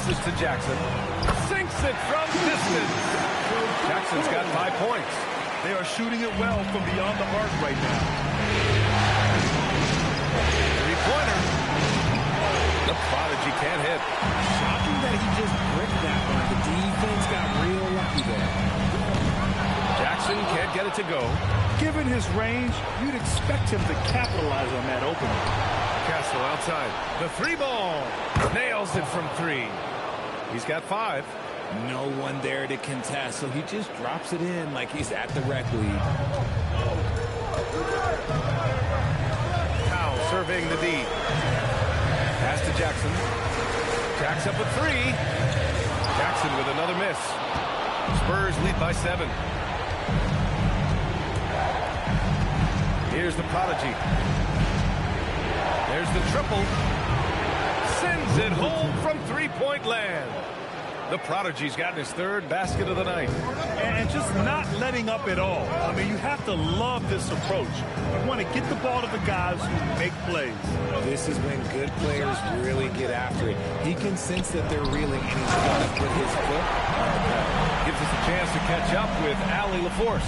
Passes to Jackson. Sinks it from distance. Jackson's got 5 points. They are shooting it well from beyond the arc right now. Three-pointer. The prodigy can't hit. Shocking that he just bricked that one. The defense got real lucky there. Jackson can't get it to go. Given his range, you'd expect him to capitalize on that opening. Castle outside. The three ball. Nails it from 3. He's got 5. No one there to contest, so he just drops it in like he's at the rec league. Powell surveying the D. Pass to Jackson. Jacks up a 3. Jackson with another miss. Spurs lead by 7. Here's the prodigy. There's the triple. Sends it home from three-point land. The prodigy's gotten his 3rd basket of the night. And just not letting up at all. I mean, you have to love this approach. You want to get the ball to the guys who make plays. This is when good players really get after it. He can sense that they're reeling, and he's going to put his foot on the pedal. Gives us a chance to catch up with Allie LaForce.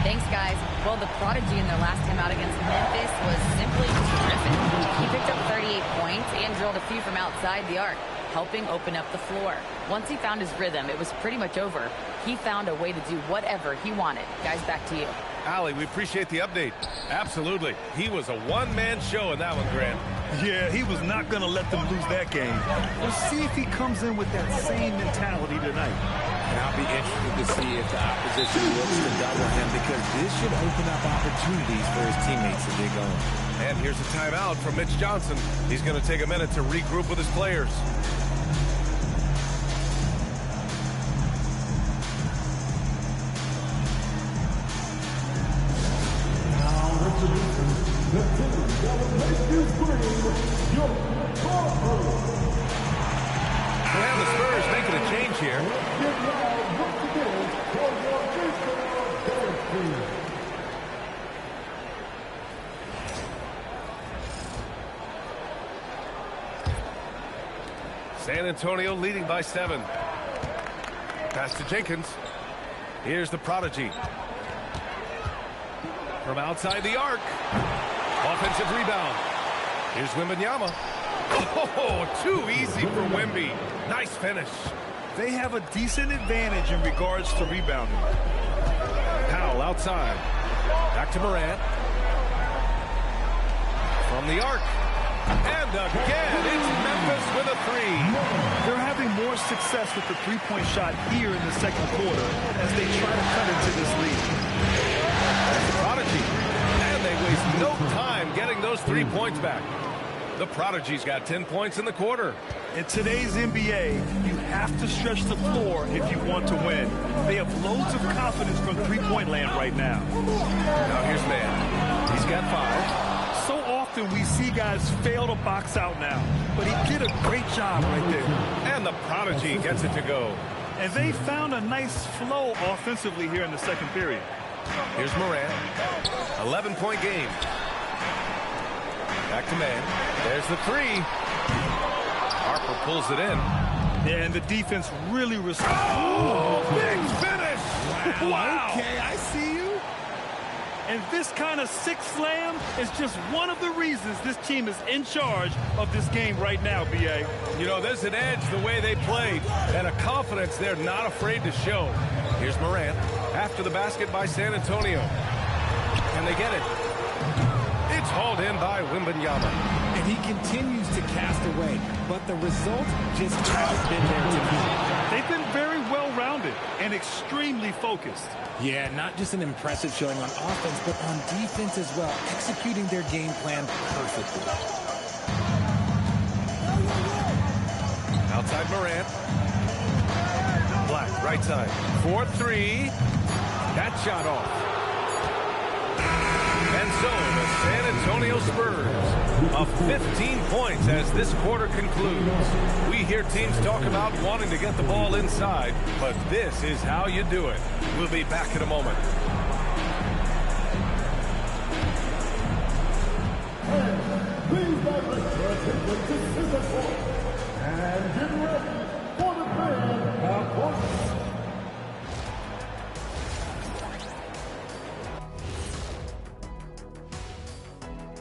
Thanks, guys. Well, the prodigy in their last time out against Memphis was simply terrific. He picked up 38 points and drilled a few from outside the arc, helping open up the floor. Once he found his rhythm, it was pretty much over. He found a way to do whatever he wanted. Guys, back to you. Allie, we appreciate the update. Absolutely. He was a one-man show in that one, Grant. Yeah, he was not going to let them lose that game. We'll see if he comes in with that same mentality tonight. And I'll be interested to see if the opposition looks to double him, because this should open up opportunities for his teammates to get going. And here's a timeout from Mitch Johnson. He's going to take a minute to regroup with his players. And the Spurs making a change here. San Antonio leading by 7. Pass to Jenkins. Here's the prodigy. From outside the arc. Offensive rebound. Here's Wembanyama. Oh, too easy for Wemby. Nice finish. They have a decent advantage in regards to rebounding. Powell outside. Back to Morant. From the arc. And again, it's Memphis with a 3. They're having more success with the three-point shot here in the second quarter as they try to cut into this lead. That's the prodigy. And they waste no time getting those 3 points back. The prodigy's got 10 points in the quarter. In today's NBA, you have to stretch the floor if you want to win. They have loads of confidence from three-point land right now. Now here's Mann. He's got 5. So often we see guys fail to box out now, but he did a great job right there. And the prodigy gets it to go. And they found a nice flow offensively here in the second period. Here's Morant. 11-point game. Back to Mann. There's the 3. Harper pulls it in. Yeah, and the defense really responds. Oh, big finish! Wow. Okay, I see you. And this kind of six slam is just one of the reasons this team is in charge of this game right now, B.A. You know, there's an edge the way they played and a confidence they're not afraid to show. Here's Morant after the basket by San Antonio. Can they get it? It's hauled in by Wembanyama. And he continues to cast away, but the result just hasn't been there tonight. They've been very well-rounded and extremely focused. Yeah, not just an impressive showing on offense, but on defense as well, executing their game plan perfectly. Outside Morant. Black, right side. 4-3. That shot off. And so the San Antonio Spurs up 15 points as this quarter concludes. We hear teams talk about wanting to get the ball inside, but this is how you do it. We'll be back in a moment. Please, my friends, take to center court and get ready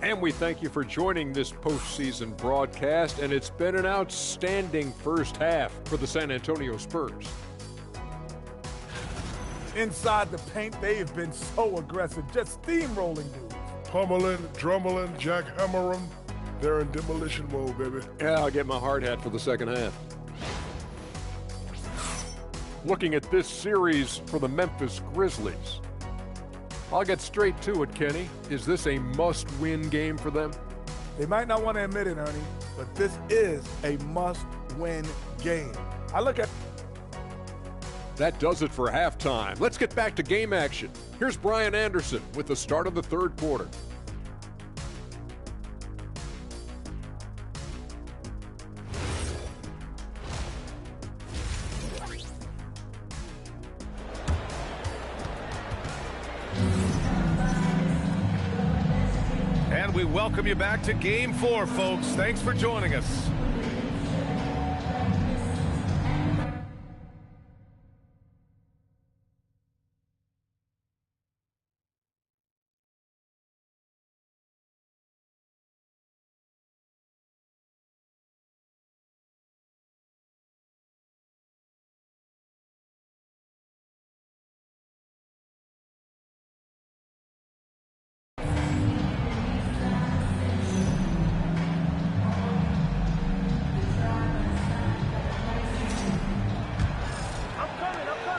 And we thank you for joining this postseason broadcast, and it's been an outstanding first half for the San Antonio Spurs. Inside the paint, they've been so aggressive, just steamrolling dudes. Pummeling, drummeling, jackhammering. They're in demolition mode, baby. Yeah, I'll get my hard hat for the second half. Looking at this series for the Memphis Grizzlies. I'll get straight to it, Kenny. Is this a must-win game for them? They might not want to admit it, Ernie, but this is a must-win game. I look at... That does it for halftime. Let's get back to game action. Here's Brian Anderson with the start of the third quarter. And we welcome you back to Game 4, folks. Thanks for joining us.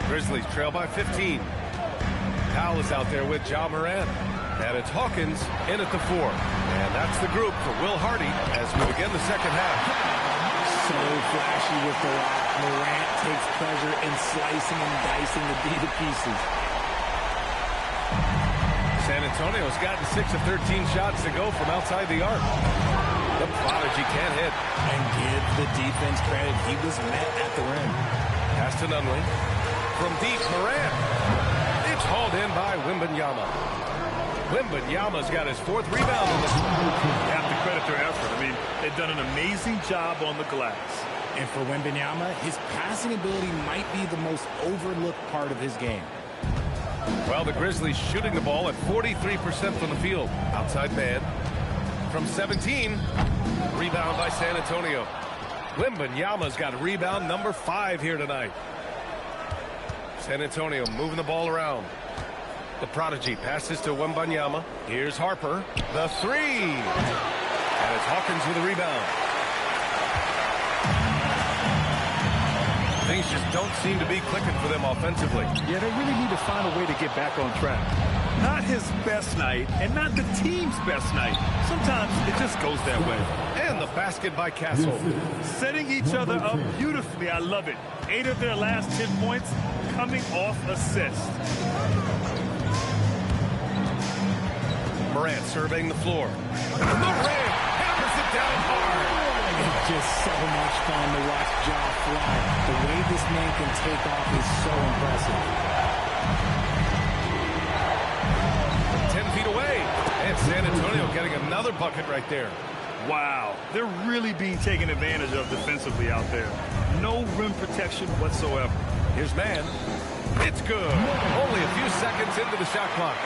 Grizzlies trail by 15. Powell is out there with Ja Morant. And it's Hawkins in at the 4. And that's the group for Will Hardy as we begin the second half. So flashy with the rock. Morant takes pleasure in slicing and dicing the D to pieces. San Antonio's gotten 6 of 13 shots to go from outside the arc. The prodigy can't hit. And give the defense credit. He was met at the rim. Pass to Nunley. From deep, Morant. It's hauled in by Wembanyama. Wembanyama's got his 4th rebound in this one. You have to credit their effort. I mean, they've done an amazing job on the glass. And for Wembanyama, his passing ability might be the most overlooked part of his game. Well, the Grizzlies shooting the ball at 43% from the field. Outside man. From 17, rebound by San Antonio. Wembanyama's got rebound number 5 here tonight. San Antonio moving the ball around. The prodigy passes to Wembanyama. Here's Harper. The 3. And it's Hawkins with a rebound. Things just don't seem to be clicking for them offensively. Yeah, they really need to find a way to get back on track. Not his best night, and not the team's best night. Sometimes it just goes that way. And the basket by Castle. Setting each other up beautifully. I love it. 8 of their last 10 points coming off assist. Morant surveying the floor. Morant hammers it down hard. It's just so much fun to watch Ja fly. The way this man can take off is so impressive. 10 feet away. And San Antonio getting another bucket right there. Wow, they're really being taken advantage of defensively out there. No rim protection whatsoever. Here's Mann. It's good. Only a few seconds into the shot clock.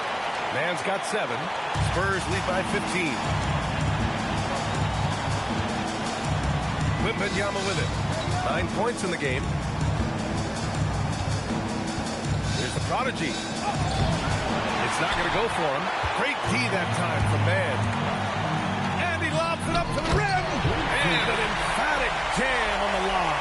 Mann's got 7. Spurs lead by 15. Wembanyama with it. 9 points in the game. Here's the prodigy. It's not going to go for him. Great D that time from Mann. And he lobs it up to the rim. And an emphatic jam on the lob.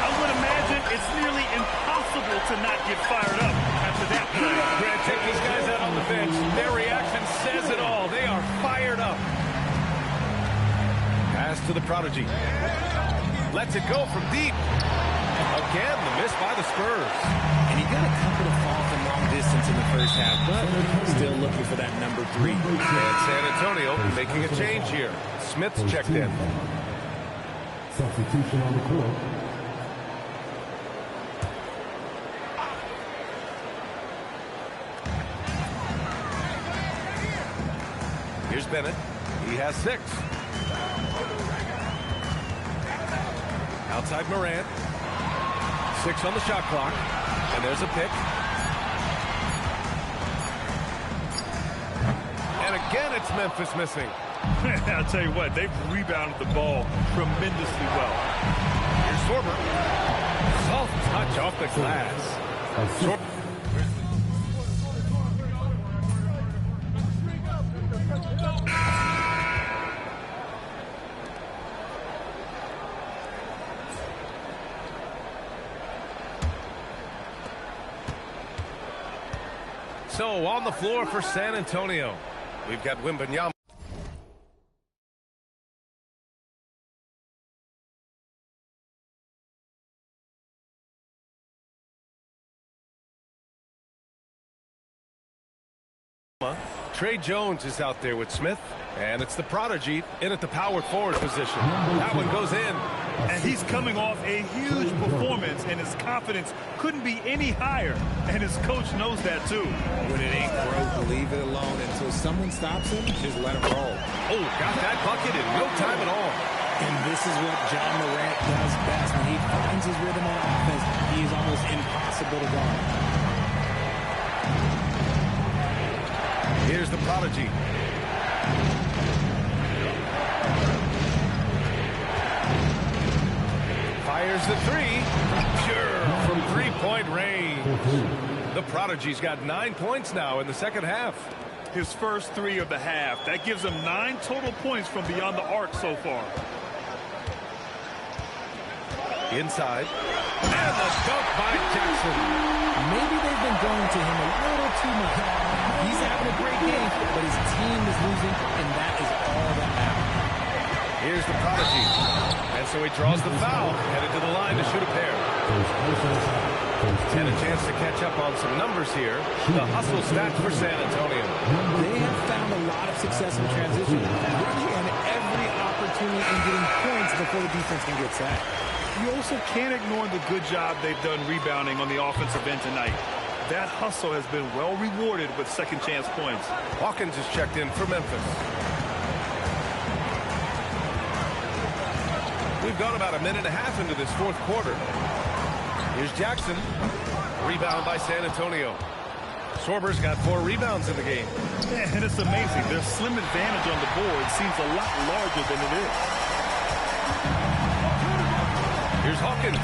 I would imagine it's nearly impossible to not get fired up after that play. Grant, check these guys out on the bench. Their reaction says it all. They are fired up. Pass to the prodigy. Lets it go from deep. Again, the miss by the Spurs. And he got a couple of falls from long distance in the first half, but still looking for that number 3. And San Antonio making a change here. Smith's checked in. Substitution on the court. Here's Bennett. He has 6. Outside Morant. 6 on the shot clock. And there's a pick. And again And it's Memphis missing. I'll tell you what, they've rebounded the ball tremendously well. Here's Sorber. Soft touch off the glass. So on the floor for San Antonio, we've got Wembanyama. Trey Jones is out there with Smith, and it's the prodigy in at the power forward position. That one goes in. And he's coming off a huge performance, and his confidence couldn't be any higher. And his coach knows that, too. When it ain't broke, leave it alone until someone stops him, just let him roll. Oh, got that bucket in no time at all. And this is what John Morant does best. When he finds his rhythm on offense, he is almost impossible to guard. Here's the prodigy. Fires the three. Pure from three-point range. The prodigy's got 9 points now in the second half. His first three of the half. That gives him 9 total points from beyond the arc so far. Inside. And the dunk by Jackson. Maybe they've been going to him a little too much. He's having a great game, but his team is losing, and that is all that matters. Here's the prodigy. And so he draws the foul, headed to the line to shoot a pair. And a chance to catch up on some numbers here. The hustle stats for San Antonio. They have found a lot of success in transition, running on every opportunity and getting points before the defense can get set. You also can't ignore the good job they've done rebounding on the offensive end tonight. That hustle has been well rewarded with second chance points. Hawkins is checked in for Memphis. We've gone about a minute and a half into this fourth quarter. Here's Jackson. Rebound by San Antonio. Sorber's got 4 rebounds in the game. Yeah, and it's amazing. Their slim advantage on the board seems a lot larger than it is. Here's Hawkins.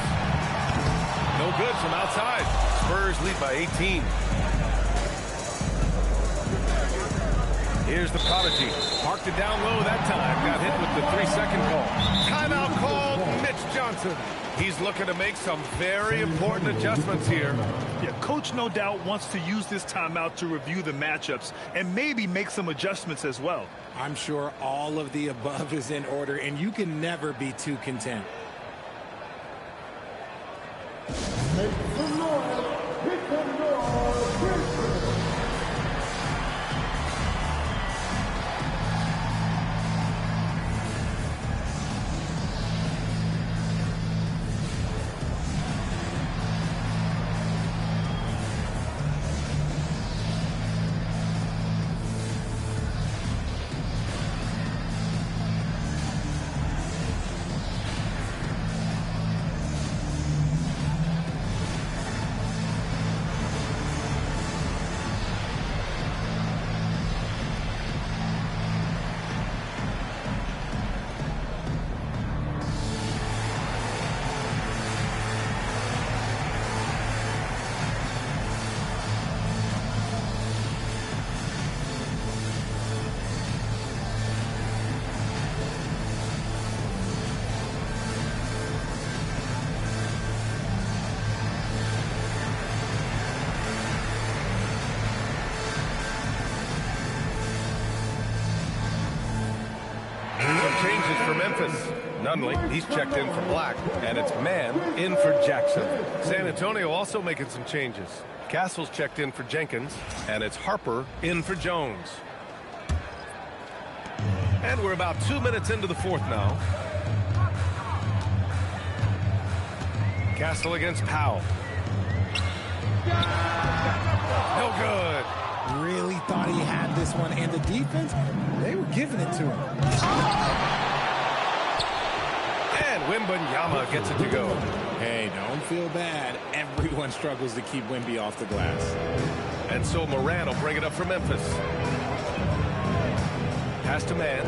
No good from outside. Spurs lead by 18. Here's the prodigy. Marked it down low that time. Got hit with the 3-second call. Timeout called. Mitch Johnson. He's looking to make some very important adjustments here. Yeah, coach no doubt wants to use this timeout to review the matchups and maybe make some adjustments as well. I'm sure all of the above is in order, and you can never be too content. Make some noise. Make some noise. Changes for Memphis. Nunley, he's checked in for Black, and it's Man in for Jackson. San Antonio also making some changes. Castle's checked in for Jenkins, and it's Harper in for Jones. And we're about 2 minutes into the fourth now. Castle against Powell. No good. Really thought he had this one, and the defense, they were giving it to him. And Wembanyama gets it to go. Hey, don't feel bad. Everyone struggles to keep Wemby off the glass. And so Moran will bring it up for Memphis. Pass to man.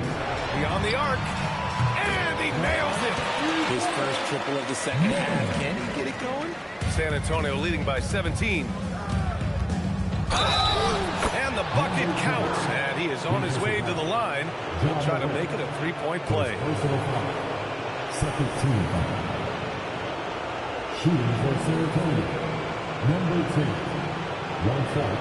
Beyond the arc. And he nails it. His first triple of the second half. Can he get it going? San Antonio leading by 17. And the bucket counts. And he is on his way to the line. He'll try to make it a three-point play. Second team foul. Shooting for San Antonio. Number 10. One foul.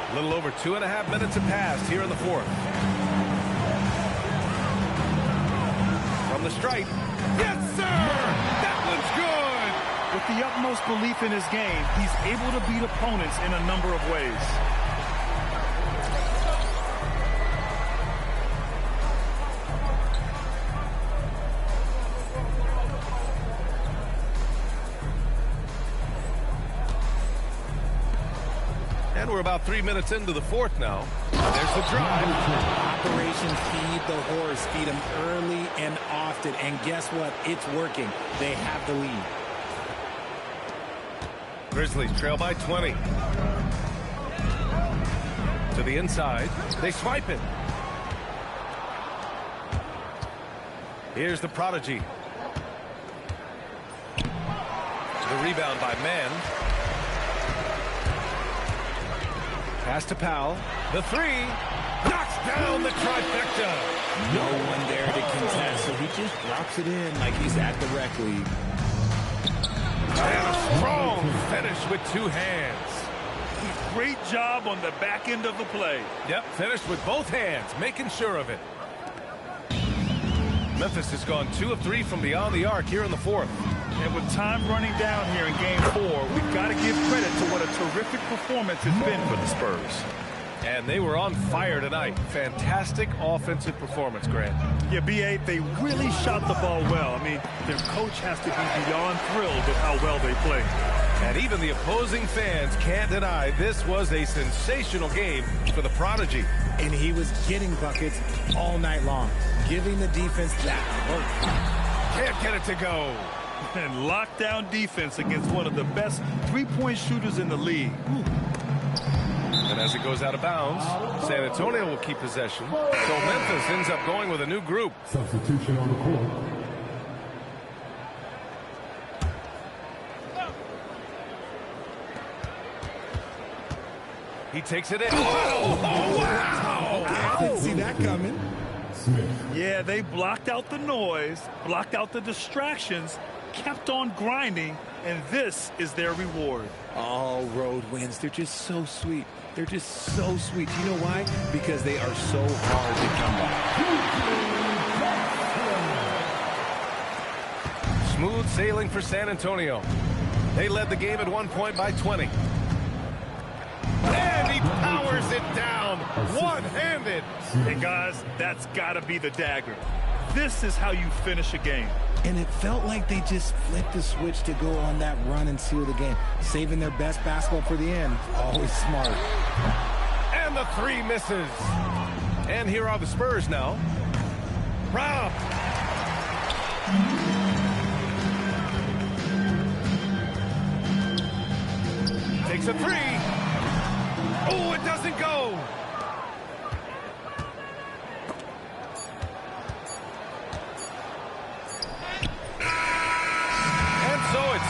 A little over 2.5 minutes have passed here in the fourth. From the stripe. Yes, sir! That one's good! With the utmost belief in his game, he's able to beat opponents in a number of ways. And we're about 3 minutes into the fourth now. There's the drive. Operation Feed the Horse. Feed him early and often. And guess what? It's working. They have the lead. Grizzlies trail by 20. To the inside. They swipe it. Here's the prodigy. The rebound by Mann. Pass to Powell. The three. Knocks down the trifecta. No one there to contest, so he just drops it in like he's at the rec league. And a strong finish with two hands. Great job on the back end of the play. Yep, finished with both hands, making sure of it. Memphis has gone 2 of 3 from beyond the arc here in the fourth. And with time running down here in Game 4, we've got to give credit to what a terrific performance it's been for the Spurs. And they were on fire tonight. Fantastic offensive performance, Grant. Yeah, B.A., they really shot the ball well. I mean, their coach has to be beyond thrilled with how well they played. And even the opposing fans can't deny this was a sensational game for the prodigy. And he was getting buckets all night long, giving the defense that work. Can't get it to go. And lockdown defense against one of the best three-point shooters in the league. And as it goes out of bounds, San Antonio will keep possession. So Memphis ends up going with a new group. Substitution on the court. He takes it in. Oh, wow! I didn't see that coming. Smith. Yeah, they blocked out the noise, blocked out the distractions, kept on grinding, and this is their reward. All road wins. They're just so sweet. They're just so sweet. You know why? Because they are so hard to come by. Smooth sailing for San Antonio. They led the game at one point by 20. And he powers it down one-handed. And guys, that's got to be the dagger. This is how you finish a game. And it felt like they just flipped the switch to go on that run and seal the game. Saving their best basketball for the end. Always smart. And the three misses. And here are the Spurs now. Rob. Takes a three. Oh, it doesn't go.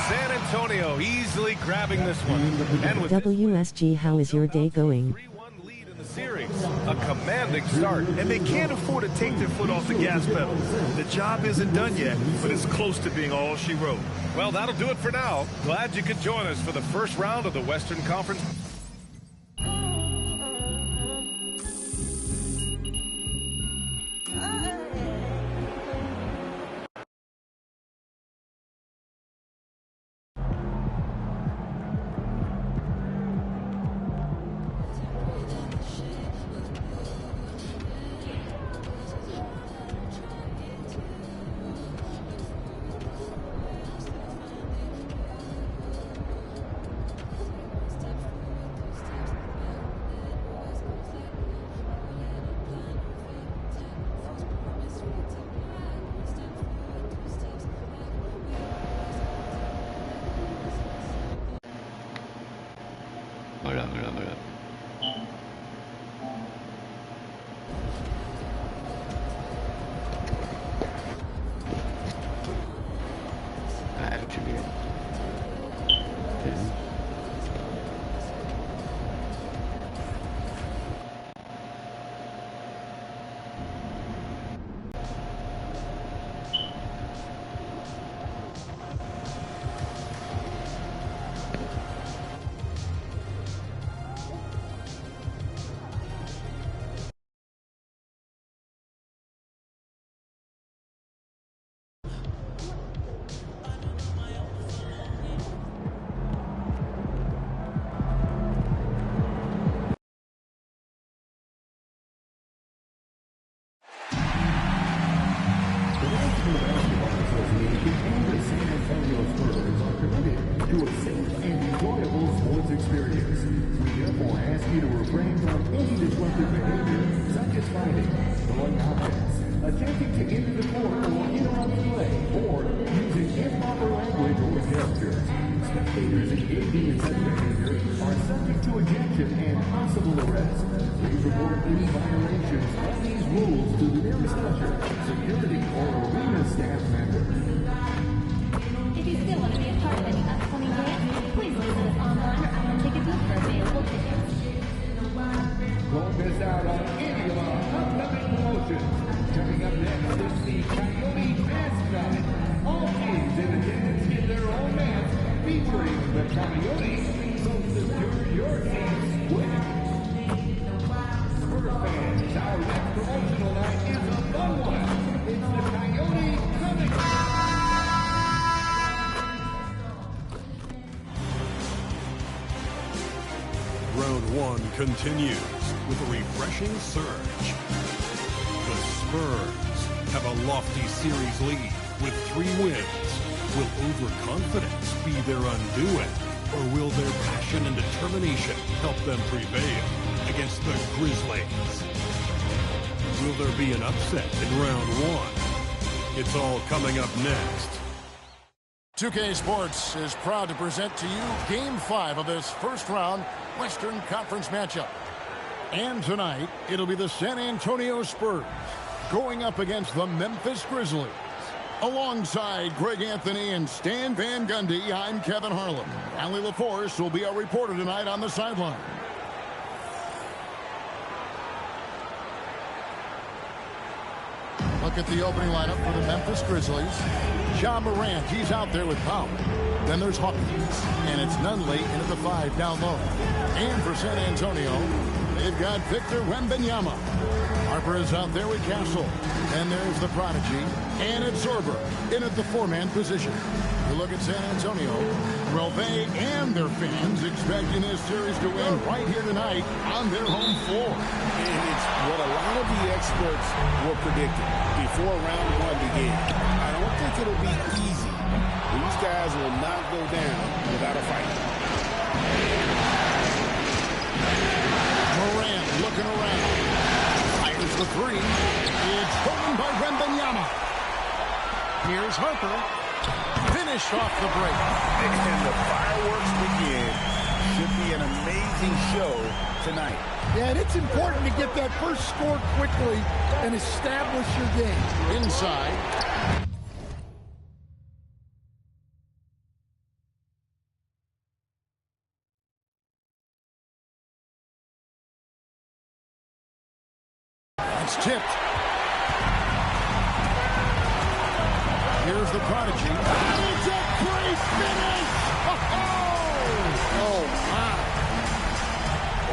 San Antonio easily grabbing this one. And with WSG, how is your day going? 3-1 lead in the series. A commanding start. And they can't afford to take their foot off the gas pedal. The job isn't done yet, but it's close to being all she wrote. Well, that'll do it for now. Glad you could join us for the first round of the Western Conference. Look. Attitude. To a safe and enjoyable sports experience. We therefore ask you to refrain from any disruptive behavior, such as fighting, throwing objects, attempting to enter the court or interrupt play, or using improper language or gestures. Spectators engaging in such behavior are subject to ejection and possible arrest. Please report any violations of these rules to the nearest usher, security, or arena staff member. If you still want to be a part of any upcoming games, please visit us online or on Ticket Booth for available tickets. Don't miss out on any of our upcoming promotions. Coming up next is the Coyote Mask Night. All teams in attendance get their own mask featuring the Coyote. So secure your team's win. Spurs fans, our next promotional night is a fun one. It's the Coyote coming. Round one continues with a refreshing surge. The Spurs have a lofty series lead with 3 wins. Will overconfidence be their undoing, or will their passion and determination help them prevail against the Grizzlies? Will there be an upset in round one? It's all coming up next. 2K Sports is proud to present to you Game 5 of this first-round Western Conference matchup. And tonight, it'll be the San Antonio Spurs going up against the Memphis Grizzlies. Alongside Greg Anthony and Stan Van Gundy, I'm Kevin Harlan. Allie LaForce will be our reporter tonight on the sideline. Look at the opening lineup for the Memphis Grizzlies. Ja Morant, he's out there with power. Then there's Hawkins, and it's Nunley in at the 5 down low. And for San Antonio, they've got Victor Wembanyama. Harper is out there with Castle. And there's the prodigy, and it's Zorber in at the 4-man position. You look at San Antonio, well, they and their fans expecting this series to win right here tonight on their home floor. And it's what a lot of the experts were predicting before round one began. I don't think it'll be easy. These guys will not go down without a fight. Morant looking around. Fires the 3. It's taken by Wembanyama. Here's Harper. Finished off the break. And the fireworks begin. Should be an amazing show tonight. Yeah, and it's important to get that first score quickly and establish your game. Inside. It's tipped. Here's the prodigy. It's a great finish! Oh, my.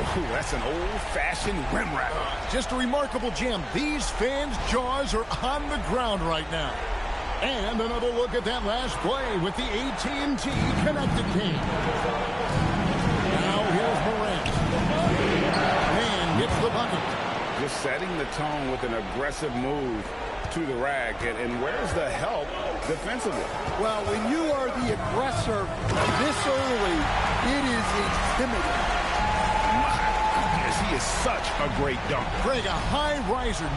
Oh, that's an old-fashioned rim wrap. Just a remarkable jam. These fans' jaws are on the ground right now. And another look at that last play with the AT&T connected game. Now here's Morant. And gets the bucket. Just setting the tone with an aggressive move to the rack. And where's the help defensively? Well, when you are the aggressor this early, it is intimidating. My goodness, he is such a great dunker. Greg, a high riser.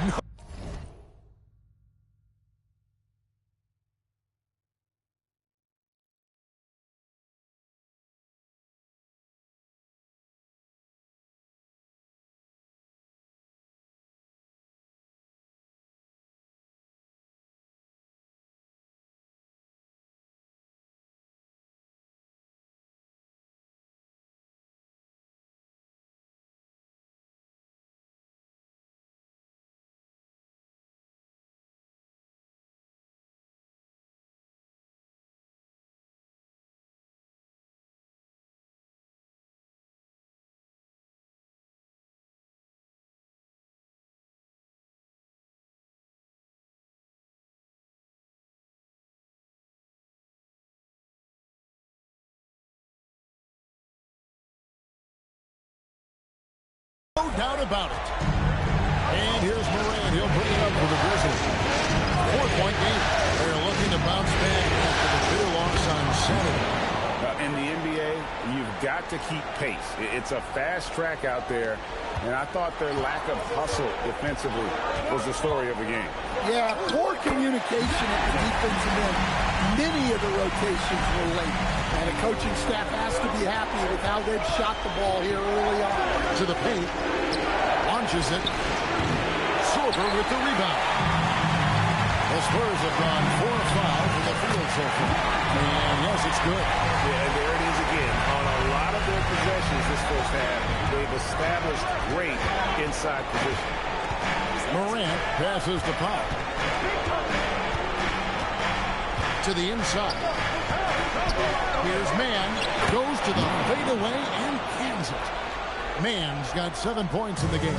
No doubt about it. And here's Moran. He'll bring it up for the Grizzlies. 4-point game. They're looking to bounce back after the bitter loss on Saturday. In the NBA, you've got to keep pace. It's a fast track out there, and I thought their lack of hustle defensively was the story of the game. Yeah, poor communication at the defensive end. Many of the rotations were late, and the coaching staff has to be happy with how they've shot the ball here early on. To the paint, launches it. Silver with the rebound. The Spurs have gone 4 of 5 from the field so far. And yes, it's good. Yeah, and there it is again. On a lot of their possessions this first half, they've established great inside position. Morant passes to Pop. To the inside. Here's Mann. Goes to the fadeaway and cans it. Mann's got 7 points in the game.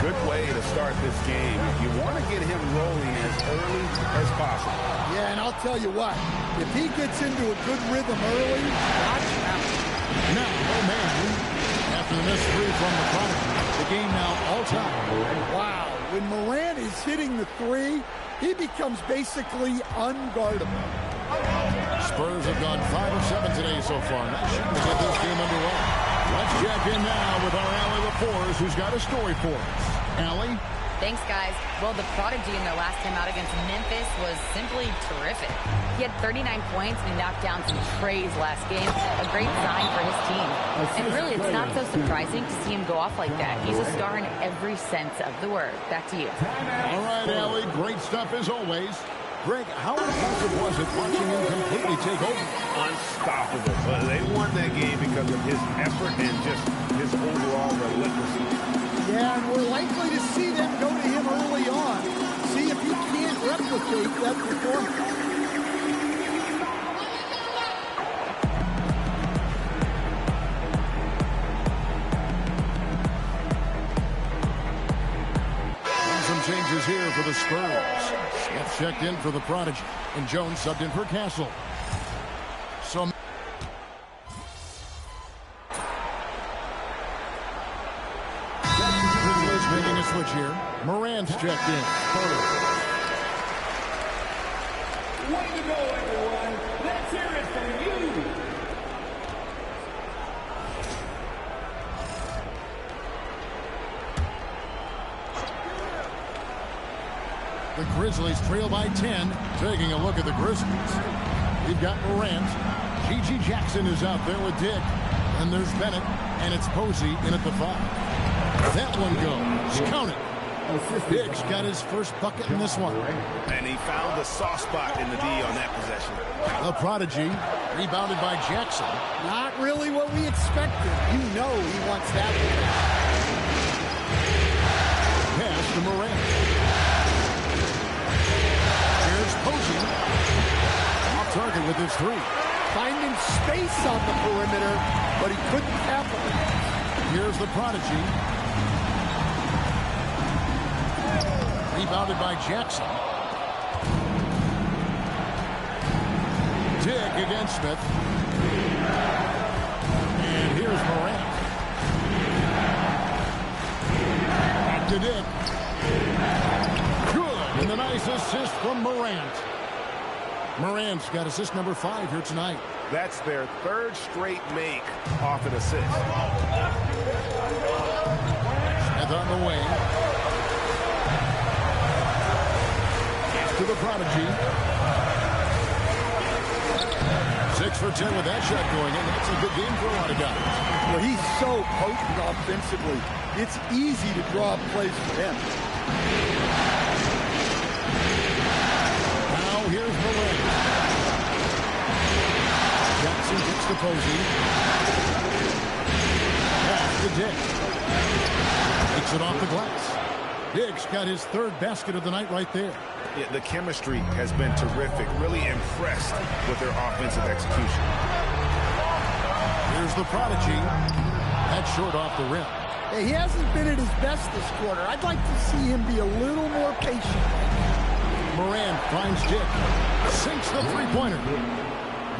Good way to start this game. You want to get him rolling as early as possible. Yeah, and I'll tell you what. If he gets into a good rhythm early, watch out. Now, Mann, after the missed three from the Prodigy, the game now all-time. Wow. When Morant is hitting the three, he becomes basically unguardable. Spurs have gone 5 of 7 today so far. Nice shooting to get this game underway. Let's check in now with our Allie LaForce, who's got a story for us. Allie? Thanks, guys. Well, the Prodigy in their last time out against Memphis was simply terrific. He had 39 points and he knocked down some trays last game. A great sign for his team. And really, it's not so surprising to see him go off like that. He's a star in every sense of the word. Back to you. All right, Allie. Great stuff as always. Greg, how impressive was it watching him completely take over? Unstoppable. But they won that game because of his effort and just his overall relentlessness. Yeah, and we're likely to see them go to him early on. See if he can't replicate that performance. Some changes here for the Spurs. Smith checked in for the Prodigy, and Jones subbed in for Castle. So Grizzlies making a switch here. Morant's checked in. Way to go, everyone. Let's hear it for you. The Grizzlies trail by 10. Taking a look at the Grizzlies. We've got Morant. G.G. Jackson is out there with Dick. And there's Bennett. And it's Posey in at the 5. That one goes. Count it. Dick's got his first bucket in this one. And he found the soft spot in the D on that possession. The Prodigy rebounded by Jackson. Not really what we expected. You know he wants that one. Pass to Morant. Here's Posey. Off target with his 3. Finding space on the perimeter, but he couldn't capitalize. Here's the Prodigy. Rebounded by Jackson. Dick against Smith. And here's Morant. Back to Dick. Good. And a nice assist from Morant. Morant's got assist number 5 here tonight. That's their 3rd straight make off an assist. Smith on the wing. To the Prodigy. 6 for 10 with that shot going in. That's a good game for a lot of guys. Well, he's so potent offensively. It's easy to draw plays for him. Now here's Morant. Jackson gets to Posey. Pass to Dick. Takes it off the glass. Dick's got his 3rd basket of the night right there. Yeah, the chemistry has been terrific. Really impressed with their offensive execution. Here's the Prodigy. That's short off the rim. Hey, he hasn't been at his best this quarter. I'd like to see him be a little more patient. Morant finds Dick. Sinks the 3-pointer.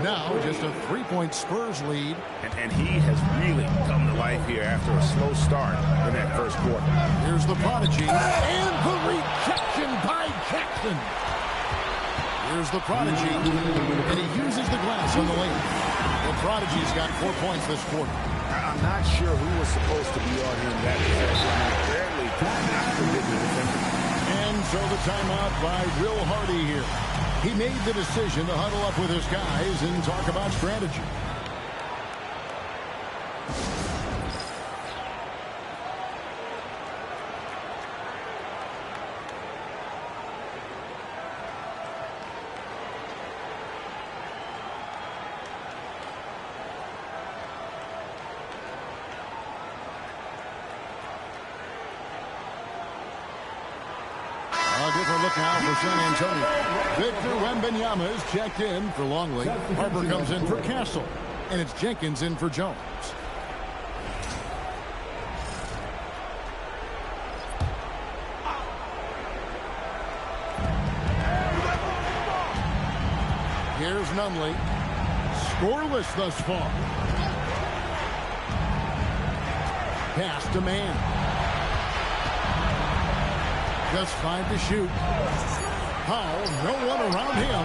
Now just a 3-point Spurs lead. And he has really come to life here after a slow start in that first quarter. Here's the Prodigy. And the rejection by Jackson. Here's the Prodigy. And he uses the glass on the lane. The Prodigy's got 4 points this quarter. I'm not sure who was supposed to be on him that possession. Apparently, not forbidden defender. And so the timeout by Will Hardy here. He made the decision to huddle up with his guys and talk about strategy. A different look now for San Antonio. Victor Wembanyama is checked in for Longley. Harper comes in for Castle. And it's Jenkins in for Jones. Here's Nunley. Scoreless thus far. Pass to man. Just 5 to shoot. Powell, no one around him.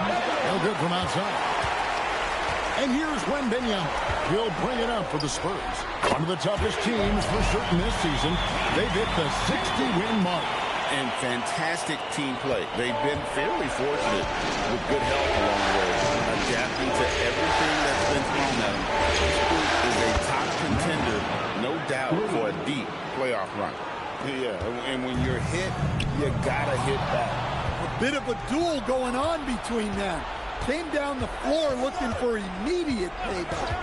No good from outside. And here's Wembanyama. He'll bring it up for the Spurs. One of the toughest teams for certain this season. They've hit the 60-win mark. And fantastic team play. They've been fairly fortunate with good help along the way, adapting to everything that's been thrown at them. This group is a top contender, no doubt, for a deep playoff run. Yeah, and when you're hit, you gotta hit back. A bit of a duel going on between them. Came down the floor looking for immediate payback.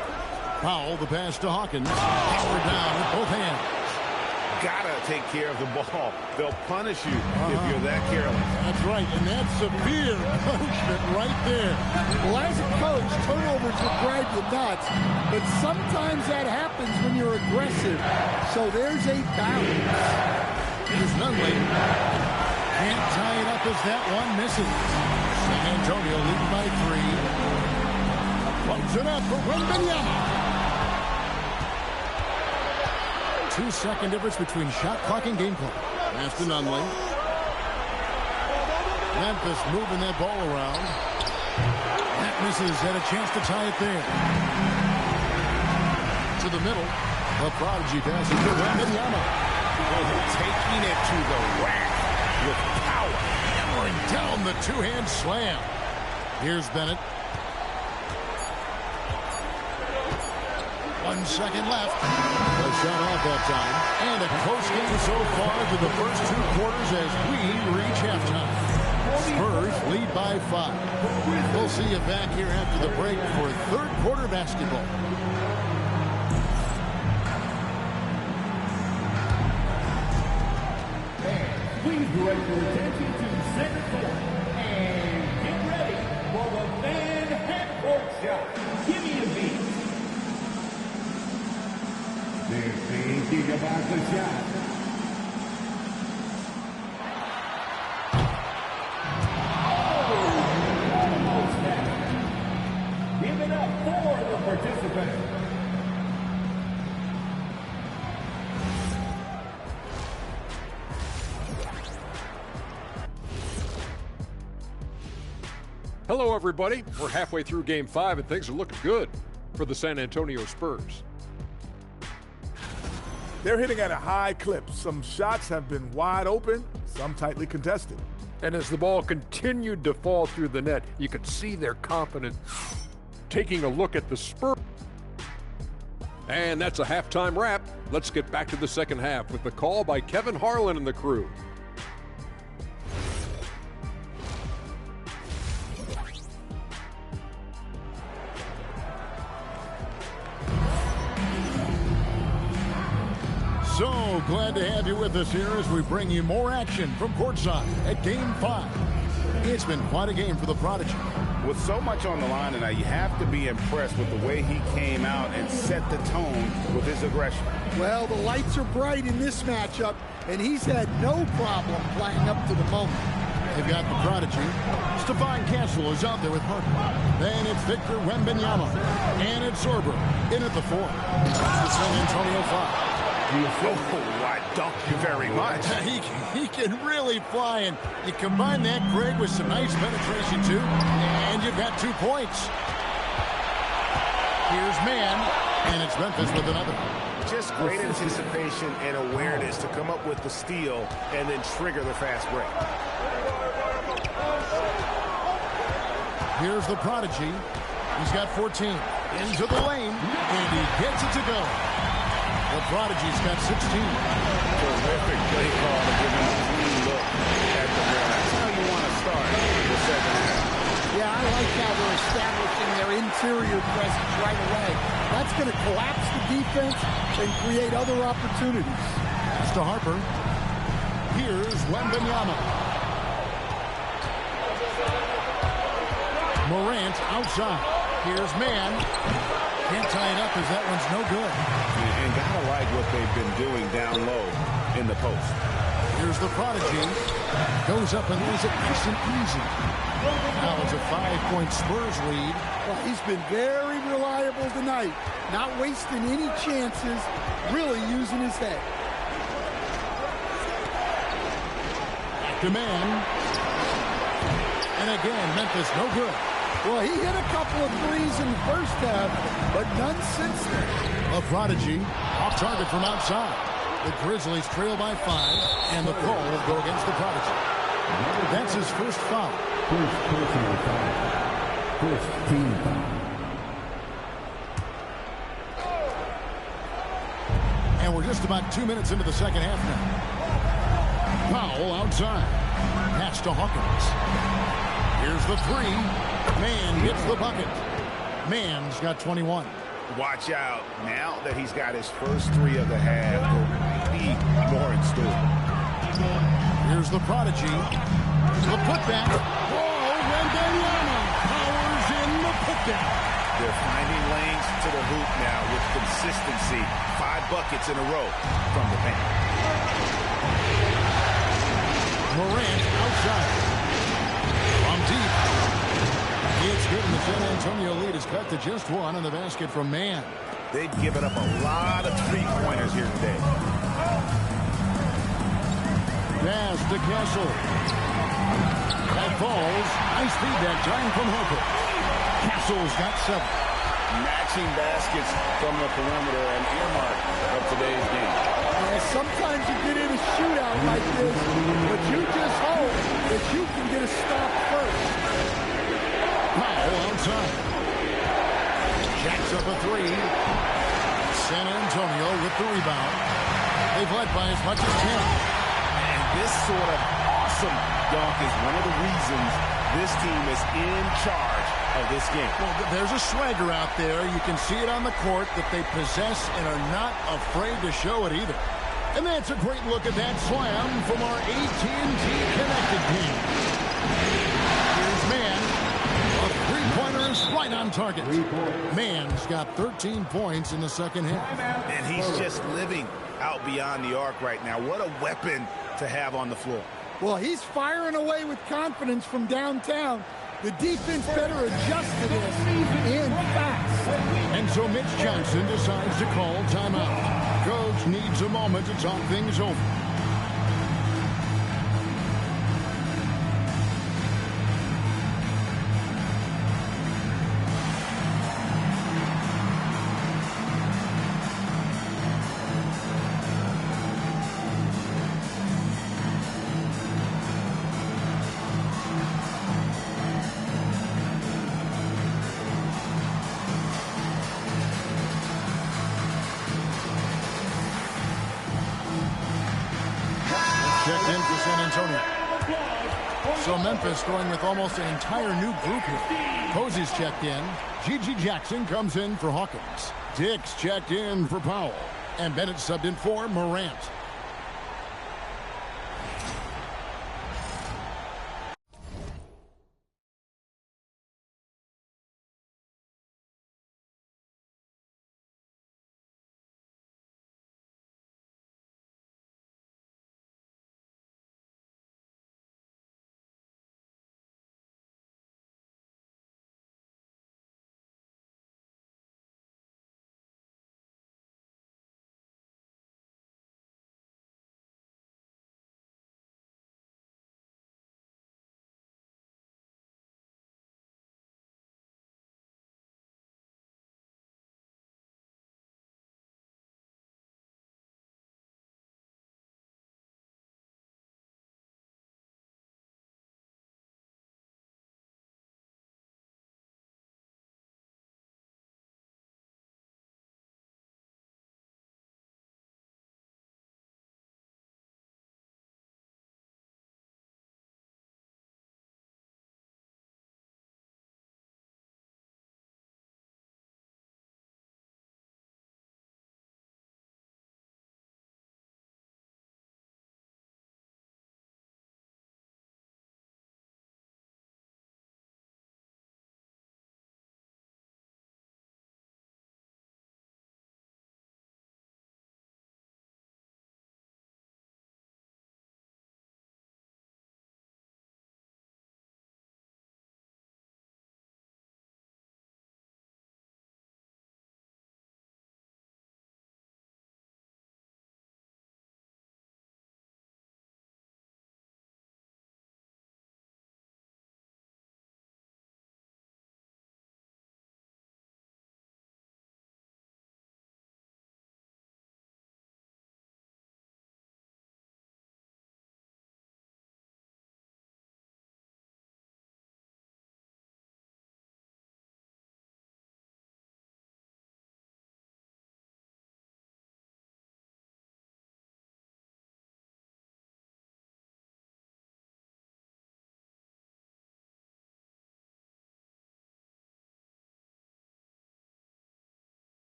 Powell, the pass to Hawkins. Power down with both hands. Gotta take care of the ball. They'll punish you if you're that careless. That's right, and that's severe punishment right there. Well, as a coach, turnovers will drive you nuts, but sometimes that happens when you're aggressive. So there's a balance. Here's Nunley. Can't tie it up as that one misses. San Antonio leading by 3. Pumps it up for Wembanyama. 2-second difference between shot clock and game clock. Pass to Nunley. Memphis moving that ball around. That misses. Had a chance to tie it there. To the middle. The Prodigy passes to Wembanyama. Taking it to the rack with power. Hammering down the two-hand slam. Here's Bennett. 1 second left. A shot off that time. And a close game so far to the first 2 quarters as we reach halftime. Spurs lead by 5. We'll see you back here after the break for third quarter basketball. Please direct your attention to center court and get ready for the Van Half-Court shot. Give me a beat. They're thinking about the shot. Almost there. Give it up for the participant. Hello, everybody. We're halfway through Game 5, and things are looking good for the San Antonio Spurs. They're hitting at a high clip. Some shots have been wide open, some tightly contested. And as the ball continued to fall through the net, you could see their confidence. Taking a look at the Spurs. And that's a halftime wrap. Let's get back to the second half with the call by Kevin Harlan and the crew. So glad to have you with us here as we bring you more action from courtside at Game 5. It's been quite a game for the Prodigy. With so much on the line tonight, you have to be impressed with the way he came out and set the tone with his aggression. Well, the lights are bright in this matchup, and he's had no problem playing up to the moment. They've got the prodigy. Stephon Castle is out there with Harper. Then it's Victor Wembanyama. And it's Sorber in at the 4. That's the San Antonio foul. Oh, I dunk you very much. He can really fly, and you combine that, Greg, with some nice penetration, too, and you've got 2 points. Here's Mann, and it's Memphis with another. Just great anticipation and awareness to come up with the steal and then trigger the fast break. Here's the prodigy. He's got 14. Into the lane, and he gets it to go. The prodigy's got 16. Terrific play call to give him a clean look at the ball. That's how you want to start the second half. Yeah, I like how they're establishing their interior presence right away. That's going to collapse the defense and create other opportunities. It's to Harper. Here's Wembanyama. Morant outside. Here's Mann. Can't tie it up as that one's no good. And gotta like what they've been doing down low in the post. Here's the prodigy. Goes up and lays it nice and easy. Now it's a 5-point Spurs lead. Well, he's been very reliable tonight. Not wasting any chances, really using his head. Back to Mann. And again, Memphis no good. Well, he hit a couple of threes in the first half, but none since then. A prodigy off target from outside. The Grizzlies trail by 5, and the call will go against the prodigy. That's his first foul. First personal foul. First team foul. And we're just about 2 minutes into the second half now. Powell outside. Pass to Hawkins. Here's the 3. Mann gets the bucket. Mann's got 21. Watch out. Now that he's got his first 3 of the half, there'll be more in store. Here's the prodigy. The putback. Whoa, Wembanyama powers in the putback. They're finding lanes to the hoop now with consistency. 5 buckets in a row from the paint. Morant outside. From deep. It's good, and the San Antonio lead is cut to just 1 on the basket from Mann. They've given up a lot of 3-pointers here today. Pass to Castle. That falls. Nice feed that time from Harper. Castle's got 7. Matching baskets from the perimeter and earmark of today's game. Yeah, sometimes you get in a shootout like this, but you just hope that you can get a stop first. Powell outside. Jacks up a 3. San Antonio with the rebound. They've led by as much as 10. And this sort of awesome dunk is one of the reasons this team is in charge of this game. Well, there's a swagger out there. You can see it on the court that they possess and are not afraid to show it either. And that's a great look at that slam from our AT&T Connected team. Here's Mann. A three-pointer is right on target. Mann's got 13 points in the second half. And he's just living out beyond the arc right now. What a weapon to have on the floor. Well, he's firing away with confidence from downtown. The defense better adjust to this and fast. And so Mitch Johnson decides to call timeout. Coach needs a moment to talk things over. Checked in for San Antonio. So Memphis going with almost an entire new group here. Posey's checked in. Gigi Jackson comes in for Hawkins. Dix checked in for Powell. And Bennett subbed in for Morant.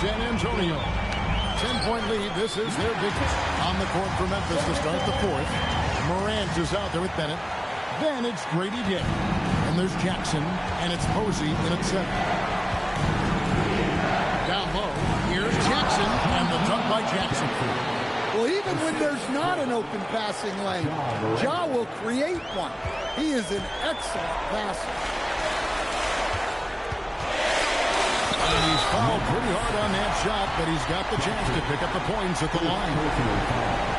San Antonio. 10-point lead. This is their biggest. On the court for Memphis to start the fourth. Morant is out there with Bennett. Then it's Grady Dick. And there's Jackson. And it's Posey in at 7. Down low. Here's Jackson. And the dunk by Jackson. Well, even when there's not an open passing lane, Ja will create one. He is an excellent passer. He's fouled pretty hard on that shot, but he's got the chance to pick up the points at the line.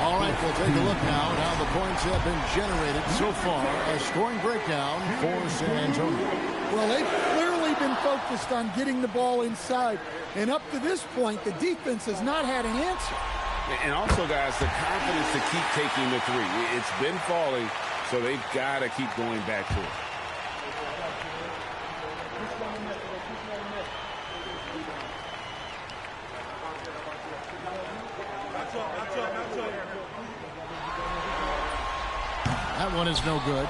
All right, we'll take a look now at how the points have been generated so far. A scoring breakdown for San Antonio. Well, they've clearly been focused on getting the ball inside. And up to this point, the defense has not had an answer. And also, guys, the confidence to keep taking the three. It's been falling, so they've got to keep going back to it. That one is no good.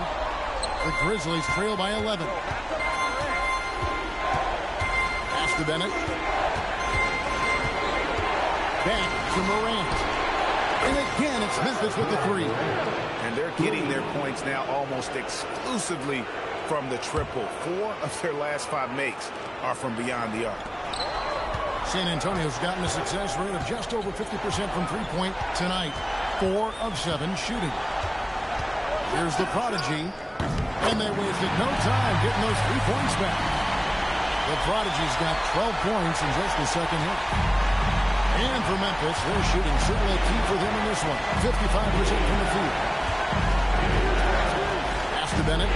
The Grizzlies trail by 11. Pass to Bennett. Back to Morant. And again, it's Memphis with the three. And they're getting their points now almost exclusively from the triple. 4 of their last 5 makes are from beyond the arc. San Antonio's gotten a success rate of just over 50% from three-point tonight. 4 of 7 shooting. Here's the Prodigy. And they wasted no time getting those 3 points back. The Prodigy's got 12 points in just the second hit. And for Memphis, they're shooting certainly key for them in this one. 55% from the field. Pass to Bennett.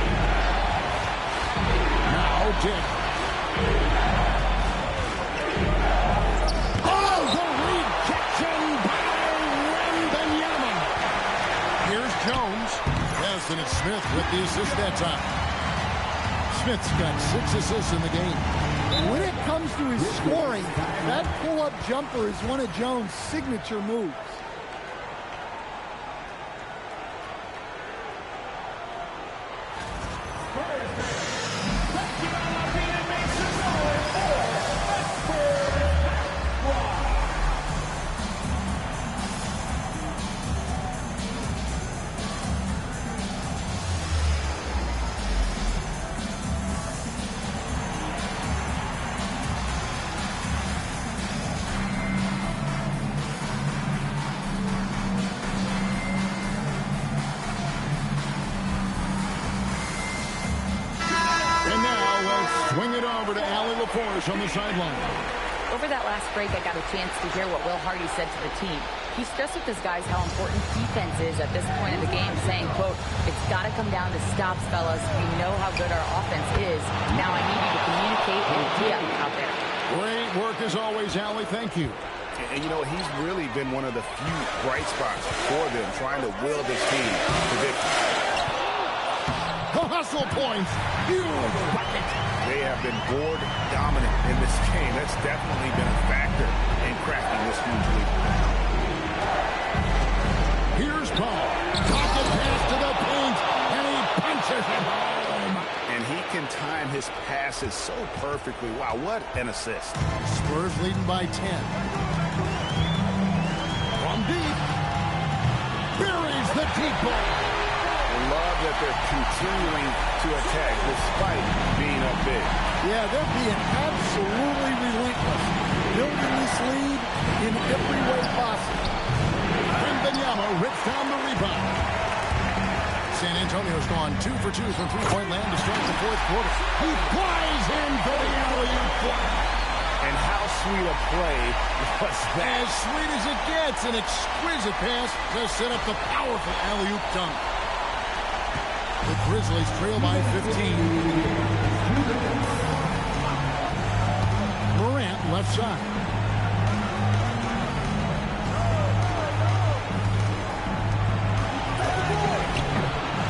Now Dick. Oh, the rejection by Wembanyama. Here's Jones. Yes, and it's Smith with the assist that time. Smith's got 6 assists in the game. When it comes to his scoring, that pull-up jumper is one of Jones' signature moves. On the sideline. Over that last break, I got a chance to hear what Will Hardy said to the team. He stressed with his guys how important defense is at this point in the game, saying, quote, "It's got to come down to stops, fellas. We know how good our offense is. Now I need you to communicate and tee up out there." Great work as always, Allie. Thank you. And, you know, he's really been one of the few bright spots for them, trying to will this team to victory. The hustle points. Beautiful bucket. They have been board dominant in this game. That's definitely been a factor in cracking this huge lead. Here's Paul. Pocket pass to the paint, and he punches it home. And he can time his passes so perfectly. Wow, what an assist. Spurs leading by 10. From deep. Buries the deep ball. Love that they're continuing to attack despite being up big. Yeah, they're being absolutely relentless, building this lead in every way possible. Wembanyama rips down the rebound. San Antonio's gone 2 for 2 from three-point land to start the fourth quarter. He flies in for the alley-oop. And how sweet a play was that? As sweet as it gets, an exquisite pass to set up the powerful alley-oop dunk. The Grizzlies trail by 15. Morant left side.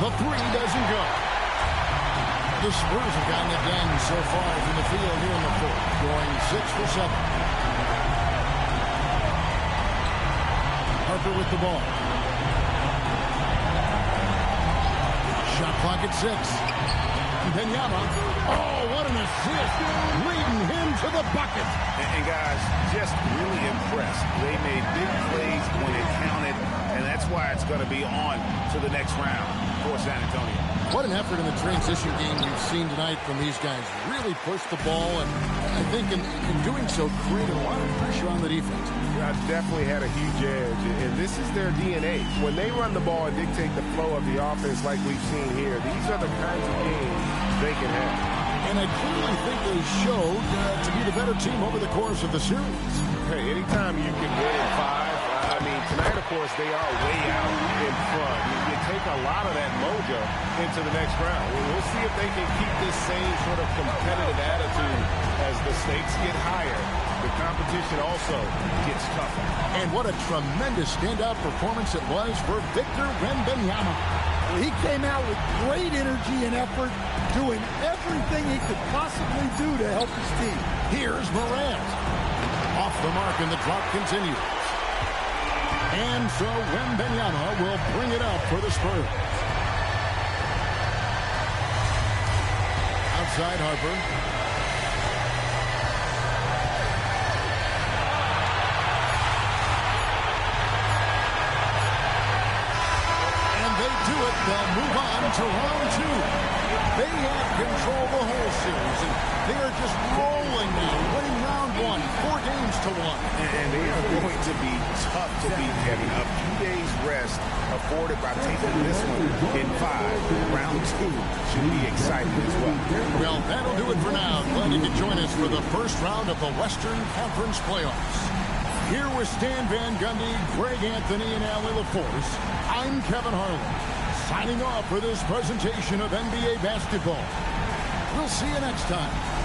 The three doesn't go. The Spurs have gotten it done so far from the field here in the fourth, going 6 for 7. Harper with the ball. Shot clock at 6. Wembanyama. Oh, what an assist. Leading him to the bucket. And guys, just really impressed. They made big plays when it counted, and that's why it's going to be on to the next round for San Antonio. What an effort in the transition game we've seen tonight from these guys. Really pushed the ball, and I think in doing so, created a lot of pressure on the defense. Definitely had a huge edge, and this is their DNA. When they run the ball and dictate the flow of the offense like we've seen here, these are the kinds of games they can have. And I clearly think they showed to be the better team over the course of the series. Hey, anytime you can win in 5, I mean, tonight, of course, they are way out in front. You take a lot of that mojo into the next round. We'll see if they can keep this same sort of competitive attitude as the stakes get higher. The competition also gets tougher. And what a tremendous standout performance it was for Victor Wembanyama. He came out with great energy and effort, doing everything he could possibly do to help his team. Here's Morant. Off the mark, and the drop continues. And so Wembanyama will bring it up for the Spurs. Outside Harper. They'll move on to round 2. They have control the whole series, and they are just rolling now, winning round 1, 4 games to 1. And they are going to be tough to beat, Kevin. A few days rest afforded by taking this one in 5. Round 2 should be exciting as well. Well, that'll do it for now. Glad you could join us for the first round of the Western Conference playoffs. Here with Stan Van Gundy, Greg Anthony, and Allie LaForce, I'm Kevin Harlan. Signing off for this presentation of NBA basketball. We'll see you next time.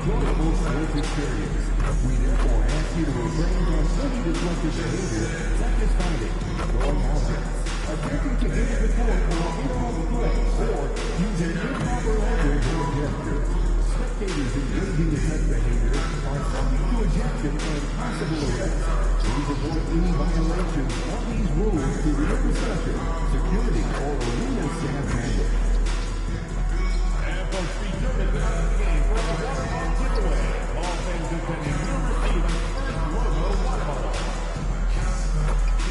enjoyable sports experience. We therefore ask you to refrain from any disruptive behavior, such as fighting, throwing objects, attempting to enter the court for improper play or using improper language or gestures. Spectators engaging in such behavior are subject to ejection and possible arrest. Please report any violations of these rules to the reception, security, or arena staff member. And folks, be sure to pick up the game for the watermark giveaway. All things attending will receive a first logo watermark.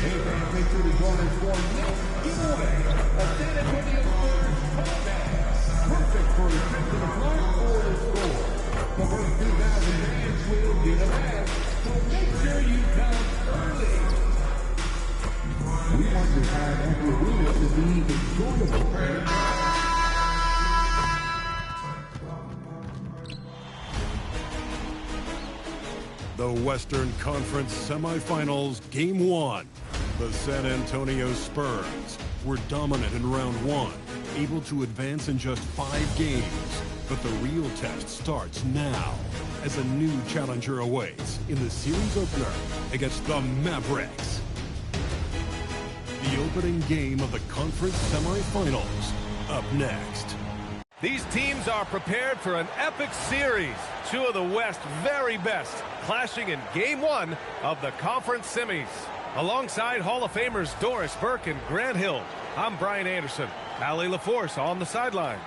Hey fans, make sure to join us for next giveaway. A San Antonio Spurs home bag. Perfect for a trip to the front or the score. The first 2,000 fans will get a bag, so make sure you come early. We want your time at the arena to be enjoyable. The Western Conference Semifinals, Game 1. The San Antonio Spurs were dominant in round 1, able to advance in just 5 games. But the real test starts now, as a new challenger awaits in the series opener against the Mavericks. The opening game of the conference semifinals, up next. These teams are prepared for an epic series. Two of the West's very best clashing in Game 1 of the conference semis. Alongside Hall of Famers Doris Burke and Grant Hill, I'm Brian Anderson. Allie LaForce on the sidelines.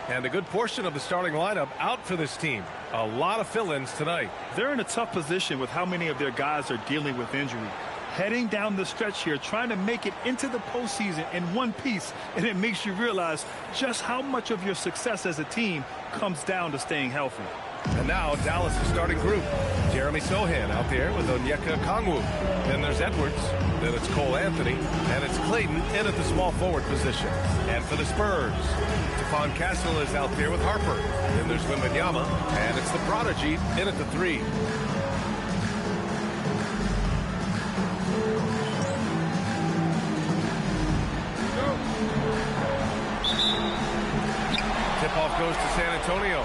And a good portion of the starting lineup out for this team. A lot of fill-ins tonight. They're in a tough position with how many of their guys are dealing with injury. Heading down the stretch here, trying to make it into the postseason in one piece, and it makes you realize just how much of your success as a team comes down to staying healthy. And now Dallas' starting group. Jeremy Sohan out there with Onyeka Kongwu. Then there's Edwards. Then it's Cole Anthony. And it's Clayton in at the small forward position. And for the Spurs, Stephon Castle is out there with Harper. Then there's Wembanyama. And it's the Prodigy in at the 3. Tip-off goes to San Antonio.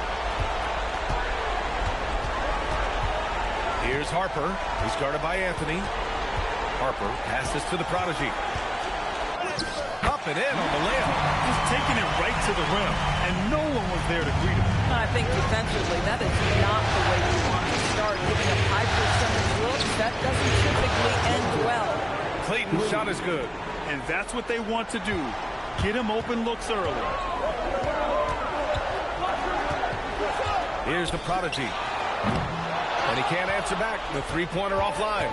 Here's Harper. He's guarded by Anthony. Harper passes to the Prodigy. Up and in on the layup. Just taking it right to the rim, and no one was there to greet him. I think defensively, that is not the way you want to start. Giving up high percentage looks, that doesn't typically end well. Clayton's shot is good. And that's what they want to do. Get him open looks early. Here's the Prodigy. And he can't answer back. The three-pointer offline.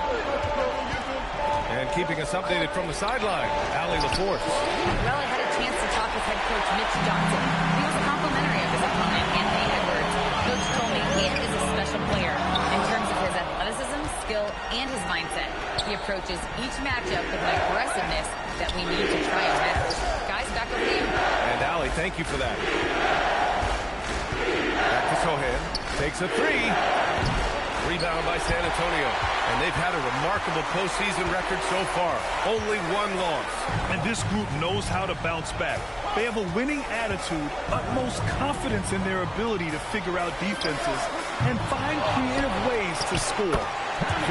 And keeping us updated from the sideline, Allie LaForce. Well, I had a chance to talk with head coach Mitch Johnson. He was complimentary of his opponent, Anthony Edwards. Coach told me he is a special player in terms of his athleticism, skill, and his mindset. He approaches each matchup with an aggressiveness that we need to try and match. Guys, back over to you. And Allie, thank you for that. Back to Sohan. Takes a 3. Rebound by San Antonio. And they've had a remarkable postseason record so far. Only 1 loss. And this group knows how to bounce back. They have a winning attitude, utmost confidence in their ability to figure out defenses, and find creative ways to score.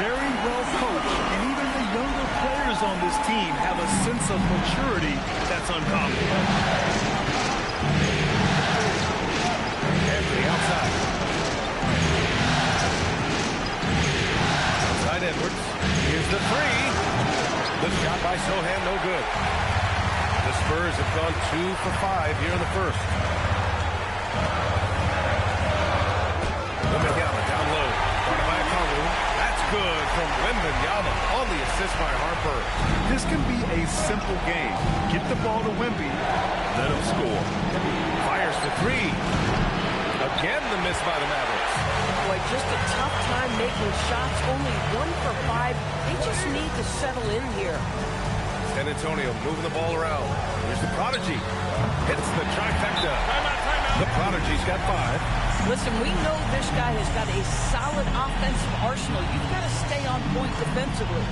Very well coached, and even the younger players on this team have a sense of maturity that's uncommon. Anthony outside. Edwards. Here's the 3. The shot by Sohan, no good. The Spurs have gone 2 for 5 here in the first. Wembanyama down low. Guarded by Kongwu. That's good from Wembanyama on the assist by Harper. This can be a simple game. Get the ball to Wemby, let him score. Fires for 3. Again, the miss by the Mavericks. Boy, just a tough time making shots. Only 1 for 5. They just need to settle in here. San Antonio moving the ball around. Here's the Prodigy. Hits the trifecta. Timeout. The Prodigy's got 5. Listen, we know this guy has got a solid offensive arsenal. You've got to stay on point defensively.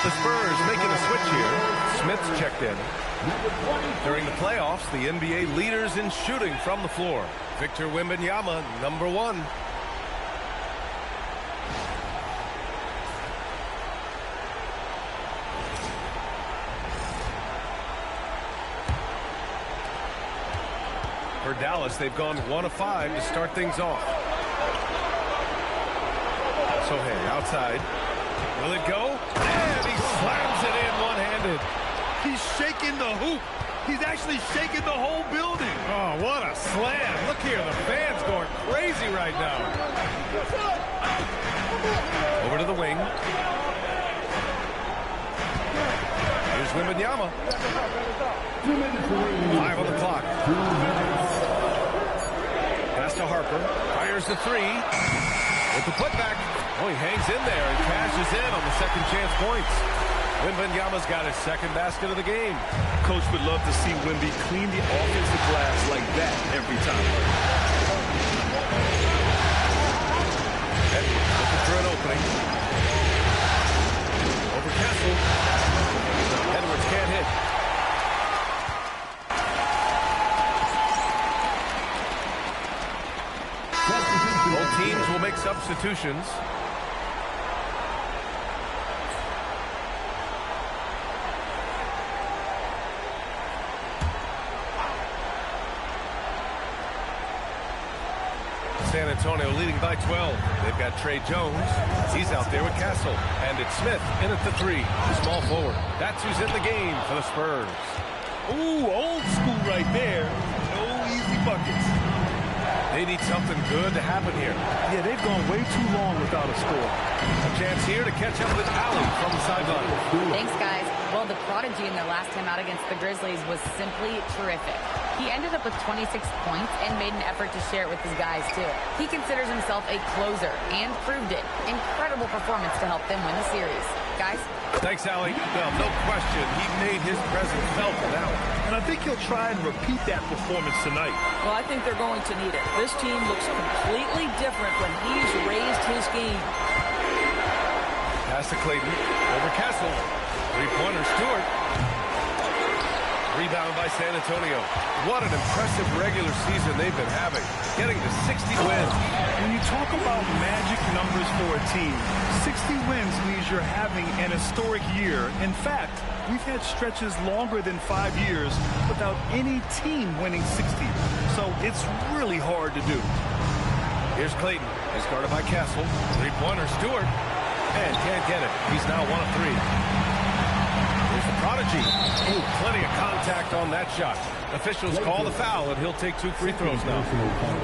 The Spurs making a switch here. Smith's checked in. During the playoffs, the NBA leaders in shooting from the floor. Victor Wembanyama, number 1. For Dallas, they've gone 1 of 5 to start things off. Sohan outside. Will it go? And he slams it in one-handed. He's shaking the hoop. He's actually shaking the whole building. Oh, what a slam. Look here, the fans going crazy right now. Over to the wing. Here's Wembanyama. 5 on the clock. Pass to Harper. Fires the 3. With the putback. Oh, he hangs in there and cashes in on the second chance points. Wembanyama's got his second basket of the game. Coach would love to see Wemby clean the offensive glass like that every time. Edwards looking for an opening. Over Kessel. Edwards can't hit. Both teams will make substitutions. San Antonio leading by 12. They've got Trey Jones. He's out there with Castle. And it's Smith in at the 3. The small forward. That's who's in the game for the Spurs. Ooh, old school right there. No easy buckets. They need something good to happen here. Yeah, they've gone way too long without a score. A chance here to catch up with Allen from the sideline. Thanks, guys. Well, the prodigy in their last time out against the Grizzlies was simply terrific. He ended up with 26 points and made an effort to share it with his guys, too. He considers himself a closer and proved it. Incredible performance to help them win the series. Guys? Thanks, Allie. Well, no question, he made his presence felt for that one. And I think he'll try and repeat that performance tonight. Well, I think they're going to need it. This team looks completely different when he's raised his game. Pass to Clayton. Over Castle. Three-pointer Stewart. Rebound by San Antonio. What an impressive regular season they've been having. Getting to 60 wins. When you talk about magic numbers for a team, 60 wins means you're having an historic year. In fact, we've had stretches longer than 5 years without any team winning 60. So it's really hard to do. Here's Clayton. He's guarded by Castle. Three-pointer Stewart. And can't get it. He's now 1 of 3. Here's the prodigy. Ooh, plenty of contact on that shot. Officials call the foul, and he'll take 2 free throws now.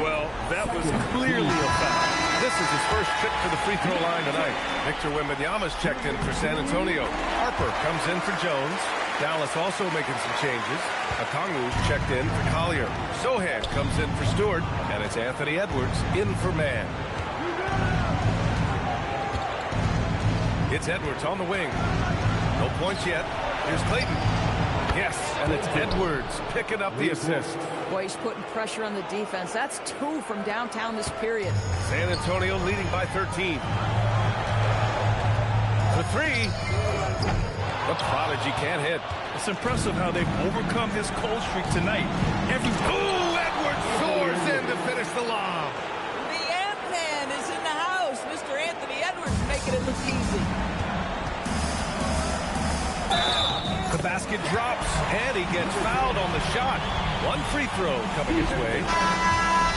Well, that was clearly a foul. This is his first trip to the free throw line tonight. Victor Wembanyama's checked in for San Antonio. Harper comes in for Jones. Dallas also making some changes. Okongwu's checked in for Collier. Sohan comes in for Stewart, and it's Anthony Edwards in for Mann. It's Edwards on the wing. No points yet. Here's Clayton. Yes, and it's Edwards picking up the assist. Boy, he's putting pressure on the defense. That's 2 from downtown this period. San Antonio leading by 13. For 3. The prodigy can't hit. It's impressive how they've overcome his cold streak tonight. Ooh, Edwards soars in to finish the lob. The Ant-Man is in the house. Mr. Anthony Edwards making it look easy. The basket drops, and he gets fouled on the shot. 1 free throw coming his way.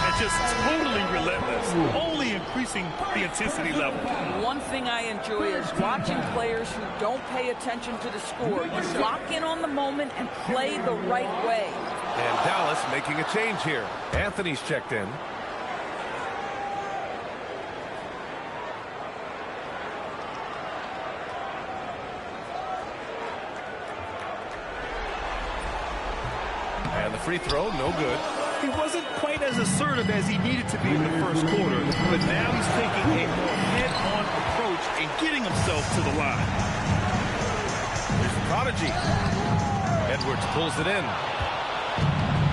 And just totally relentless, only increasing the intensity level. One thing I enjoy is watching players who don't pay attention to the score. You lock in on the moment and play the right way. And Dallas making a change here. Anthony's checked in. And the free throw, no good. He wasn't quite as assertive as he needed to be in the first quarter, but now he's taking a more head-on approach and getting himself to the line. Here's the prodigy. Edwards pulls it in.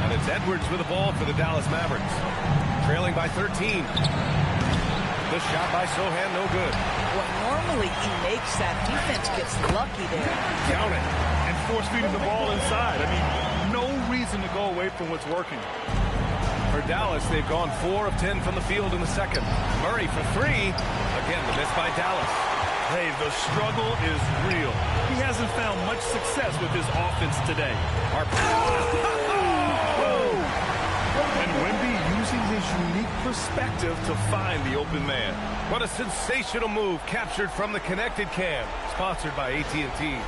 And it's Edwards with the ball for the Dallas Mavericks. Trailing by 13. The shot by Sohan, no good. Well, normally he makes that. Defense gets lucky there. Count it. And force-feeding the ball inside. I mean, no reason to go away from what's working. For Dallas, they've gone 4 of 10 from the field in the second. Murray for 3. Again, the miss by Dallas. Hey, the struggle is real. He hasn't found much success with his offense today. And Wemby using his unique perspective to find the open man. What a sensational move captured from the connected cam. Sponsored by AT&T.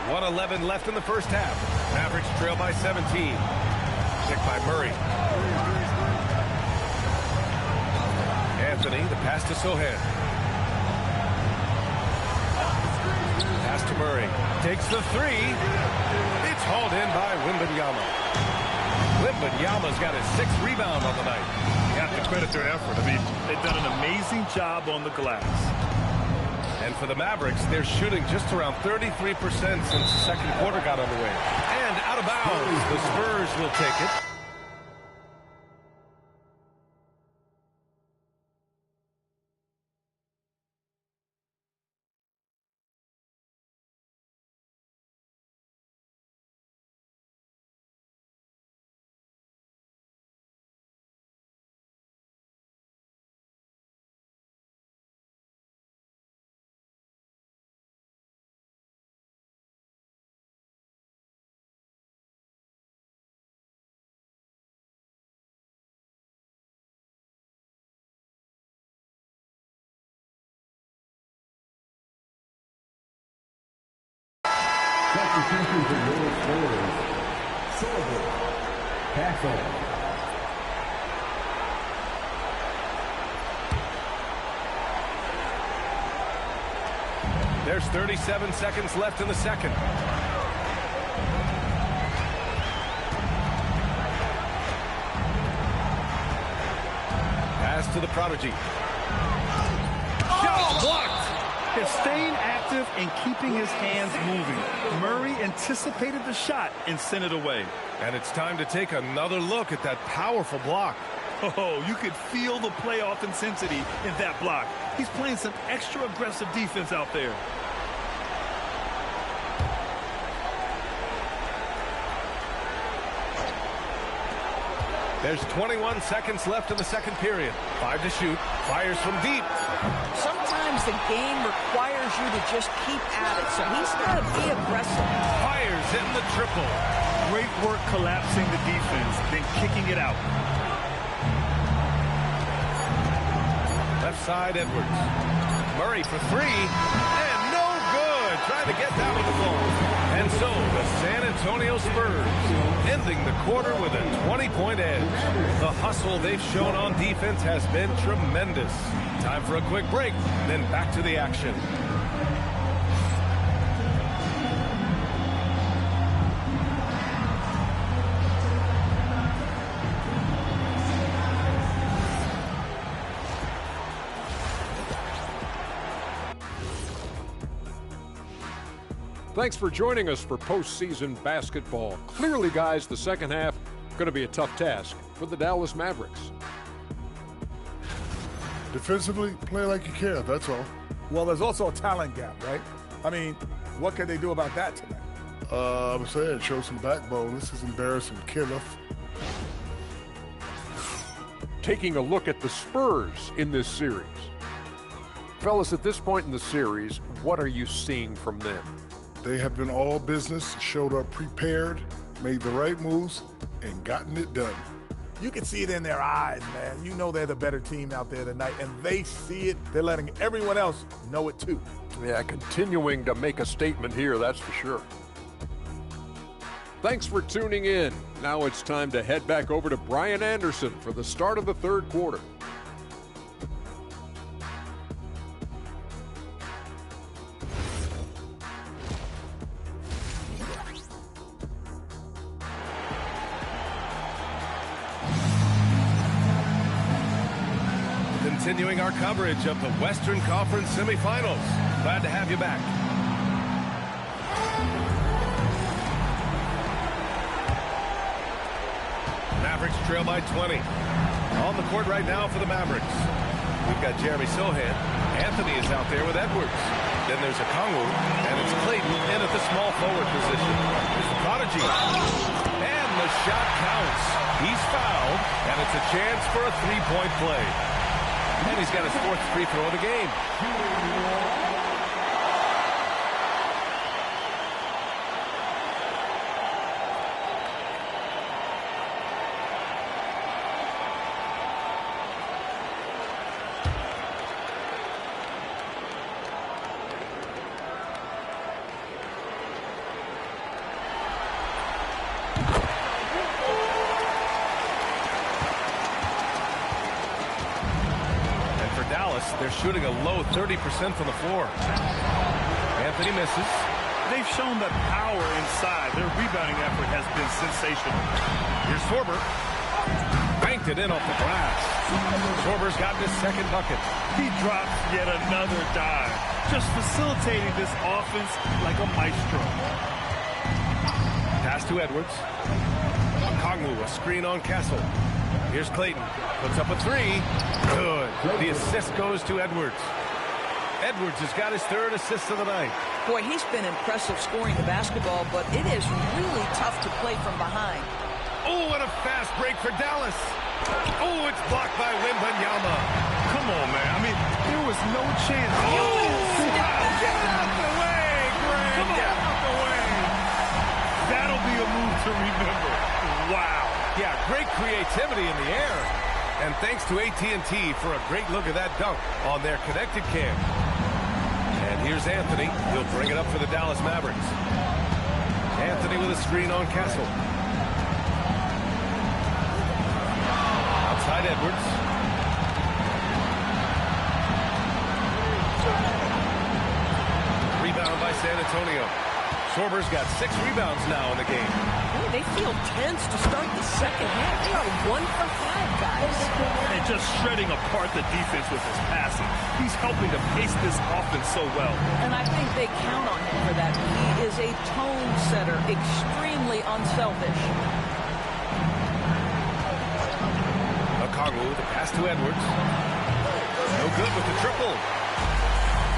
1:11 left in the first half. Mavericks trail by 17. Pick by Murray. Anthony, the pass to Sohan. Pass to Murray. Takes the 3. It's hauled in by Wembanyama. Wembanyama's got his 6th rebound on the night. You have to credit their effort. I mean, they've done an amazing job on the glass. And for the Mavericks, they're shooting just around 33% since the second quarter got underway. And out of bounds, the Spurs will take it. Substitution for your Spurs. Silver. Castle. There's 37 seconds left in the second. Pass to the prodigy. Shot blocked. They're staying active and keeping his hands moving. Murray anticipated the shot and sent it away. And it's time to take another look at that powerful block. Oh, you could feel the playoff intensity in that block. He's playing some extra aggressive defense out there. There's 21 seconds left in the second period. 5 to shoot. Fires from deep. Sometimes the game requires you to just keep at it, so he's got to be aggressive. Fires in the triple. Great work collapsing the defense, then kicking it out. Left side, Edwards. Murray for 3. And no good. Trying to get that with the ball. And so the San Antonio Spurs ending the quarter with a 20-point edge. The hustle they've shown on defense has been tremendous. Time for a quick break, then back to the action. Thanks for joining us for postseason basketball. Clearly, guys, the second half going to be a tough task for the Dallas Mavericks. Defensively, play like you care, that's all. Well, there's also a talent gap, right? I mean, what can they do about that tonight? I'm saying, show some backbone. This is embarrassing, Kenneth. Taking a look at the Spurs in this series. Fellas, at this point in the series, what are you seeing from them? They have been all business, showed up prepared, made the right moves, and gotten it done. You can see it in their eyes, man. You know they're the better team out there tonight, and they see it. They're letting everyone else know it too. Yeah, continuing to make a statement here, that's for sure. Thanks for tuning in. Now it's time to head back over to Brian Anderson for the start of the third quarter. Continuing our coverage of the Western Conference semifinals. Glad to have you back. Mavericks trail by 20. On the court right now for the Mavericks. We've got Jeremy Sohan. Anthony is out there with Edwards. Then there's a Kongwu, and it's Clayton in at the small forward position. There's the Prodigy. And the shot counts. He's fouled, and it's a chance for a three-point play. And he's got his fourth free throw of the game. They're shooting a low 30% from the floor. Anthony misses. They've shown the power inside. Their rebounding effort has been sensational. Here's Sorber. Banked it in off the glass. Sorber's gotten his second bucket. He drops yet another dive. Just facilitating this offense like a maestro. Pass to Edwards. Kongwu, a screen on Castle. Here's Clayton. Puts up a three. Good. The assist goes to Edwards. Edwards has got his third assist of the night. Boy, he's been impressive scoring the basketball, but it is really tough to play from behind. Oh, what a fast break for Dallas. Oh, it's blocked by Wembanyama. Come on, man. I mean, there was no chance. Oh, get out the way, Greg. Come on. Get out the way. That'll be a move to remember. Wow. Yeah, great creativity in the air. And thanks to AT&T for a great look at that dunk on their connected cam. And here's Anthony. He'll bring it up for the Dallas Mavericks. Anthony with a screen on Castle. Outside Edwards. Rebound by San Antonio. Sorber's got 6 rebounds now in the game. Boy, they feel tense to start the second half. They are 1 for 5, guys. And just shredding apart the defense with his passing. He's helping to pace this offense so well. And I think they count on him for that. He is a tone setter, extremely unselfish. Kongwu, the pass to Edwards. No good with the triple.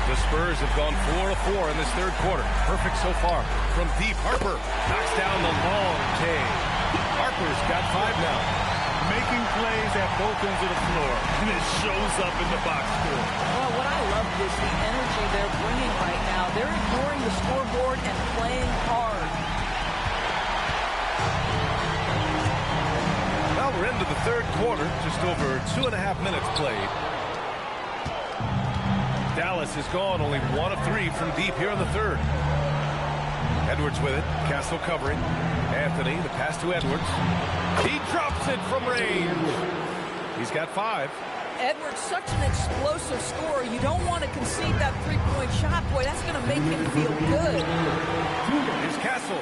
The Spurs have gone 4 of 4 in this third quarter. Perfect so far. From deep, Harper knocks down the long K. Harper's got 5 now. Making plays at both ends of the floor, and it shows up in the box score. Well, what I love is the energy they're bringing right now. They're ignoring the scoreboard and playing hard. Well, we're into the third quarter. Just over 2.5 minutes played. Dallas has gone only 1 of 3 from deep here in the third. Edwards with it. Castle covering. Anthony, the pass to Edwards. He drops it from range. He's got 5. Edwards, such an explosive scorer. You don't want to concede that three-point shot. Boy, that's going to make him feel good. Here's Castle.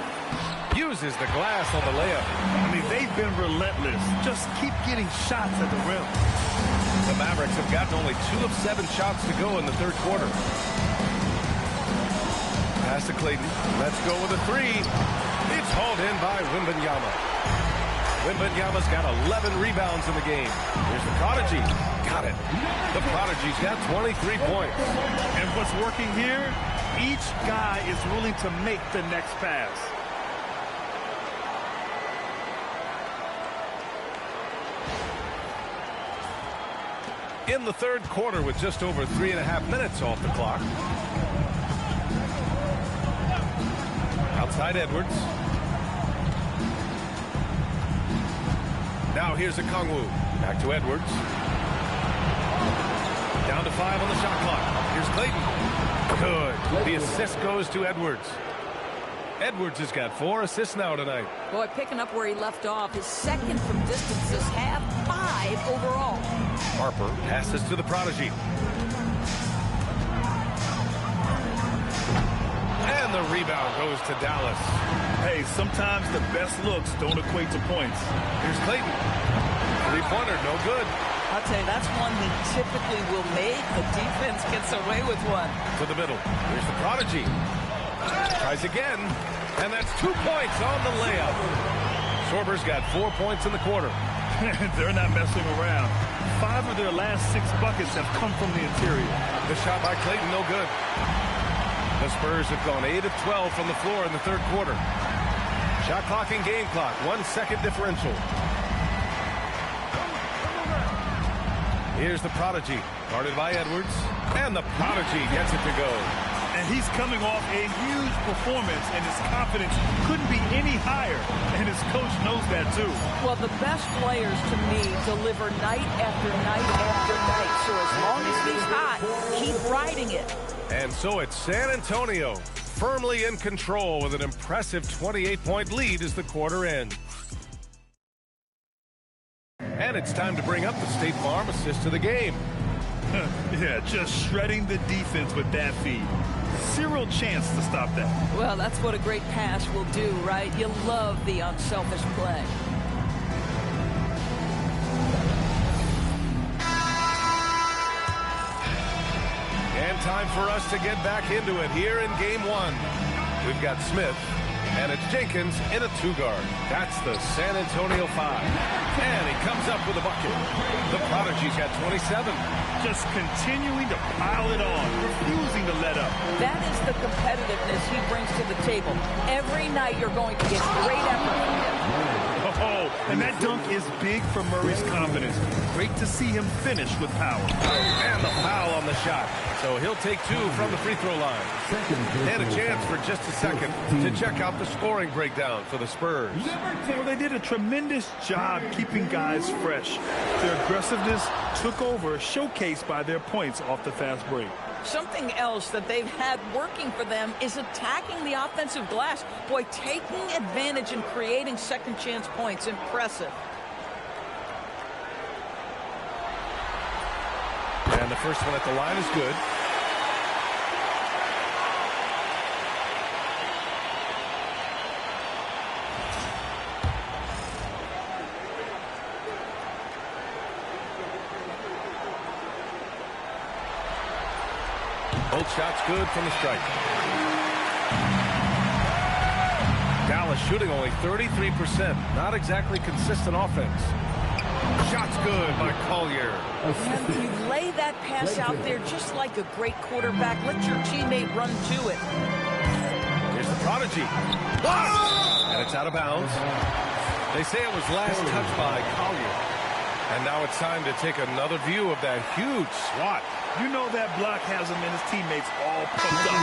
Uses the glass on the layup. I mean, they've been relentless. Just keep getting shots at the rim. The Mavericks have gotten only 2 of 7 shots to go in the third quarter. Pass to Clayton. Let's go with a 3. It's hauled in by Wembanyama. Wembanyama's got 11 rebounds in the game. Here's the Prodigy. Got it. The Prodigy's got 23 points. And what's working here? Each guy is willing to make the next pass. In the third quarter with just over 3.5 minutes off the clock. Outside Edwards. Now here's a Kongwu. Back to Edwards. Down to 5 on the shot clock. Here's Clayton. Good. The assist goes to Edwards. Edwards has got 4 assists now tonight. Boy, picking up where he left off. His second from distance this half, 5 overall. Harper passes to the Prodigy. And the rebound goes to Dallas. Hey, sometimes the best looks don't equate to points. Here's Clayton. 3-pointer, no good. I'll tell you, that's one he typically will make. The defense gets away with one. To the middle. Here's the Prodigy. Tries again. And that's 2 points on the layup. Sorber's got 4 points in the quarter. They're not messing around. 5 of their last 6 buckets have come from the interior. The shot by Clayton, no good. The Spurs have gone 8 of 12 from the floor in the third quarter. Shot clock and game clock, 1 second differential. Here's the Prodigy, guarded by Edwards, and the Prodigy gets it to go. And he's coming off a huge performance, and his confidence couldn't be any higher, and his coach knows that too. Well, the best players, to me, deliver night after night after night. So as long as he's hot, keep riding it. And so it's San Antonio, firmly in control with an impressive 28-point lead as the quarter ends. And it's time to bring up the State Farm assist of the game. Yeah, just shredding the defense with that feed. Zero chance to stop that. Well, that's what a great pass will do, right? You love the unselfish play. And time for us to get back into it here in game 1. We've got Smith, and it's Jenkins in a 2-guard. That's the San Antonio 5. And he comes up with a bucket. The Prodigy's got 27. Just continuing to pile it on, refusing to let up. That is the competitiveness he brings to the table. Every night you're going to get great effort from him. Oh, and that dunk is big for Murray's confidence. Great to see him finish with power. And the foul on the shot. So he'll take 2 from the free throw line. And a chance for just a second to check out the scoring breakdown for the Spurs. Well, they did a tremendous job keeping guys fresh. Their aggressiveness took over, showcased by their points off the fast break. Something else that they've had working for them is attacking the offensive glass. Boy, taking advantage and creating second chance points. Impressive. And the first one at the line is good. Both shots good from the strike. Dallas shooting only 33%. Not exactly consistent offense. Shots good by Collier. And you lay that pass out there just like a great quarterback. Let your teammate run to it. Here's the Prodigy. Blocked! And it's out of bounds. They say it was last touched by Collier. And now it's time to take another view of that huge swat. You know that block has him and his teammates all pumped up.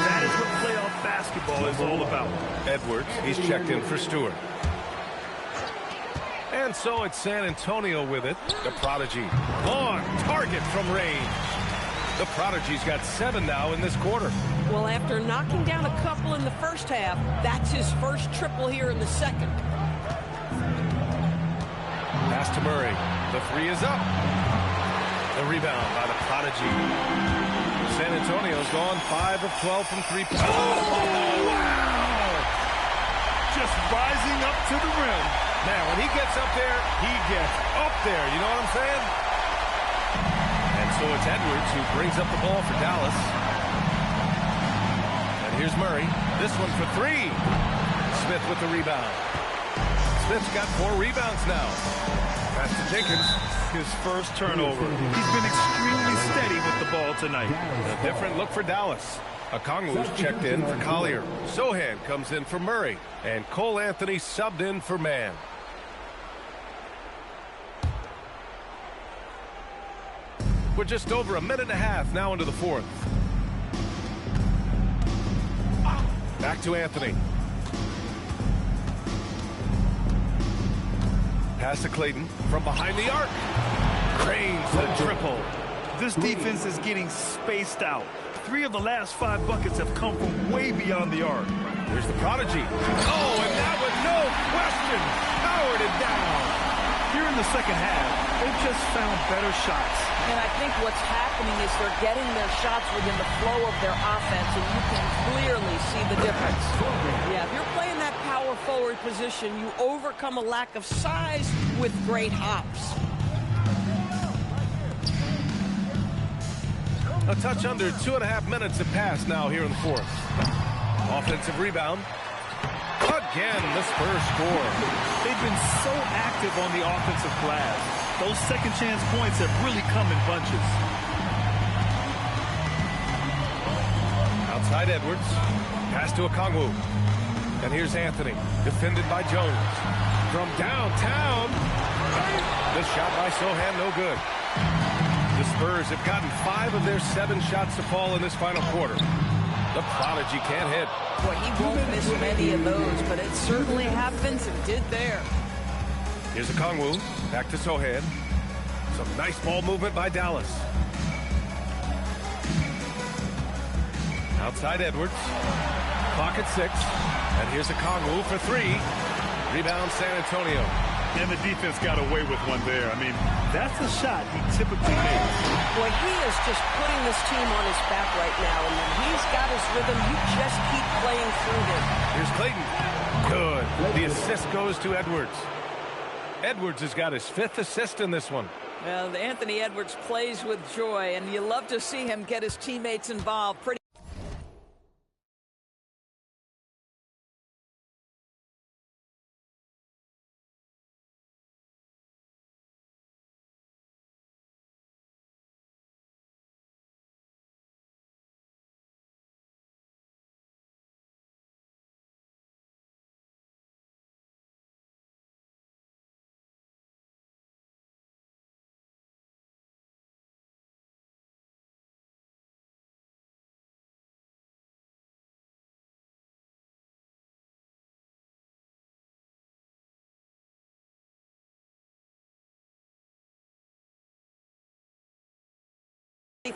That is what playoff basketball is all about. Edwards, he's checked in for Stewart. And so it's San Antonio with it. The Prodigy. Long target from range. The Prodigy's got 7 now in this quarter. Well, after knocking down a couple in the first half, that's his first triple here in the second. Pass to Murray. The 3 is up. The rebound by the Prodigy. San Antonio's gone 5 of 12 from 3 points. Oh, wow! Just rising up to the rim. Man, when he gets up there, he gets up there. You know what I'm saying? And so it's Edwards who brings up the ball for Dallas. And here's Murray. This one for 3. Smith with the rebound. Smith's got 4 rebounds now. Pass to Jenkins. His first turnover. He's been extremely steady with the ball tonight. A different look for Dallas. Okongwu's checked in for Collier. Sohan comes in for Murray. And Cole Anthony subbed in for Mann. We're just over a minute and a half now into the fourth. Back to Anthony. Pass to Clayton from behind the arc. Cranes the triple. This defense is getting spaced out. 3 of the last 5 buckets have come from way beyond the arc. Here's the Prodigy. Oh, and that was no question. Powered it down. Here in the second half, they've just found better shots. And I think what's happening is they're getting their shots within the flow of their offense, and you can clearly see the difference. Yeah, if you're playing that power forward position, you overcome a lack of size with great hops. A touch under 2.5 minutes have passed now here in the fourth. Offensive rebound. Again, the Spurs score. They've been so active on the offensive glass. Those second chance points have really come in bunches. Outside Edwards. Pass to Okongwu. And here's Anthony. Defended by Jones. From downtown. The shot by Sohan, no good. The Spurs have gotten 5 of their 7 shots to fall in this final quarter. The prodigy can't hit. Boy, he won't miss many of those, but it certainly happens and did there. Here's Okongwu. Back to Sohan. Some nice ball movement by Dallas. Outside Edwards. Clock at 6. And here's Okongwu for 3. Rebound San Antonio. And the defense got away with one there. I mean, that's a shot he typically makes. Boy, he is just putting this team on his back right now. And when he's got his rhythm, you just keep playing through him. Here's Clayton. Good. The assist goes to Edwards. Edwards has got his 5th assist in this one. Well, Anthony Edwards plays with joy, and you love to see him get his teammates involved. Pretty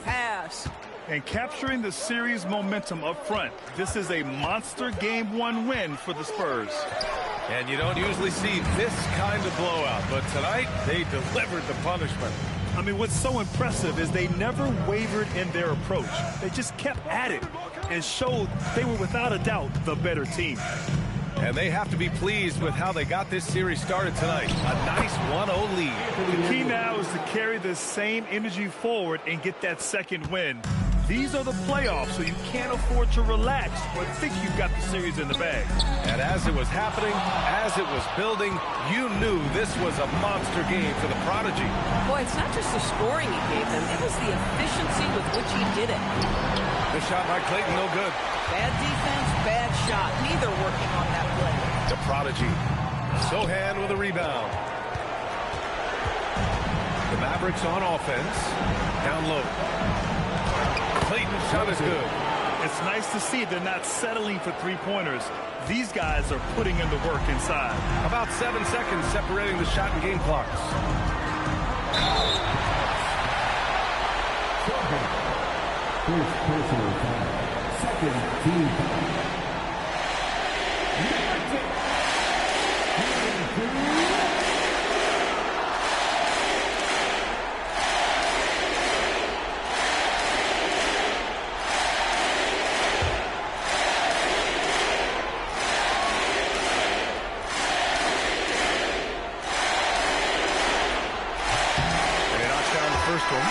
pass. And capturing the series momentum up front. This is a monster Game 1 win for the Spurs. And you don't usually see this kind of blowout, but tonight they delivered the punishment. I mean, what's so impressive is they never wavered in their approach. They just kept at it and showed they were without a doubt the better team. And they have to be pleased with how they got this series started tonight. A nice 1-0 lead. The key now is to carry this same energy forward and get that second win. These are the playoffs, so you can't afford to relax or think you've got the series in the bag. And as it was happening, as it was building, you knew this was a monster game for the prodigy. Boy, it's not just the scoring he gave them, it was the efficiency with which he did it. The shot by Clayton, no good. Bad defense, bad shot. Neither working on that play. The prodigy. Sohan with a rebound. The Mavericks on offense. Down low. Clayton's shot is good. It's nice to see they're not settling for three-pointers. These guys are putting in the work inside. About 7 seconds separating the shot and game clocks. First personal foul. Second team foul. First one.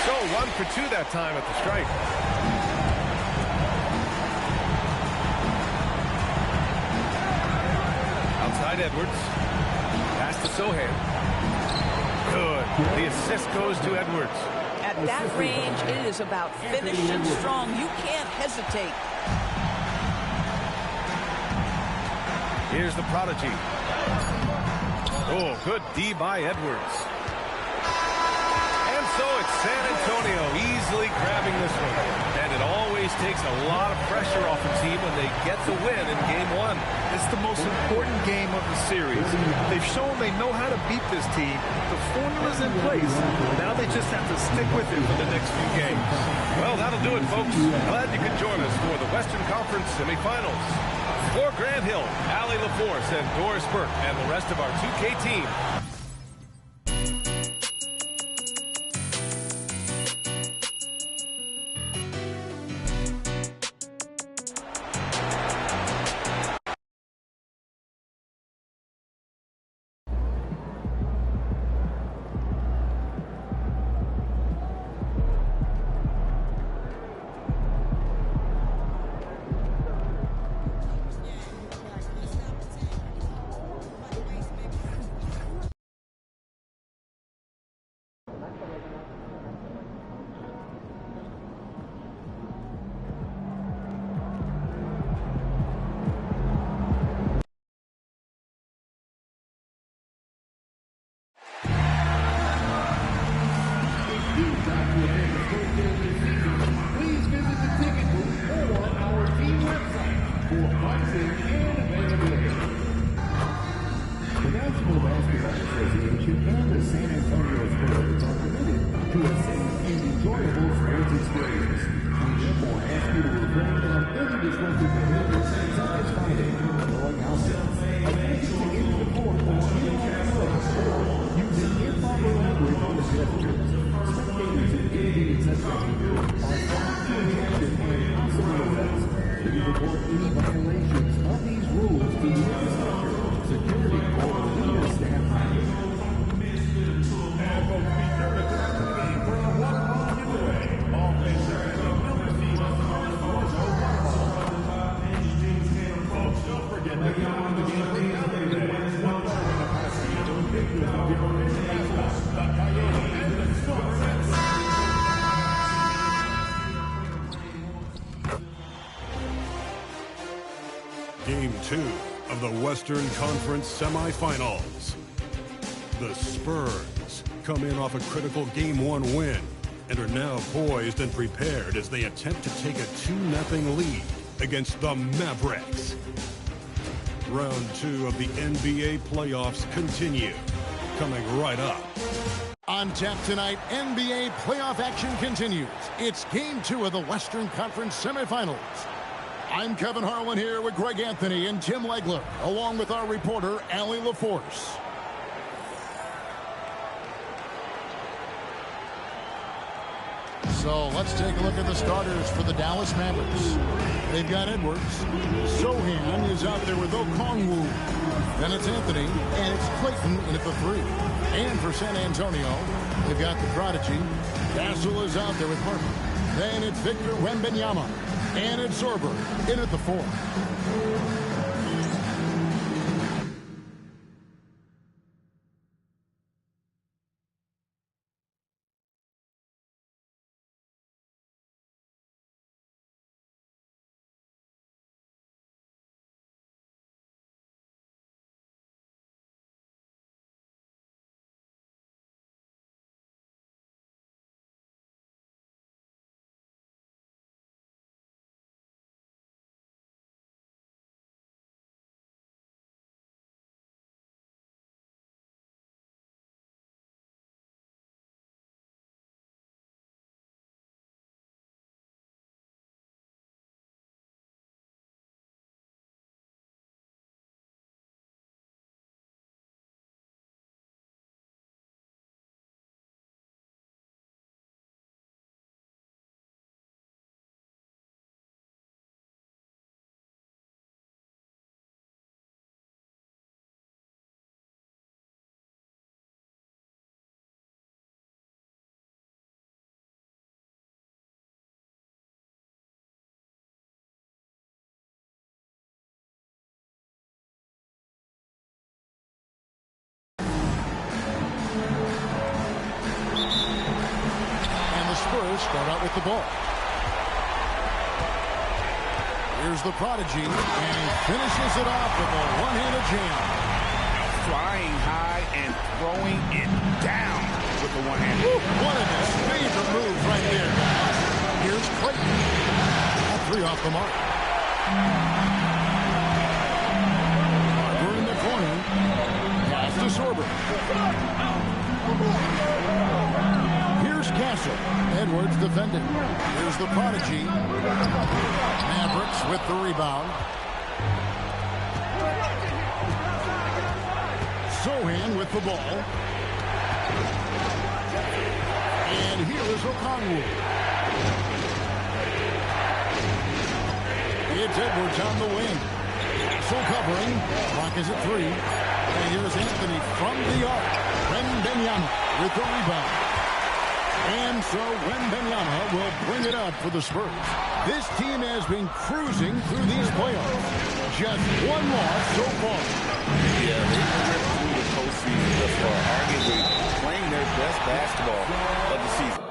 So 1 for 2 that time at the stripe. Outside Edwards. Pass to Sohan. Good. The assist goes to Edwards. At that range, it is about finishing strong. You can't hesitate. Here's the prodigy. Oh, good D by Edwards. And so it's San Antonio easily grabbing this one. And it always series takes a lot of pressure off a team when they get the win in Game 1. It's the most important game of the series. They've shown they know how to beat this team. The formula's in place. Now they just have to stick with it for the next few games. Well, that'll do it, folks. Glad you could join us for the Western Conference semifinals. For Grant Hill, Allie LaForce, and Doris Burke, and the rest of our 2K team, Please visit the ticket booth or our team website for pricing and availability. The National Basketball Association and the San Antonio Spurs are committed to a safe and enjoyable sports experience. We therefore ask you to refrain from any disruptive behavior satisfying, throwing outfits, attempting to enter the court or or using improper language or gestures. Spectators engaging in such behavior are subject to injection and possible effects. We report any violations of these rules to the instructor, security, or legal staff. Game 2 of the Western Conference semifinals. The Spurs come in off a critical Game 1 win and are now poised and prepared as they attempt to take a 2-0 lead against the Mavericks. Round 2 of the NBA playoffs continue, coming right up. On tap tonight, NBA playoff action continues. It's Game 2 of the Western Conference semifinals. I'm Kevin Harlan here with Greg Anthony and Tim Legler, along with our reporter, Allie LaForce. So let's take a look at the starters for the Dallas Mavericks. They've got Edwards. Sohan is out there with Okongwu. Then it's Anthony, and it's Clayton in at the 3. And for San Antonio, they've got the prodigy. Castle is out there with Harper. Then it's Victor Wembanyama. And it's Sorber in at the 4. Spurs start out with the ball. Here's the prodigy, and he finishes it off with a one-handed jam. Flying high and throwing it down with the one-handed. One of his favorite moves right there. Here's Clayton. three off the mark. Barber in the corner. Pass to Sorber. Here's Castle. Edwards defending. Here's the prodigy. Mavericks with the rebound. Sohan with the ball. And here is O'Connell. It's Edwards on the wing. So covering. Clock is at 3. And here's Anthony from the arc. Wembanyama with the rebound. And so Wembanyama will bring it up for the Spurs. This team has been cruising through these playoffs. Just one loss so far. Yeah, they've ripped through the postseason thus far, arguably playing their best basketball of the season.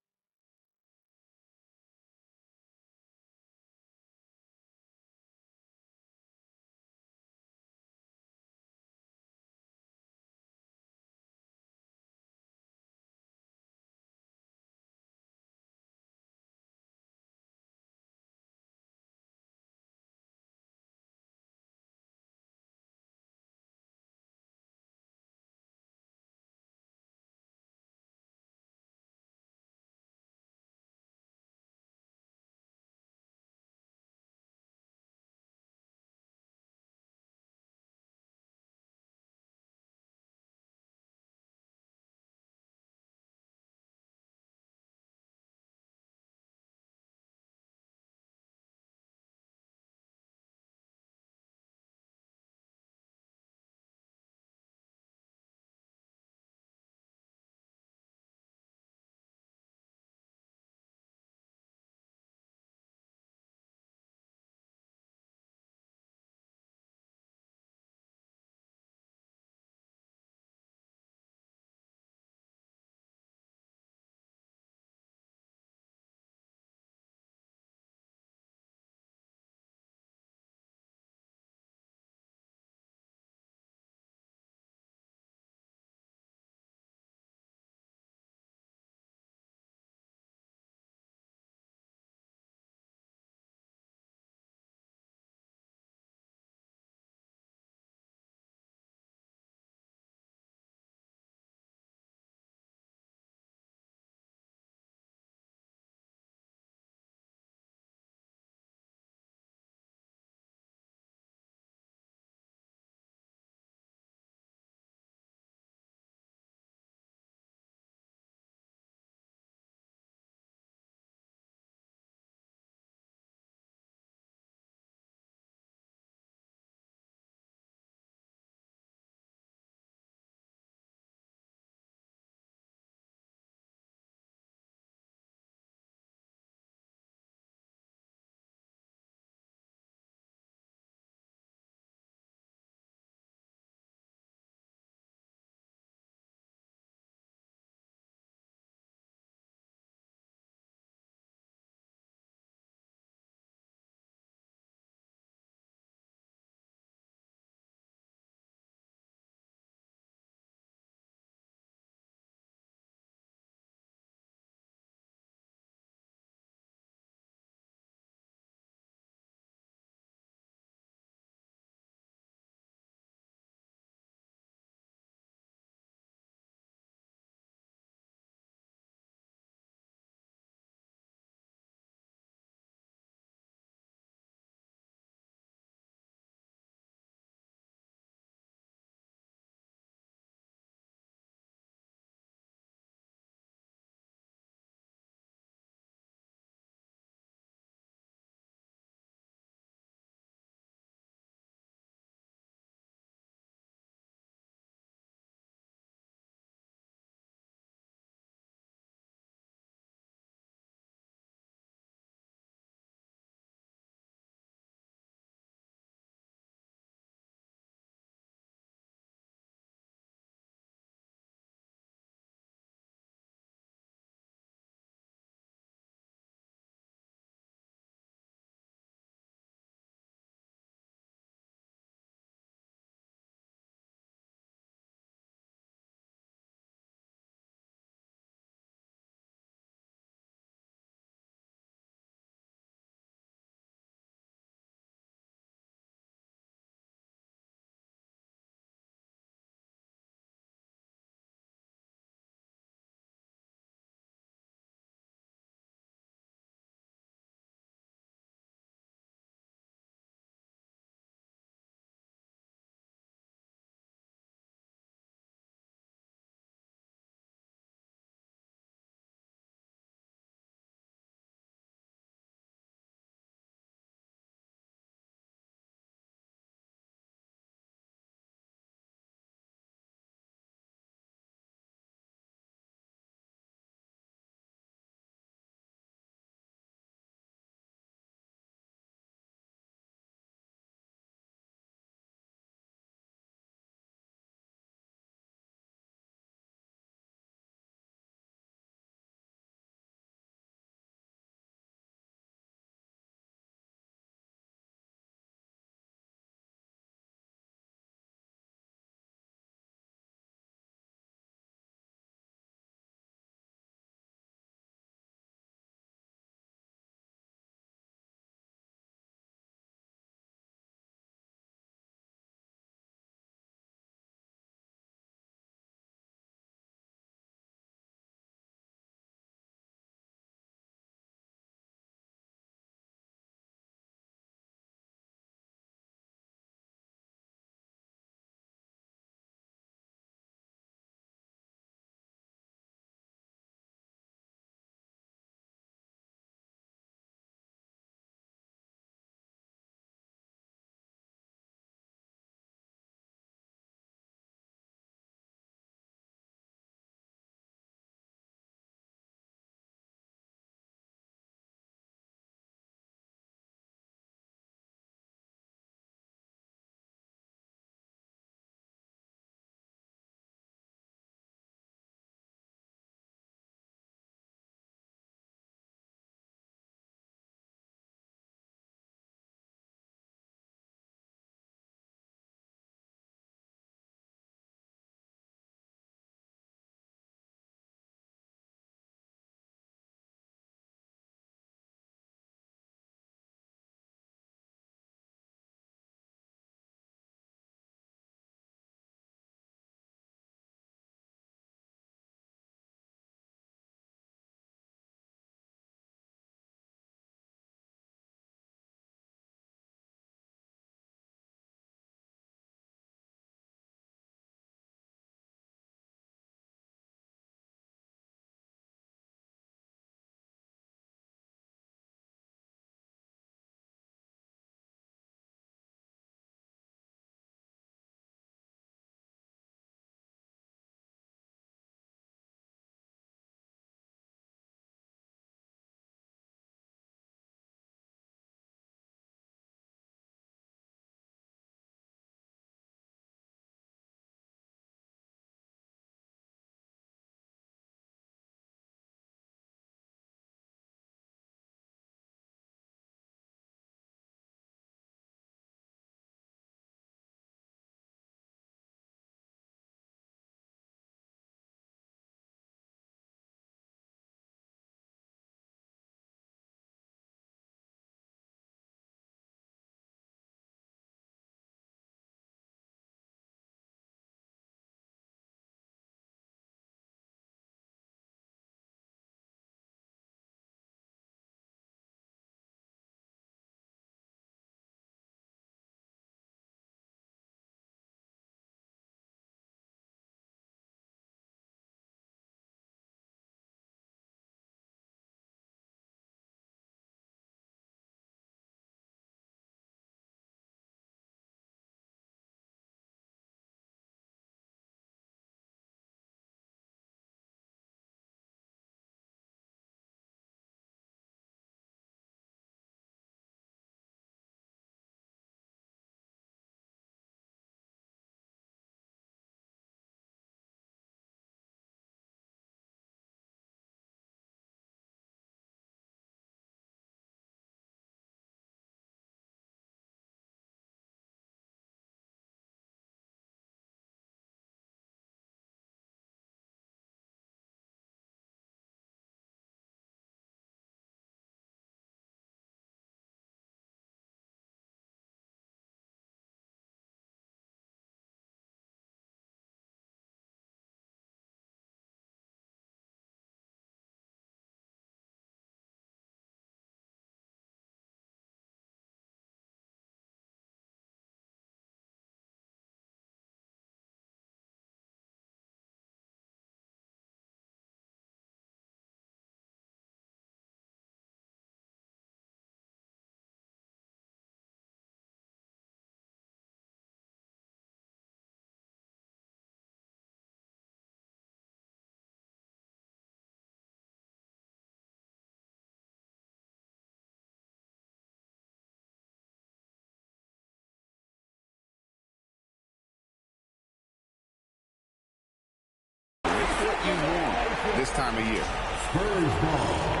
this time of year. Spurs ball.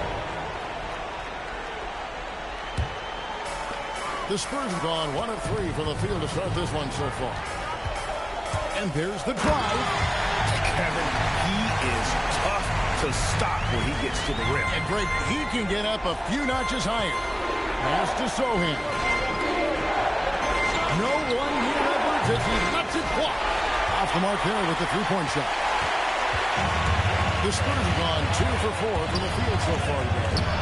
The Spurs have gone 1 of 3 from the field to start this one so far. And there's the drive. Kevin, he is tough to stop when he gets to the rim. And Greg, he can get up a few notches higher. Pass to Sohan. No one here Edwards as he lets it fly. Off the mark there with the three-point shot. The Spurs have gone 2 for 4 from the field so far today.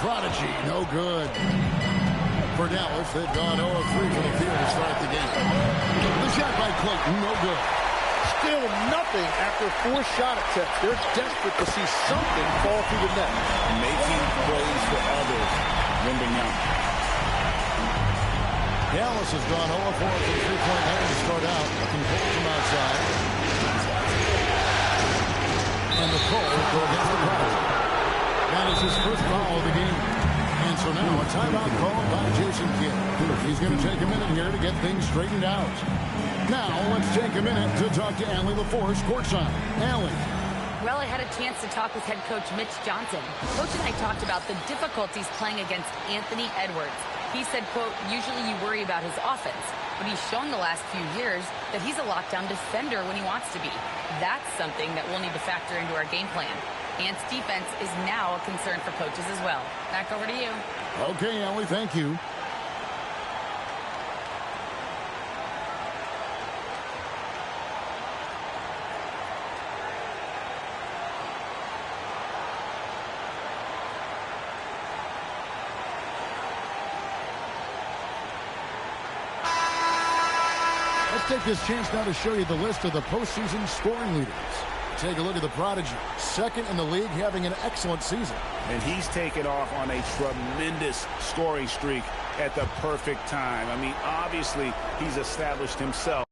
Prodigy, no good. For Dallas, they've gone 0 of 3 from the field to start the game. The shot by Clayton, no good. Still nothing after 4 shot attempts. They're desperate to see something fall through the net. Making plays for others. Wembanyama. Dallas has gone 0 of 4 from three-point land to start out. Control from outside. And the call will go against the Prodigy. That is his first foul of the game. And so now a timeout called by Jason Kidd. He's going to take a minute here to get things straightened out. Now let's take a minute to talk to Allie LaForce courtside. Allie. Well, I had a chance to talk with head coach Mitch Johnson. Coach and I talked about the difficulties playing against Anthony Edwards. He said, quote, usually you worry about his offense, but he's shown the last few years that he's a lockdown defender when he wants to be. That's something that we'll need to factor into our game plan. Ant's defense is now a concern for coaches as well. Back over to you. Okay, Allie, thank you. Let's take this chance now to show you the list of the postseason scoring leaders. Take a look at the Prodigy. Second in the league, having an excellent season. And he's taken off on a tremendous scoring streak at the perfect time. I mean, obviously, he's established himself.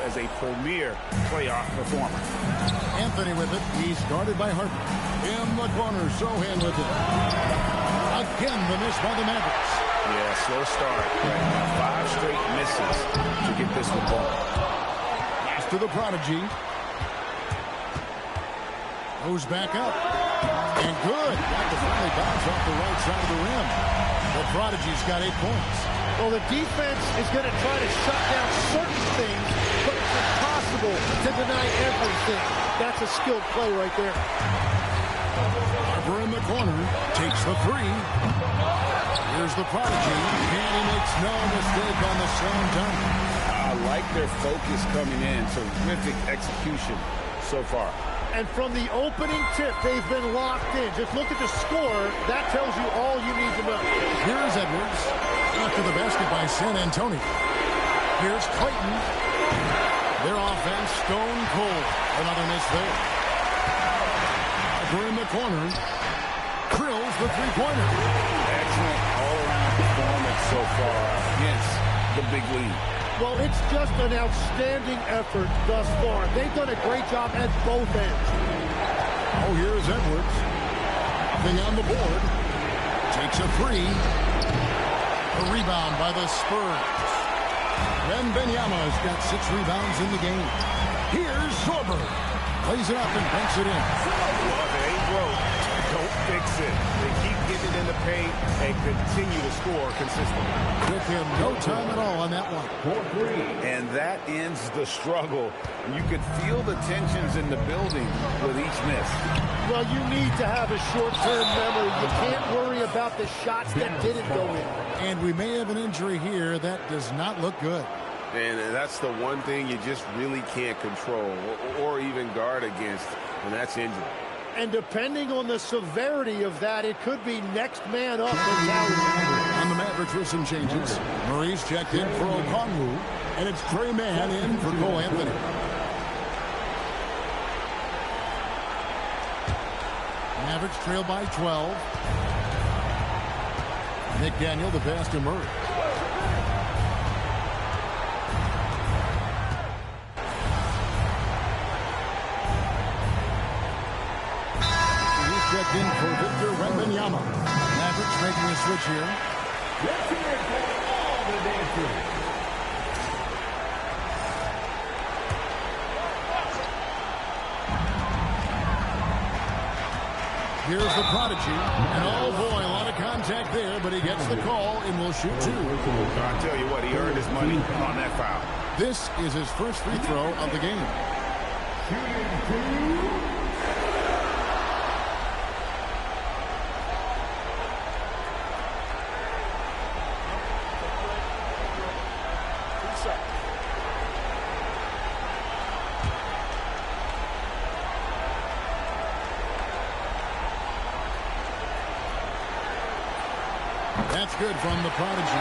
As a premier playoff performer. Anthony with it. He's guarded by Harper. In the corner, Sohan with it. Again, the miss by the Mavericks. Yeah, slow start. Right. 5 straight misses to get this one going. Pass to the Prodigy. Goes back up. And good. Got the friendly bounce off the right side of the rim. The Prodigy's got 8 points. Well, the defense is going to try to shut down certain things, but it's impossible to deny everything. That's a skilled play right there. Harper in the corner. Takes the 3. Here's the Prodigy. And he makes no mistake on the slam dunk. I like their focus coming in. Terrific execution so far. And from the opening tip, they've been locked in. Just look at the score. That tells you all you need to know. Here's Edwards. After the basket by San Antonio. Here's Clayton. Their offense stone cold. Another miss there. Harper in the corner. Drills the three-pointer. Excellent all-around performance so far against the big lead. Well, it's just an outstanding effort thus far. They've done a great job at both ends. Oh, here's Edwards. Nothing on the board. Takes a 3. A rebound by the Spurs. Wembanyama's got 6 rebounds in the game. Here's Sorber. Plays it up and banks it in. Well, if it ain't broke, don't fix it. They keep getting in the paint and continue to score consistently. With him no time at all on that one. And that ends the struggle. You could feel the tensions in the building with each miss. Well, you need to have a short-term memory. You can't worry about the shots that didn't go in. And we may have an injury here that does not look good. And that's the one thing you just really can't control or even guard against, and that's injury. And depending on the severity of that, it could be next man up mentality. On the Mavericks with some changes. Murray's checked in for Okongwu, and it's Trey Mann in for Cole Anthony. Mavericks trail by 12. Nick Daniel, the pass to Murray. Checked in for Victor Wembanyama. Mavericks making a switch here. Let's hear it for all the dancers. Here's the Prodigy. And oh boy, a lot of contact there, but he gets the call and will shoot 2. I'll tell you what, he earned his money on that foul. This is his first free throw of the game. Shooting 2. That's good from the Prodigy.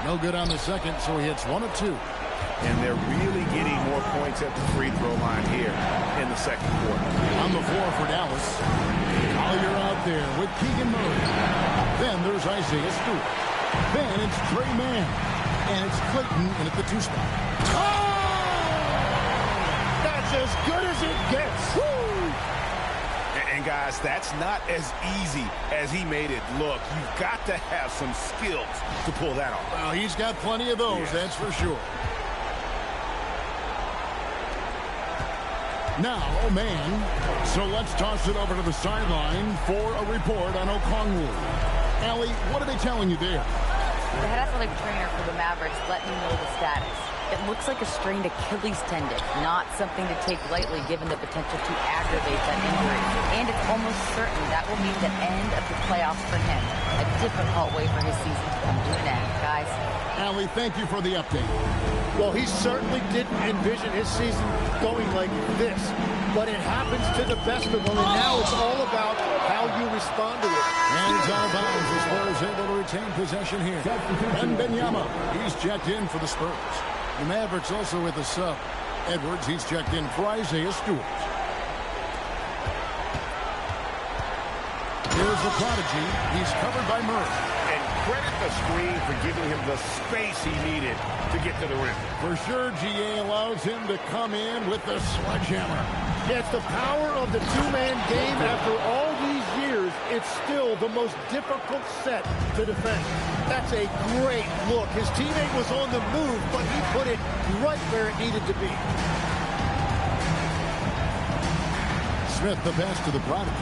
No good on the second, so he hits 1 of 2. And they're really getting more points at the free throw line here in the second quarter. On the floor for Dallas. Collier out there with Keegan Murray. Then there's Isaiah Stewart. Then it's Trey Mann. And it's Clayton in at the 2 spot. Oh! That's as good as it gets. Woo! And guys, that's not as easy as he made it look. You've got to have some skills to pull that off. Well, he's got plenty of those, that's for sure. Now, man. So let's toss it over to the sideline for a report on Okongwu. Allie, what are they telling you there? The head athletic trainer for the Mavericks let me know the status. It looks like a strained Achilles tendon, not something to take lightly given the potential to aggravate that injury. And it's almost certain that will mean the end of the playoffs for him. A difficult way for his season to come to an end, guys. Allie, thank you for the update. Well, he certainly didn't envision his season going like this, but it happens to the best of them, and now it's all about how you respond to it. And it's out of bounds. The Spurs able to retain possession here. Wembanyama, he's checked in for the Spurs. The Mavericks also with the sub. Edwards, he's checked in for Isaiah Stewart. Here's the Prodigy. He's covered by Murray. And credit the screen for giving him the space he needed to get to the rim. For sure, GA allows him to come in with the sledgehammer. Yeah, it's the power of the two-man game. After all these years, it's still the most difficult set to defend. That's a great look. His teammate was on the move, but he put it right where it needed to be. Smith, the pass to the prodigy.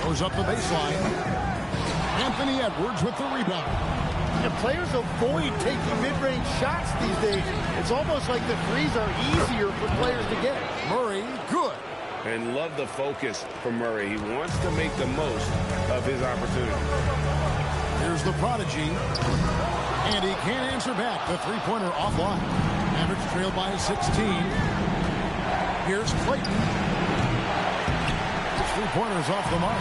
Goes up the baseline. Anthony Edwards with the rebound. And players avoid taking mid-range shots these days. It's almost like the threes are easier for players to get. Murray, good. And love the focus from Murray. He wants to make the most of his opportunity. Here's the prodigy. And he can't answer back. The three-pointer offline. Mavericks trailed by 16. Here's Clayton. Three-pointers off the mark.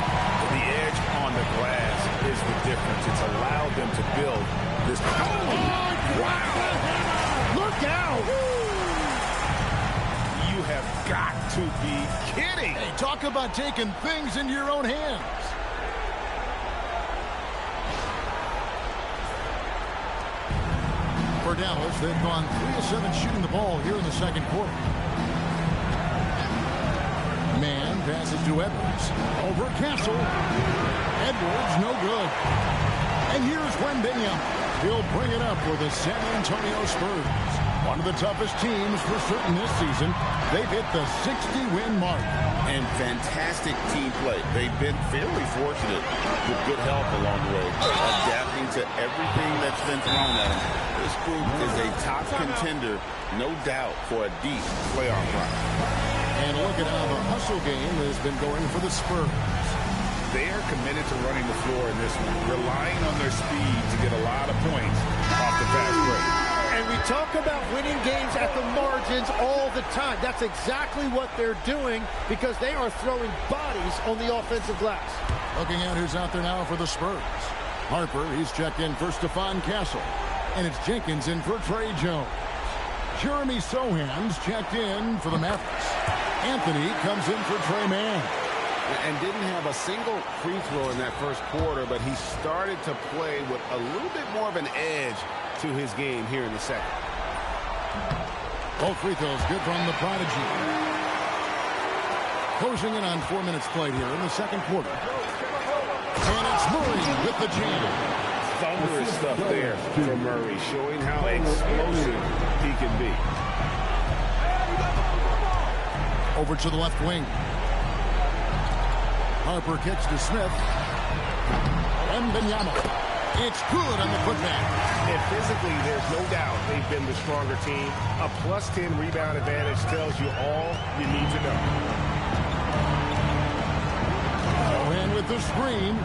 The edge on the glass is the difference. It's allowed them to build this. Oh, wow! Look out! You have got to be kidding. Hey, talk about taking things into your own hands. For Dallas, they've gone 3 of 7 shooting the ball here in the second quarter. Man passes to Edwards. Over Castle. Edwards, no good. And here's Wembanyama. He'll bring it up for the San Antonio Spurs. One of the toughest teams for certain this season. They've hit the 60-win mark. And fantastic team play. They've been fairly fortunate with good help along the way, adapting to everything that's been thrown at them. This group is a top contender, no doubt, for a deep playoff run. And look at how the hustle game has been going for the Spurs. They are committed to running the floor in this one, relying on their speed to get a lot of points off the fast break. And we talk about winning games at the margins all the time. That's exactly what they're doing because they are throwing bodies on the offensive glass. Looking at who's out there now for the Spurs. Harper, he's checked in for Stephon Castle. And it's Jenkins in for Trey Jones. Jeremy Sohan's checked in for the Mavericks. Anthony comes in for Trey Mann. And didn't have a single free throw in that first quarter, but he started to play with a little bit more of an edge to his game here in the second. Both free throws good from the prodigy. Closing in on 4 minutes played here in the second quarter. And it's Murray with the jam. Thunderous stuff there for Murray, showing how explosive he can be. Over to the left wing. Harper kicks to Smith. Wembanyama. It's good on the putback. And physically, there's no doubt they've been the stronger team. A +10 rebound advantage tells you all you need to know. And with the screen.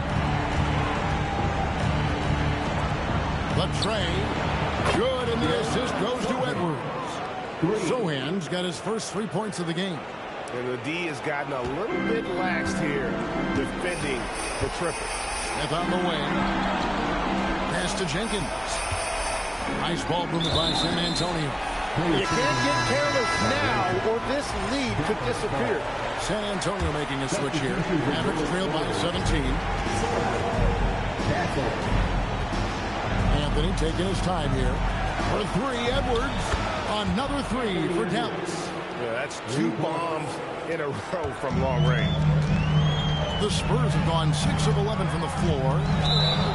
The tray. Good, and the assist goes to Edwards. Sohan's got his first 3 points of the game. And the D has gotten a little bit laxed here, defending the triple. Smith on the wing. Pass to Jenkins. Nice ball movement by San Antonio. You can't get careless now, or this lead could disappear. San Antonio making a switch here. Mavericks trailed by 17. Anthony taking his time here. For 3, Edwards. Another 3 for Dallas. Yeah, that's 2 bombs in a row from long range. The Spurs have gone 6 of 11 from the floor.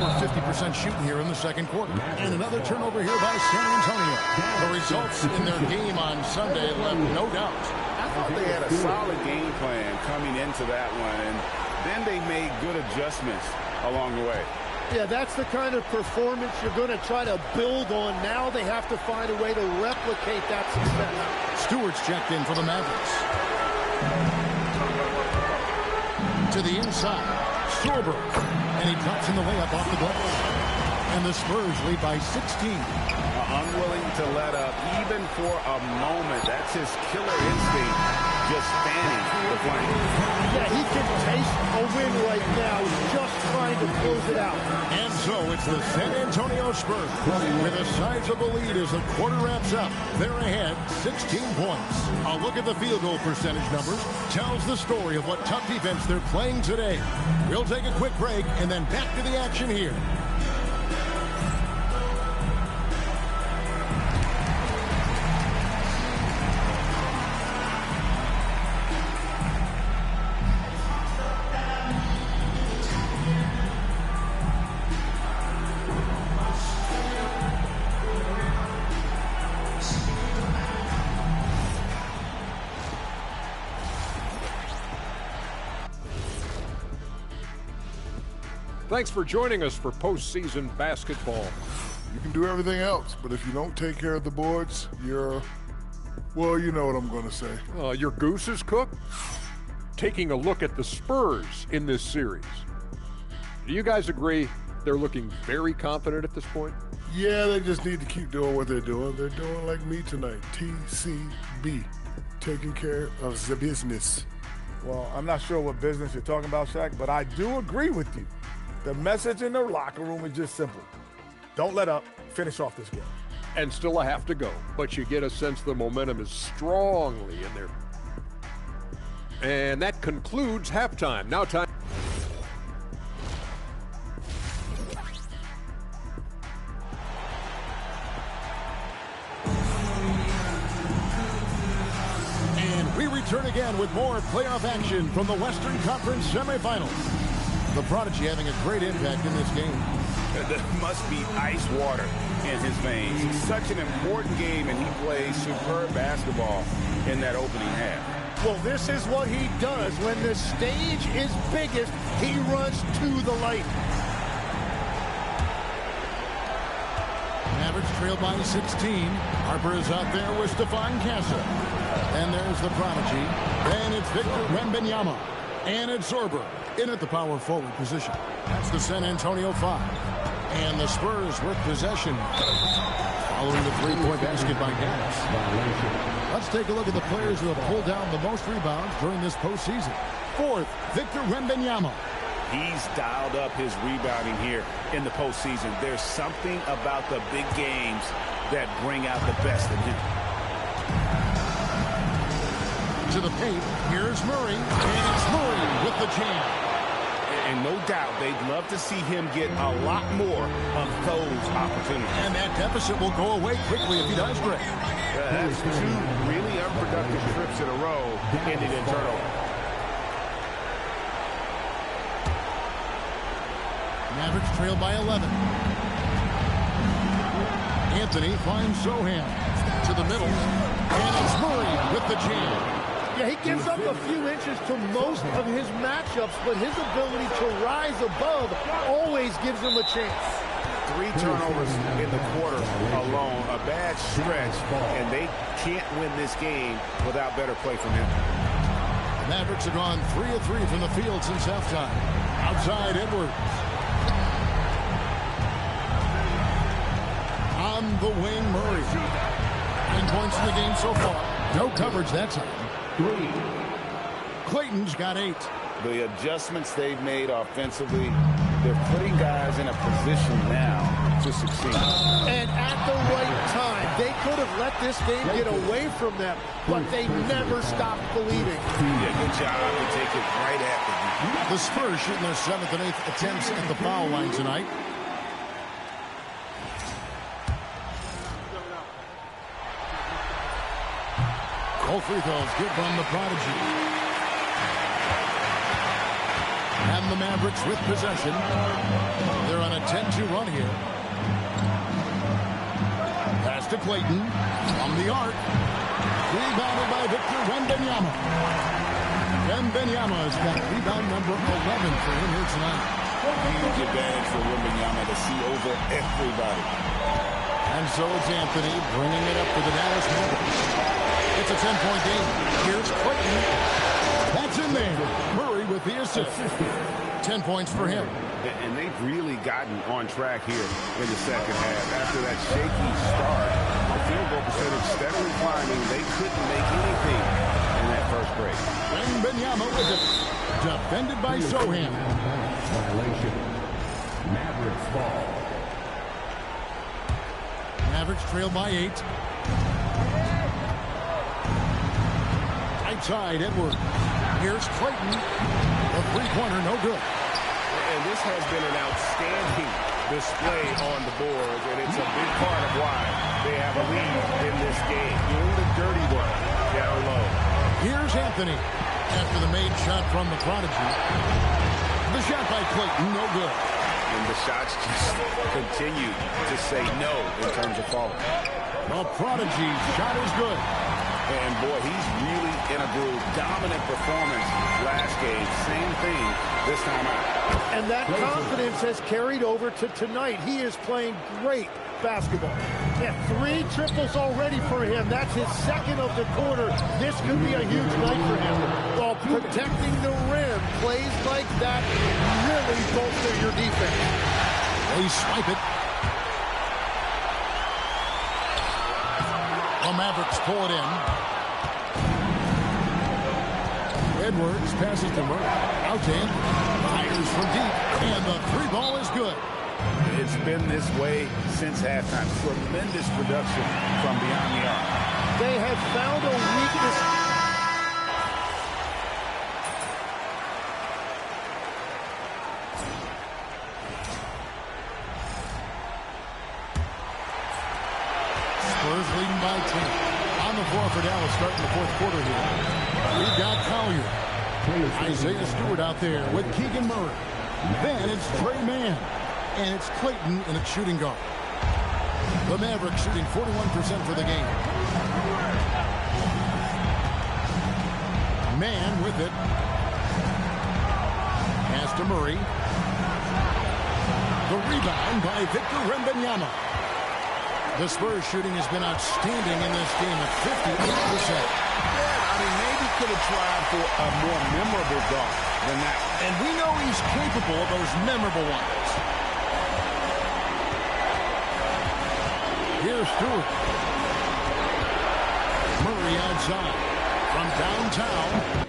Over 50% shooting here in the second quarter. And another turnover here by San Antonio. The results in their game on Sunday left no doubt. I thought they had a solid game plan coming into that one, and then they made good adjustments along the way. Yeah, that's the kind of performance you're going to try to build on. Now they have to find a way to replicate that success. Stewart's checked in for the Mavericks. To the inside. Sorber. And he drops in the layup off the glass. And the Spurs lead by 16. Unwilling to let up even for a moment. That's his killer instinct, just fanning the flame. Yeah, he can taste a win right now. He's just trying to close it out. And so it's the San Antonio Spurs with a sizable lead as the quarter wraps up. They're ahead 16 points. A look at the field goal percentage numbers tells the story of what tough defense they're playing today. We'll take a quick break and then back to the action here. Thanks for joining us for postseason basketball. You can do everything else, but if you don't take care of the boards, you're, well, you know what I'm going to say. Your goose is cooked? Taking a look at the Spurs in this series. Do you guys agree they're looking very confident at this point? Yeah, they just need to keep doing what they're doing. They're doing like me tonight. TCB, taking care of the business. Well, I'm not sure what business you're talking about, Shaq, but I do agree with you. The message in the locker room is just simple. Don't let up. Finish off this game. And still a half to go, but you get a sense the momentum is strongly in there. And that concludes halftime. Now time. And we return again with more playoff action from the Western Conference semifinals. The Prodigy having a great impact in this game. There must be ice water in his veins. It's such an important game, and he plays superb basketball in that opening half. Well, this is what he does. When the stage is biggest, he runs to the light. Mavericks trail by 16. Harper is out there with Stephon Casa. And there's the Prodigy. Then it's Victor Wembanyama. And it's Zorber in at the power forward position. That's the San Antonio 5. And the Spurs with possession following the three-point basket by Gas. Let's take a look at the players who have pulled down the most rebounds during this postseason. Fourth, Victor Wembanyama. He's dialed up his rebounding here in the postseason. There's something about the big games that bring out the best in him. To the paint, here's Murray, and it's Murray with the jam. And no doubt they'd love to see him get a lot more of those opportunities. And that deficit will go away quickly if he does great. That's two really unproductive trips in a row ending in turnover. Mavericks trail by 11. Anthony finds Sohan to the middle, and it's Murray with the jam. Yeah, he gives up a few inches to most of his matchups, but his ability to rise above always gives him a chance. 3 turnovers in the quarter alone, a bad stretch, and they can't win this game without better play from him. The Mavericks have gone 3 of 3 from the field since halftime. Outside Edwards. On the wing, Murray. 9 points in the game so far. No coverage that time. Clayton's got 8. The adjustments they've made offensively, they're putting guys in a position now to succeed. And at the right time, they could have let this game get away from them, but they never stopped believing. Yeah, good job to take it right after you. The Spurs shooting their 7th and 8th attempts at the foul line tonight. All free throws good from the Prodigy. And the Mavericks with possession. They're on a 10-2 run here. Pass to Clayton from the arc. Rebounded by Victor Wembanyama. Wembanyama's got rebound number 11 for him here tonight. Huge advantage for Wembanyama to see over everybody. And so it's Anthony bringing it up for the Dallas Mavericks. It's a 10-point game. Here's Clayton. That's in there. Murray with the assist. 10 points for him. And they've really gotten on track here in the second half. After that shaky start, the field goal percentage steadily climbing. They couldn't make anything in that first break. Wembanyama with it. Defended by Sohan. Violation. Mavericks ball. Mavericks trail by 8. Outside Edwards. Here's Clayton. A three-pointer, no good. And this has been an outstanding display on the boards, and it's a big part of why they have a lead in this game. Doing the dirty work down low. Here's Anthony. After the made shot from the Prodigy. The shot by Clayton, no good. And the shots just continue to say no in terms of falling. The Prodigy shot is good. And boy, he's really in a groove. Dominant performance last game. Same thing this time out. And that confidence has carried over to tonight. He is playing great basketball. Yeah, 3 triples already for him. That's his second of the quarter. This could be a huge night for him. While protecting the rim, plays like that really bolster your defense. They swipe it. The Mavericks pull it in. Edwards passes to Murray. Out to Andrew. Fires from deep. And the 3 ball is good. It's been this way since halftime. Tremendous production from beyond the arc. They have found a weakness. Spurs leading by 10. On the floor for Dallas starting the 4th quarter here. We've got Collier. Isaiah Stewart out there with Keegan Murray. Then it's Trey Mann. And it's Clayton in a shooting guard. The Mavericks shooting 41% for the game. Mann with it. Pass to Murray. The rebound by Victor Wembanyama. The Spurs shooting has been outstanding in this game at 58%. I mean, maybe could have tried for a more memorable dunk than that. And we know he's capable of those memorable ones. Here's Stewart. Murray outside from downtown.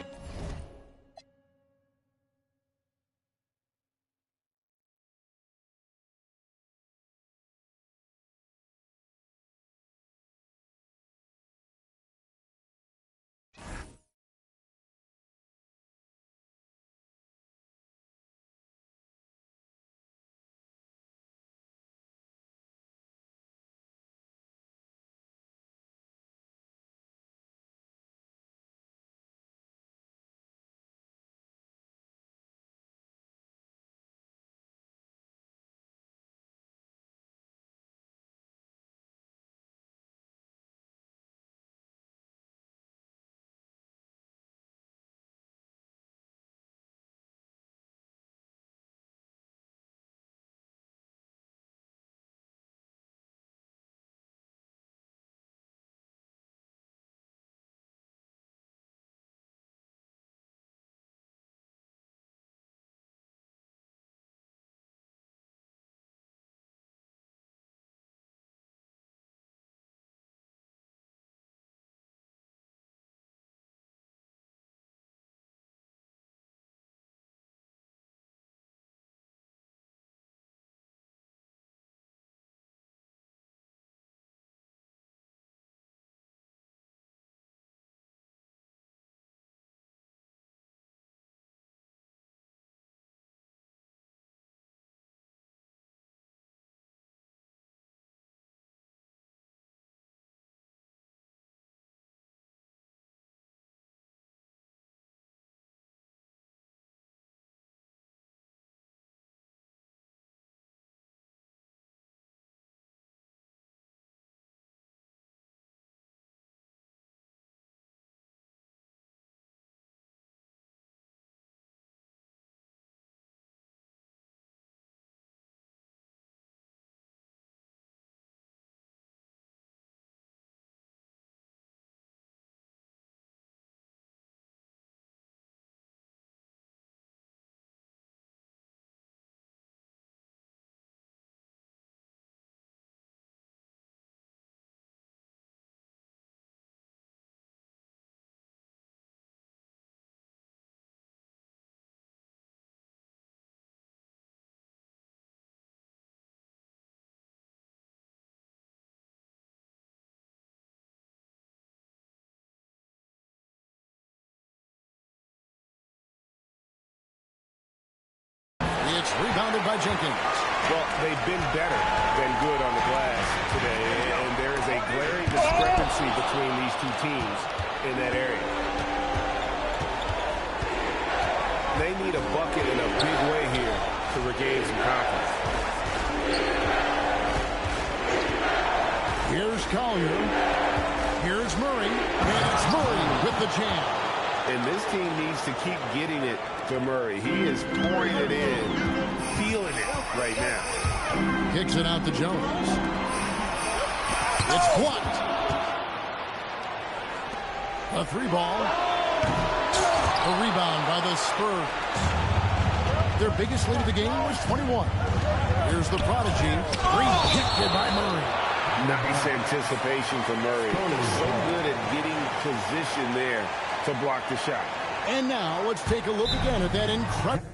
It's rebounded by Jenkins. Well, they've been better than good on the glass today, and there is a glaring discrepancy between these two teams in that area. They need a bucket in a big way here to regain some confidence. Here's Collier. Here's Murray. And it's Murray the jam. And this team needs to keep getting it to Murray. He is pouring it in, feeling it right now. Kicks it out to Jones. It's blocked. A 3-ball. A rebound by the Spurs. Their biggest lead of the game was 21. Here's the prodigy, rejected by Murray. Nice anticipation from Murray. So good at getting position there to block the shot. And now let's take a look again at that incredible...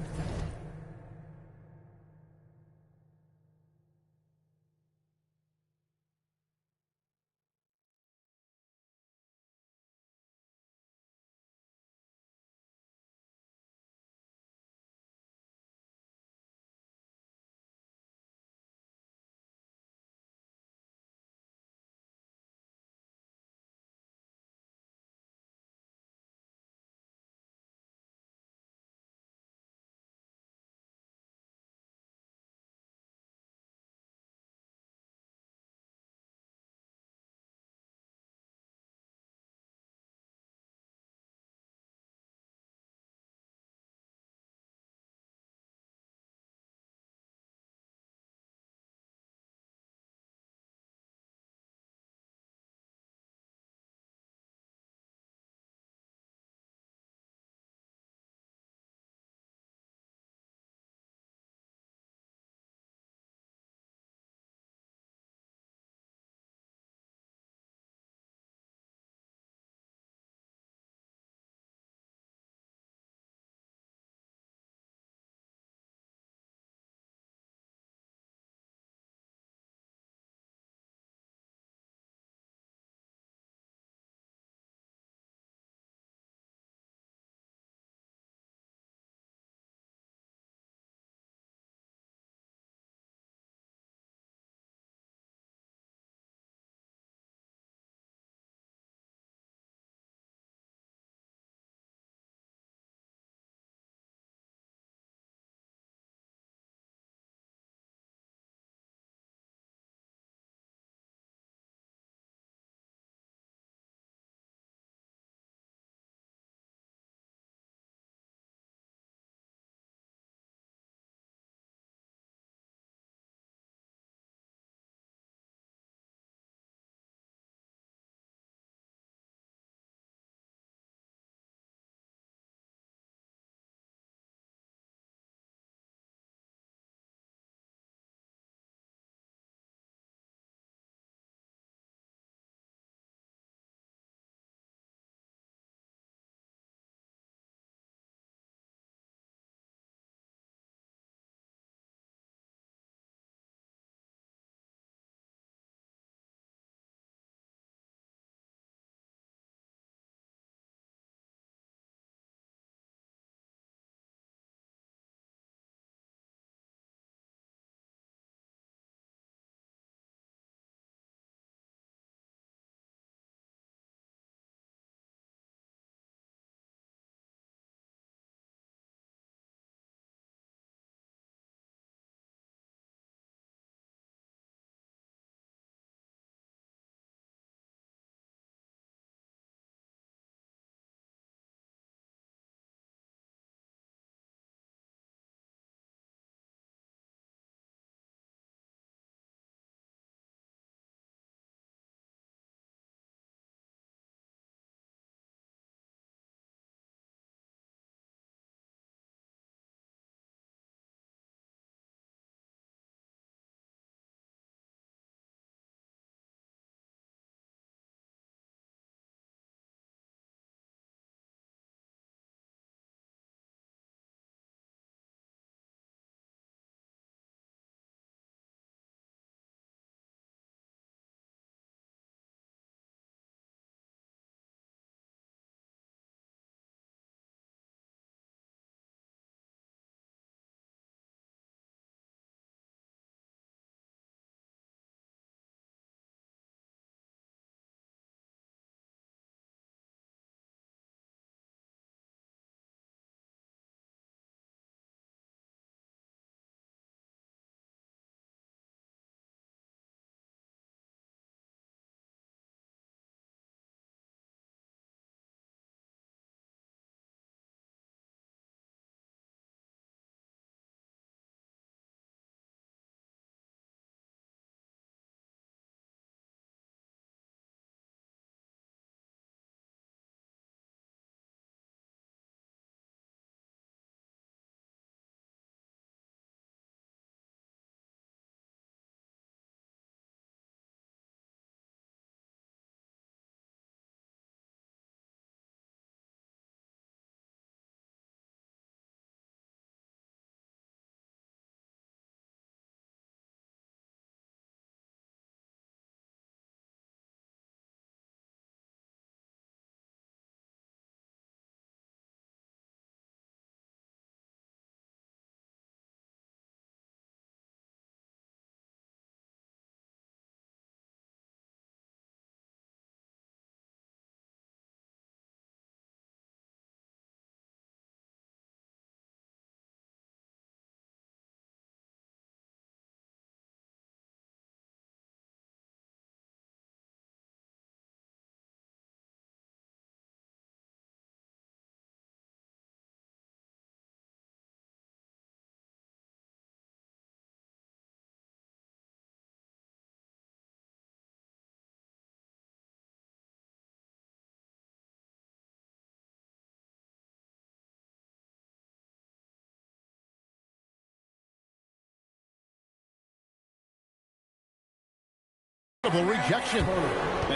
rejection.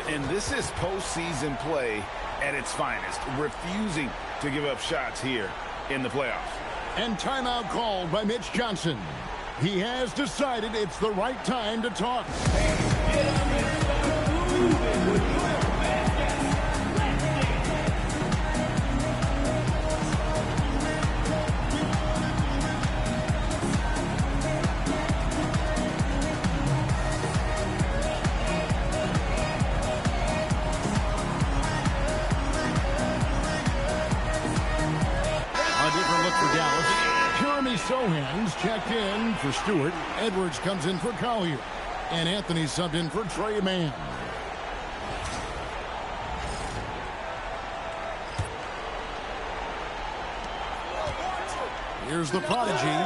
And this is postseason play at its finest, refusing to give up shots here in the playoffs. And timeout called by Mitch Johnson. He has decided it's the right time to talk. Sohan's checked in for Stewart. Edwards comes in for Collier. And Anthony subbed in for Trey Mann. Here's the prodigy.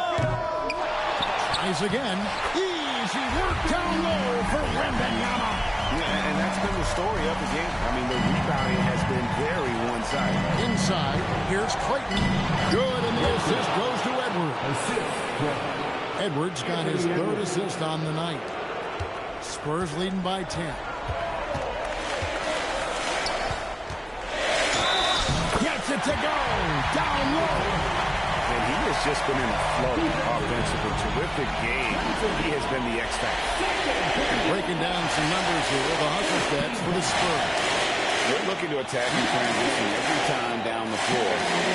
Tries again. Easy work down low for Wembanyama. Yeah, and that's been the story of the game. I mean, the rebounding has been very one-sided. Inside, here's Clayton. Good, and the assist goes to Edwards. Edwards got his third assist on the night. Spurs leading by 10. Gets it to go. Down low. And he has just been in a flow offensively. Terrific game. He has been the X factor. Breaking down some numbers here, the hustle stats for the Spurs. They're looking to attack in transition every time down the floor,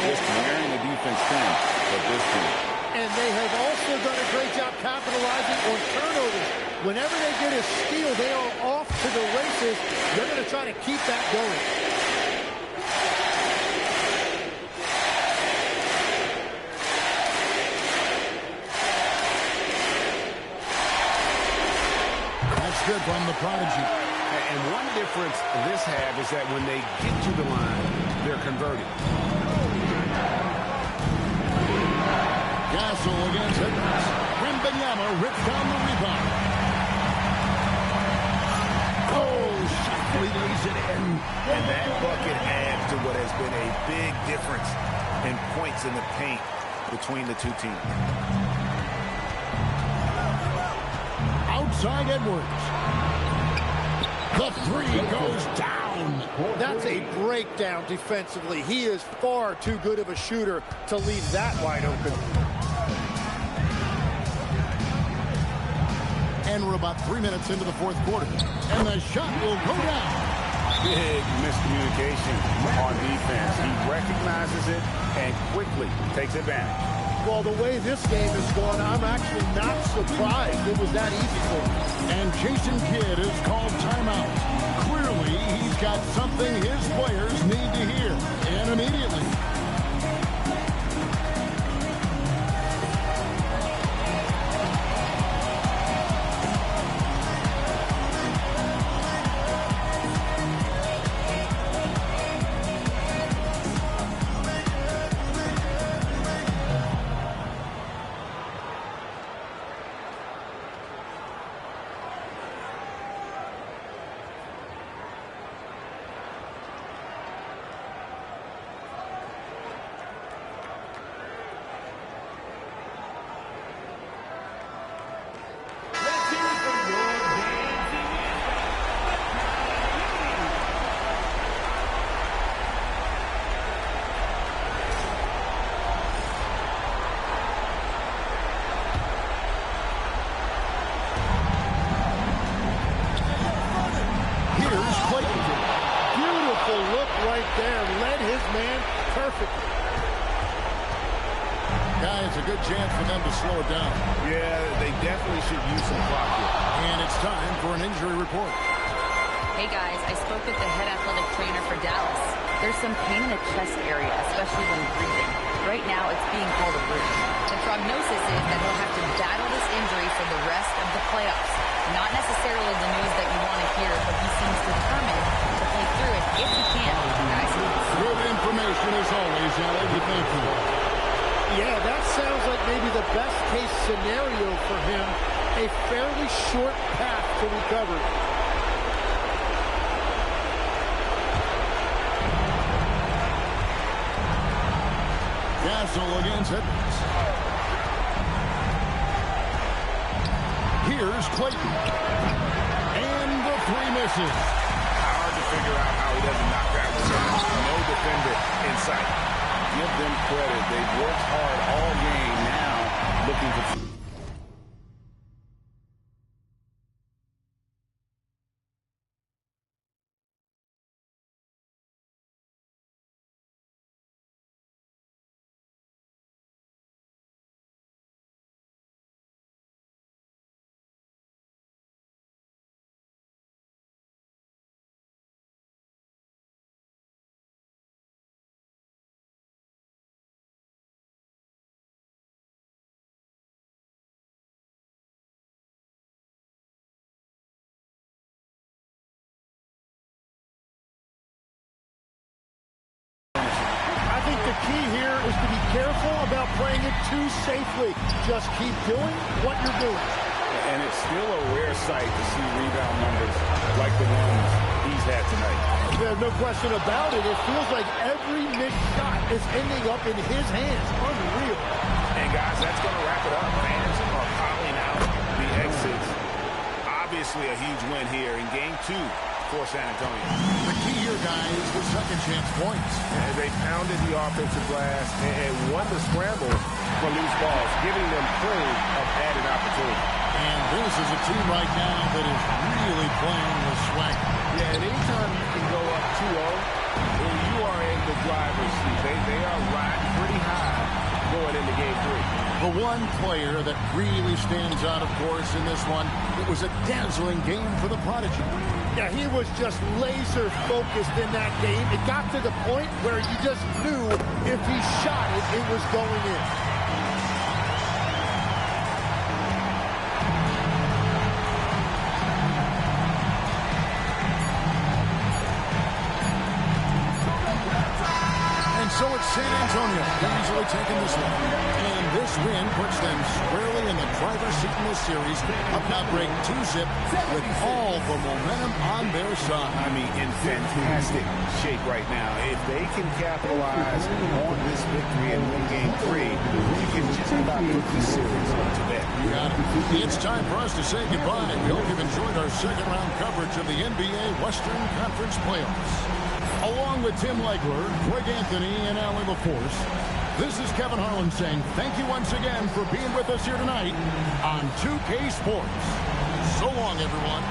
just wearing the defense thin at this point. And they have also done a great job capitalizing on turnovers. Whenever they get a steal, they are off to the races. They're going to try to keep that going. Good from the prodigy. And one difference this have is that when they get to the line, they're converting. Gasol against Edwards. Wembanyama rips down the rebound. Oh, Shockley lays it in. And that bucket adds to what has been a big difference in points in the paint between the two teams. Outside Edwards. The three goes down. That's a breakdown defensively. He is far too good of a shooter to leave that wide open. And we're about 3 minutes into the fourth quarter. And the shot will go down. Big miscommunication on defense. He recognizes it and quickly takes advantage. Well, the way this game is going, I'm actually not surprised it was that easy for him. And Jason Kidd is called timeout. Clearly, he's got something his players need to hear. And immediately. Guys, a good chance for them to slow it down. Yeah, they definitely should use some clock here. And it's time for an injury report. Hey guys, I spoke with the head athletic trainer for Dallas. There's some pain in the chest area, especially when breathing. Right now, it's being called a bruise. The prognosis is that he'll have to battle this injury for the rest of the playoffs. Not necessarily the news that you want to hear, but he seems determined to play through it if he can. Guys, good information as always, Alec. Thank you. Yeah, that sounds like maybe the best case scenario for him. A fairly short path to recovery. Gasol against Edwards. Here's Clayton. And the three misses. Hard to figure out how he doesn't knock that one down. No defender in sight. Give them credit. They've worked hard all game now looking for... I think the key here is to be careful about playing it too safely. Just keep doing what you're doing. And it's still a rare sight to see rebound numbers like the ones he's had tonight. There's no question about it. It feels like every missed shot is ending up in his hands. Unreal. And guys, that's going to wrap it up. Fans are piling out the exits. Obviously a huge win here in Game 2 for San Antonio. The key here, guys, was second chance points. And they pounded the offensive glass and won the scramble for loose balls, giving them plenty of added opportunity. And this is a team right now that is really playing with swag. Yeah, and anytime you can go up 2-0, when you are in the driver's seat, they are riding pretty high going into Game 3. The one player that really stands out, of course, in this one, it was a dazzling game for the Prodigy. Yeah, he was just laser focused in that game. It got to the point where you just knew if he shot it, it was going in. So it's San Antonio easily taking this one. And this win puts them squarely in the driver's seat in this series. Up now break 2-zip with all the momentum on their side. I mean, in fantastic shape right now. If they can capitalize on this victory and win Game 3, you can just about put this series to bed. You got it. It's time for us to say goodbye. We hope you've enjoyed our second round coverage of the NBA Western Conference Playoffs. Along with Tim Legler, Greg Anthony, and Allie LaForce, this is Kevin Harlan saying thank you once again for being with us here tonight on 2K Sports. So long, everyone.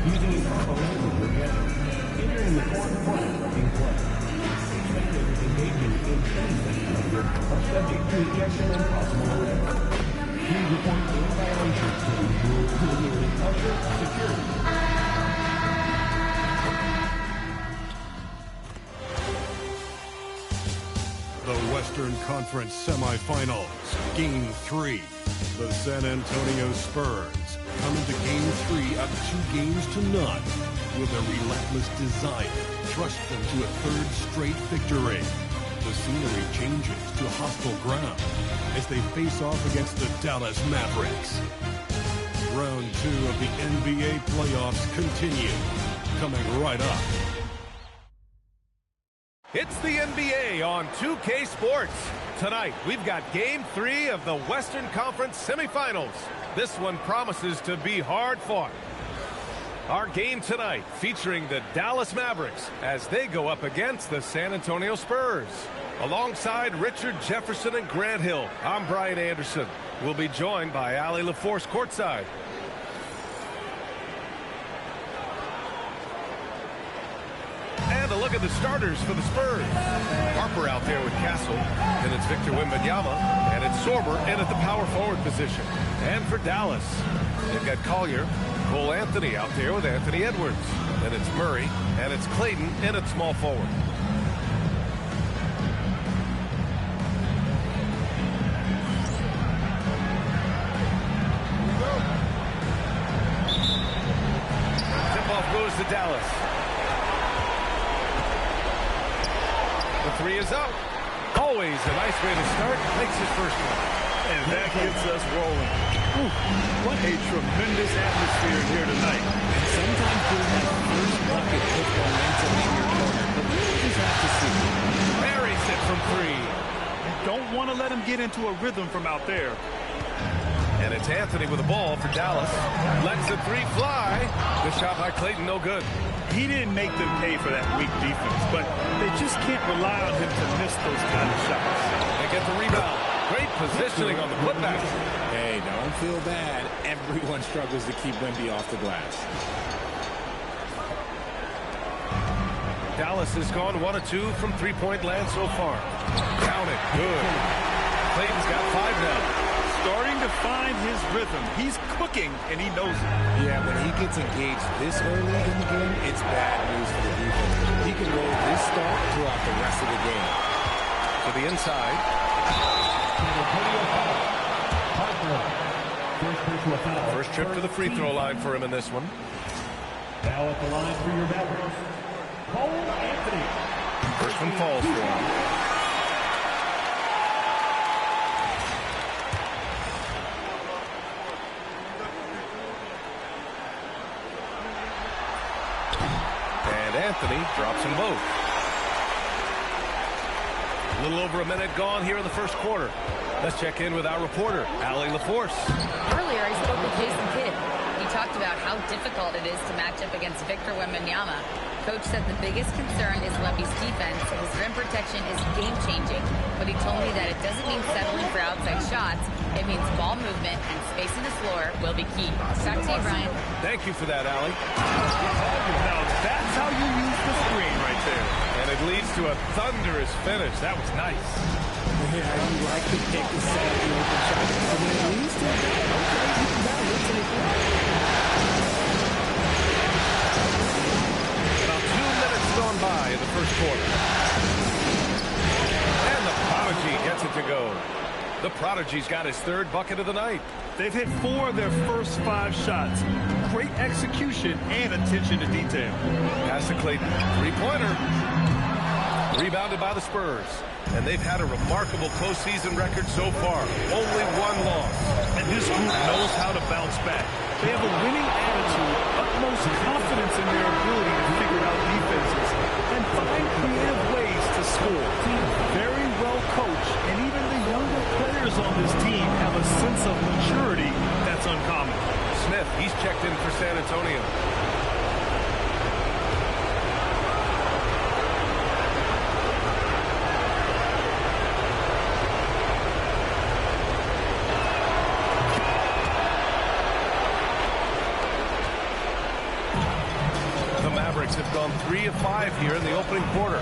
Using improper language or gesture. Entering the fourth quarter in play. Expected engagement in any second are subject to ejection and possible arrest. Please report any violations to the nearest usher security. The Western Conference semifinals, Game 3. The San Antonio Spurs come into Game 3 up 2-0 with a relentless desire to thrust them to a third straight victory. The scenery changes to hostile ground as they face off against the Dallas Mavericks. Round 2 of the NBA playoffs continue, coming right up. It's the NBA on 2K Sports. Tonight, we've got Game 3 of the Western Conference semifinals. This one promises to be hard fought. Our game tonight featuring the Dallas Mavericks as they go up against the San Antonio Spurs. Alongside Richard Jefferson and Grant Hill, I'm Brian Anderson. We'll be joined by Allie LaForce courtside. And a look at the starters for the Spurs. Harper out there with Castle, and it's Victor Wembanyama, and it's Sorber in at the power forward position. And for Dallas, they've got Collier, Cole Anthony out there with Anthony Edwards, and it's Murray, and it's Clayton in at small forward. Tip-off goes to Dallas. The three is up. Always a nice way to start. Makes his first one. And that gets us rolling. Ooh, what a tremendous atmosphere here tonight. And sometimes getting that first bucket puts momentum in your corner, but we'll just have to see. Buries it from three. You don't want to let him get into a rhythm from out there. And it's Anthony with the ball for Dallas. Lets the three fly. The shot by Clayton, no good. He didn't make them pay for that weak defense, but they just can't rely on him to miss those kind of shots. They get the rebound. Great positioning on the putback. Hey, don't feel bad. Everyone struggles to keep Wemby off the glass. Dallas has gone 1 of 2 from three-point land so far. Count it. Good. Clayton's got 5 now. Starting to find his rhythm. He's cooking, and he knows it. Yeah, when he gets engaged this early in the game, it's bad news for the defense. He can roll this start throughout the rest of the game. To the inside. First trip to the free throw line for him in this one. Now at the line for your Mavericks, Cole Anthony. First one falls for him. Anthony drops them both. A little over a minute gone here in the first quarter. Let's check in with our reporter, Allie LaForce. Earlier, I spoke with Jason Kidd. He talked about how difficult it is to match up against Victor Wembanyama. Coach said the biggest concern is Wemby's defense. His rim protection is game-changing, but he told me that it doesn't mean settling for outside shots. It means ball movement and spacing the floor will be key. Back to you, Brian. Thank you for that, Allie. Now, that's how you use the screen right there. And it leads to a thunderous finish. That was nice. Yeah, you like to pick the set up the open shot. I mean, at least okay, we'll take it. About 2 minutes gone by in the first quarter. And the Prodigy gets it to go. The Prodigy's got his third bucket of the night. They've hit 4 of their first 5 shots. Great execution and attention to detail. Pass to Clayton. Three-pointer. Rebounded by the Spurs. And they've had a remarkable postseason record so far. Only 1 loss. And this group knows how to bounce back. They have a winning attitude, utmost confidence in their ability to figure out defenses, and find creative ways to score. Very well coached, and even the younger players on this team have a sense of maturity that's uncommon. Smith, he's checked in for San Antonio. 3 of 5 here in the opening quarter.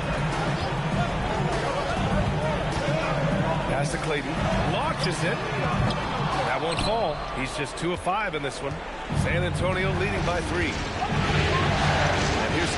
Pass to Clayton. Launches it. That won't fall. He's just 2 of 5 in this one. San Antonio leading by 3. And here's...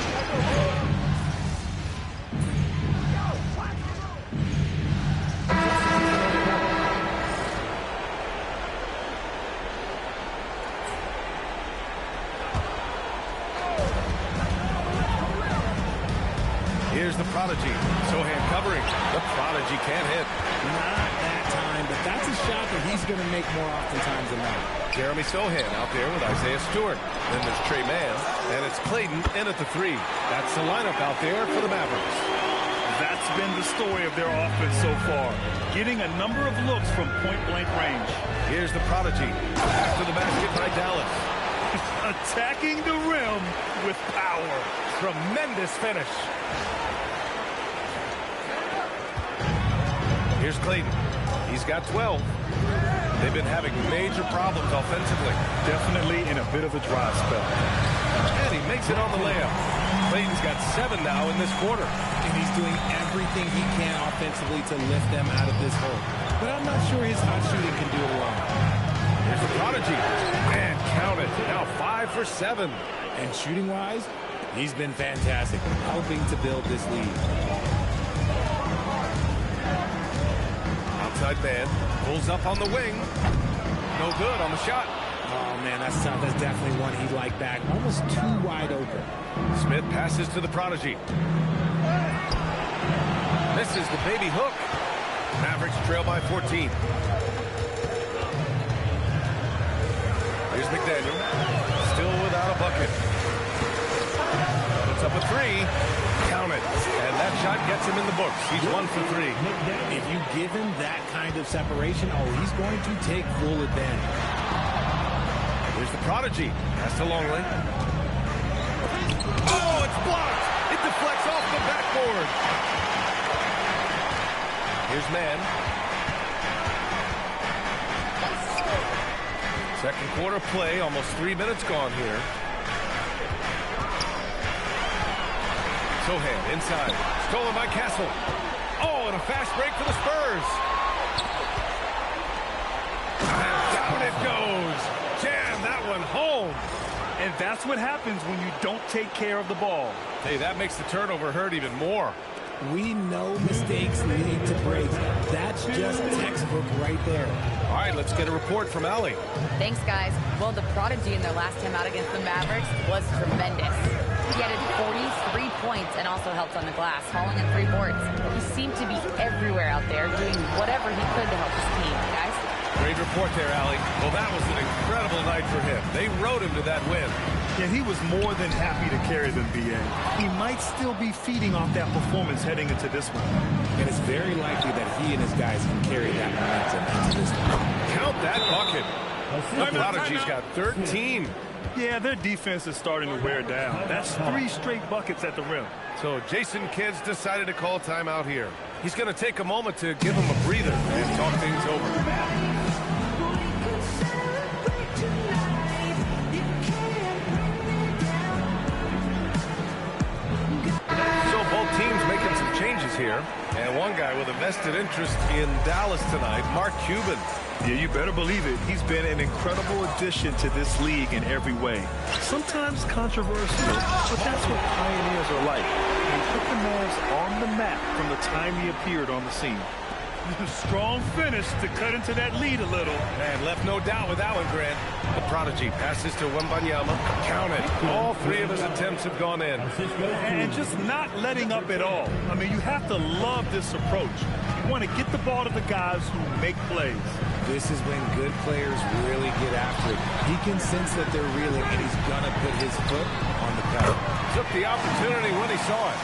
Here's the Prodigy. Sohan covering. The Prodigy can't hit. Not that time, but that's a shot that he's going to make more oftentimes than not. Jeremy Sohan out there with Isaiah Stewart. Then there's Trey Mann, and it's Clayton in at the 3. That's the lineup out there for the Mavericks. That's been the story of their offense so far, getting a number of looks from point-blank range. Here's the Prodigy. After the basket by Dallas. Attacking the rim with power. Tremendous finish. Here's Clayton. He's got 12. They've been having major problems offensively. Definitely in a bit of a dry spell. And he makes it on the layup. Clayton's got 7 now in this quarter. And he's doing everything he can offensively to lift them out of this hole. But I'm not sure his hot shooting can do it alone. Here's the Prodigy. And count it. Now 5 for 7. And shooting-wise, he's been fantastic, helping to build this lead. Outside man. Pulls up on the wing. No good on the shot. Oh, man, that's tough. That's definitely one he'd like back. Almost too wide open. Smith passes to the Prodigy. Misses the baby hook. Mavericks trail by 14. Here's McDaniel. Still without a bucket. Puts up a 3. Count it. And that shot gets him in the books. He's 1 for 3. If you give him that kind of separation, he's going to take full advantage. Here's the Prodigy. Pass to Longley. Oh, it's blocked. It deflects off the backboard. Here's Mann. Second quarter play. Almost 3 minutes gone here. Sohan inside. Stolen by Castle. Oh, and a fast break for the Spurs. And down it goes. Jam that one home. And that's what happens when you don't take care of the ball. Hey, that makes the turnover hurt even more. We know mistakes lead to breaks. That's just textbook right there. All right, let's get a report from Allie. Thanks, guys. Well, the Prodigy in their last time out against the Mavericks was tremendous. He added 43 points and also helped on the glass, hauling in 3 boards. He seemed to be everywhere out there, doing whatever he could to help his team. Guys? Great report there, Allie. Well, that was an incredible night for him. They rode him to that win. Yeah, he was more than happy to carry them, B.A. He might still be feeding off that performance heading into this one. And it's very likely that he and his guys can carry that momentum into this one. Count that bucket. The Prodigy's got 13. Yeah, their defense is starting to wear down. That's 3 straight buckets at the rim. So Jason Kidd's decided to call timeout here. He's going to take a moment to give him a breather and talk things over. So both teams making some changes here. And one guy with a vested interest in Dallas tonight, Mark Cuban. Yeah, you better believe it. He's been an incredible addition to this league in every way. Sometimes controversial, but that's what pioneers are like. They put the Mavs on the map from the time he appeared on the scene. Strong finish to cut into that lead a little. And left no doubt with that one, Grant. The Prodigy passes to Wembanyama. Count it. All 3 of his attempts have gone in. And just not letting up at all. I mean, you have to love this approach. You want to get the ball to the guys who make plays. This is when good players really get after it. He can sense that they're reeling, and he's going to put his foot on the pedal. Took the opportunity when he saw it.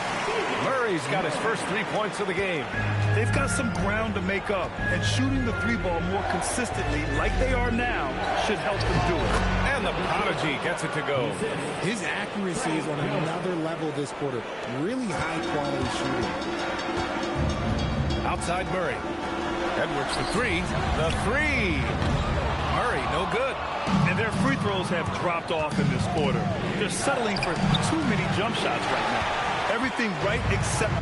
Murray's got his first 3 points of the game. They've got some ground to make up, and shooting the 3-ball more consistently like they are now should help them do it. And the Prodigy gets it to go. His accuracy is on another level this quarter. Really high-quality shooting. Outside Murray. Edwards for 3. The 3. Murray, no good. And their free throws have dropped off in this quarter. They're settling for too many jump shots right now. Everything right except...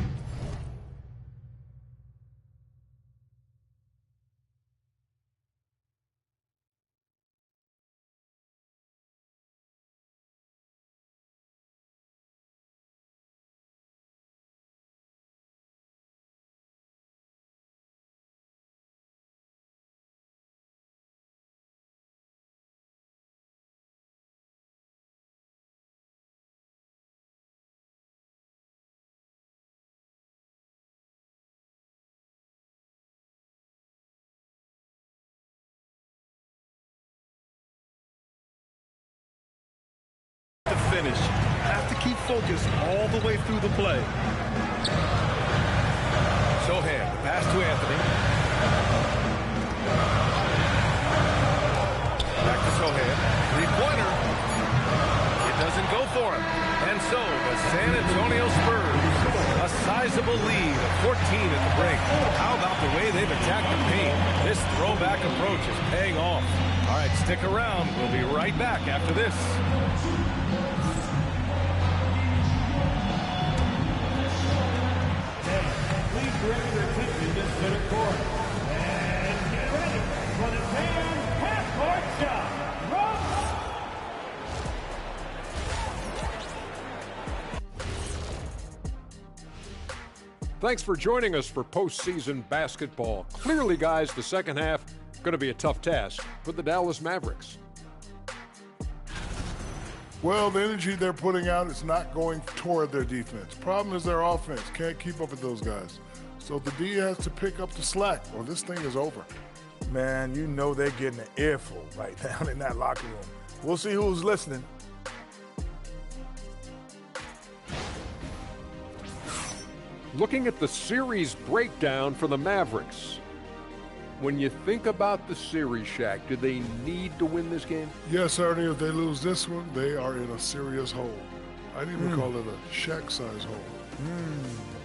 to finish. Have to keep focused all the way through the play. Sohan, the pass to Anthony. Back to Sohan. Three-pointer. It doesn't go for him. And so the San Antonio Spurs, a sizable lead of 14 at the break. How about the way they've attacked the paint? This throwback approach is paying off. All right, stick around. We'll be right back after this. Please direct your attention to center court. And get ready for the Sam half-court shot. Thanks for joining us for postseason basketball. Clearly, guys, the second half going to be a tough task for the Dallas Mavericks. Well, the energy they're putting out is not going toward their defense. Problem is their offense can't keep up with those guys. So the D has to pick up the slack or this thing is over. Man, you know they're getting an earful right now in that locker room. We'll see who's listening. Looking at the series breakdown for the Mavericks, when you think about the series, Shaq, do they need to win this game? Yes, Ernie, if they lose this one, they are in a serious hole. I'd even call it a Shaq-size hole.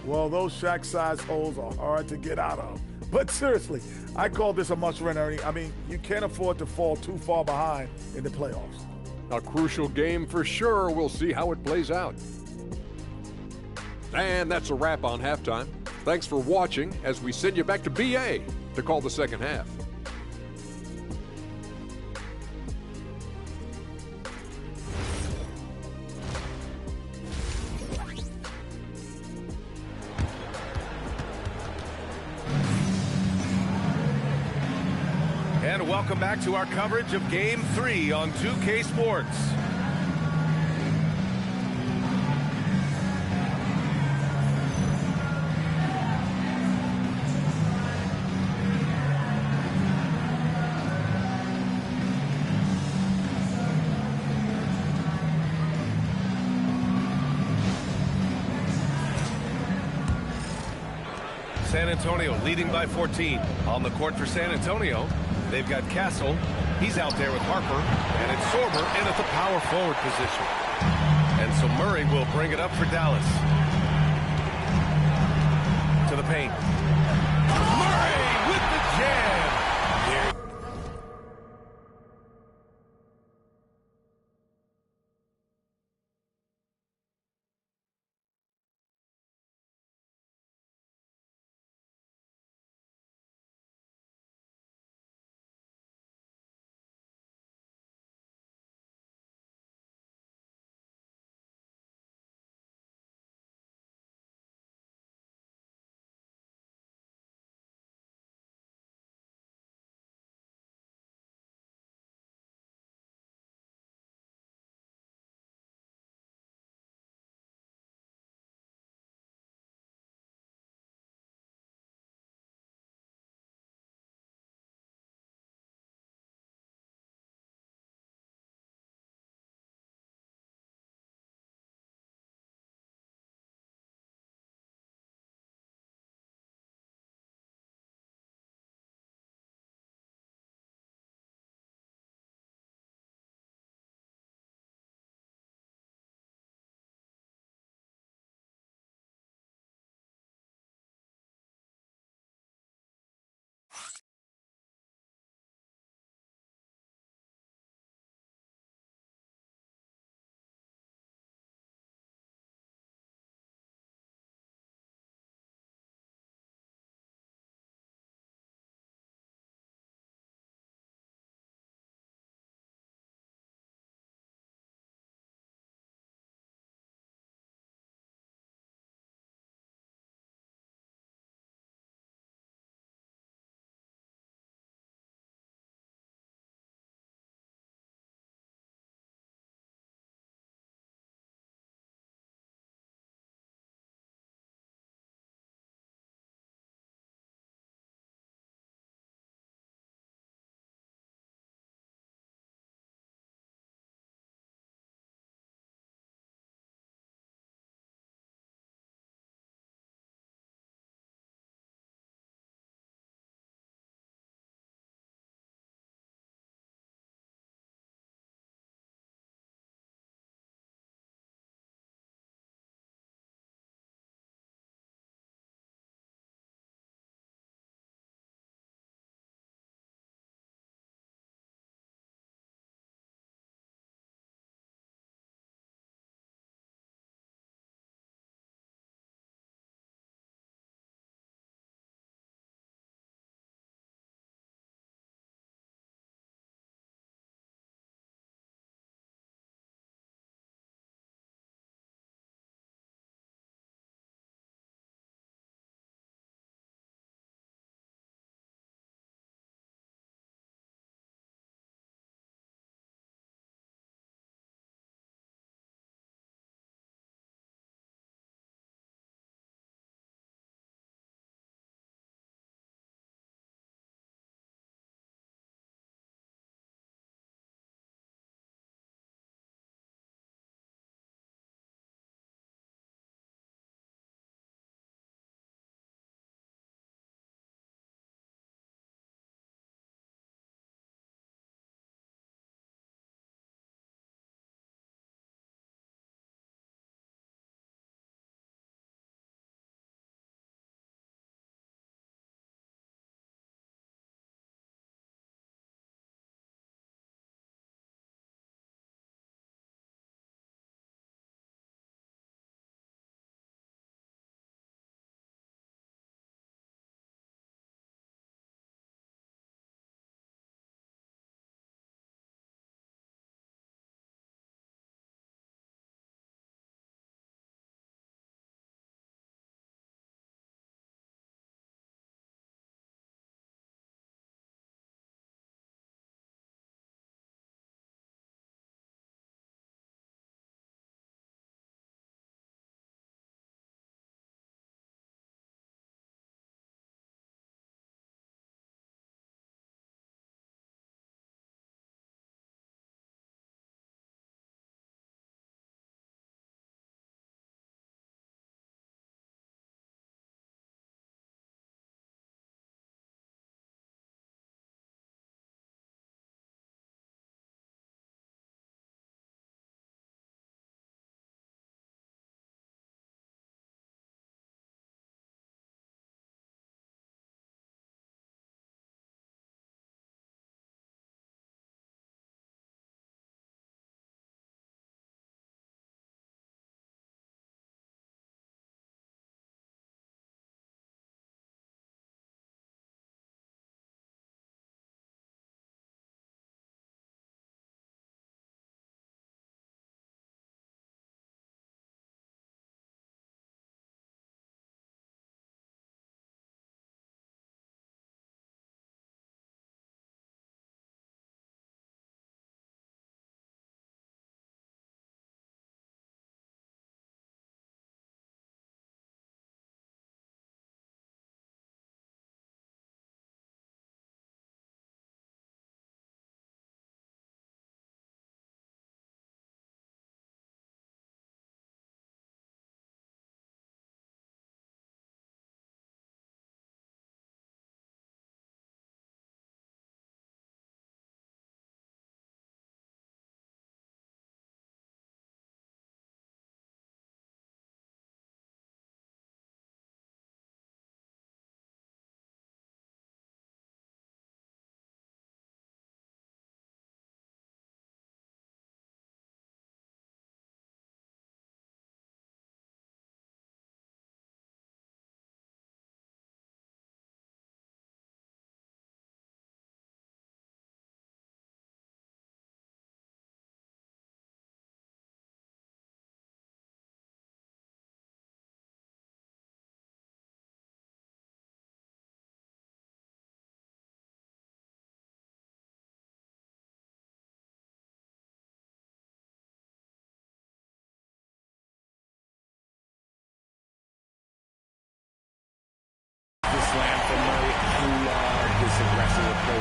Well, those Shaq-size holes are hard to get out of. But seriously, I call this a must-win, Ernie. I mean, you can't afford to fall too far behind in the playoffs. A crucial game for sure. We'll see how it plays out. And that's a wrap on halftime. Thanks for watching as we send you back to BA to call the second half. And welcome back to our coverage of Game 3 on 2K Sports. San Antonio leading by 14. On the court for San Antonio, they've got Castle. He's out there with Harper. And it's Sorber in at the power forward position. And so Murray will bring it up for Dallas. To the paint. Murray with the jam.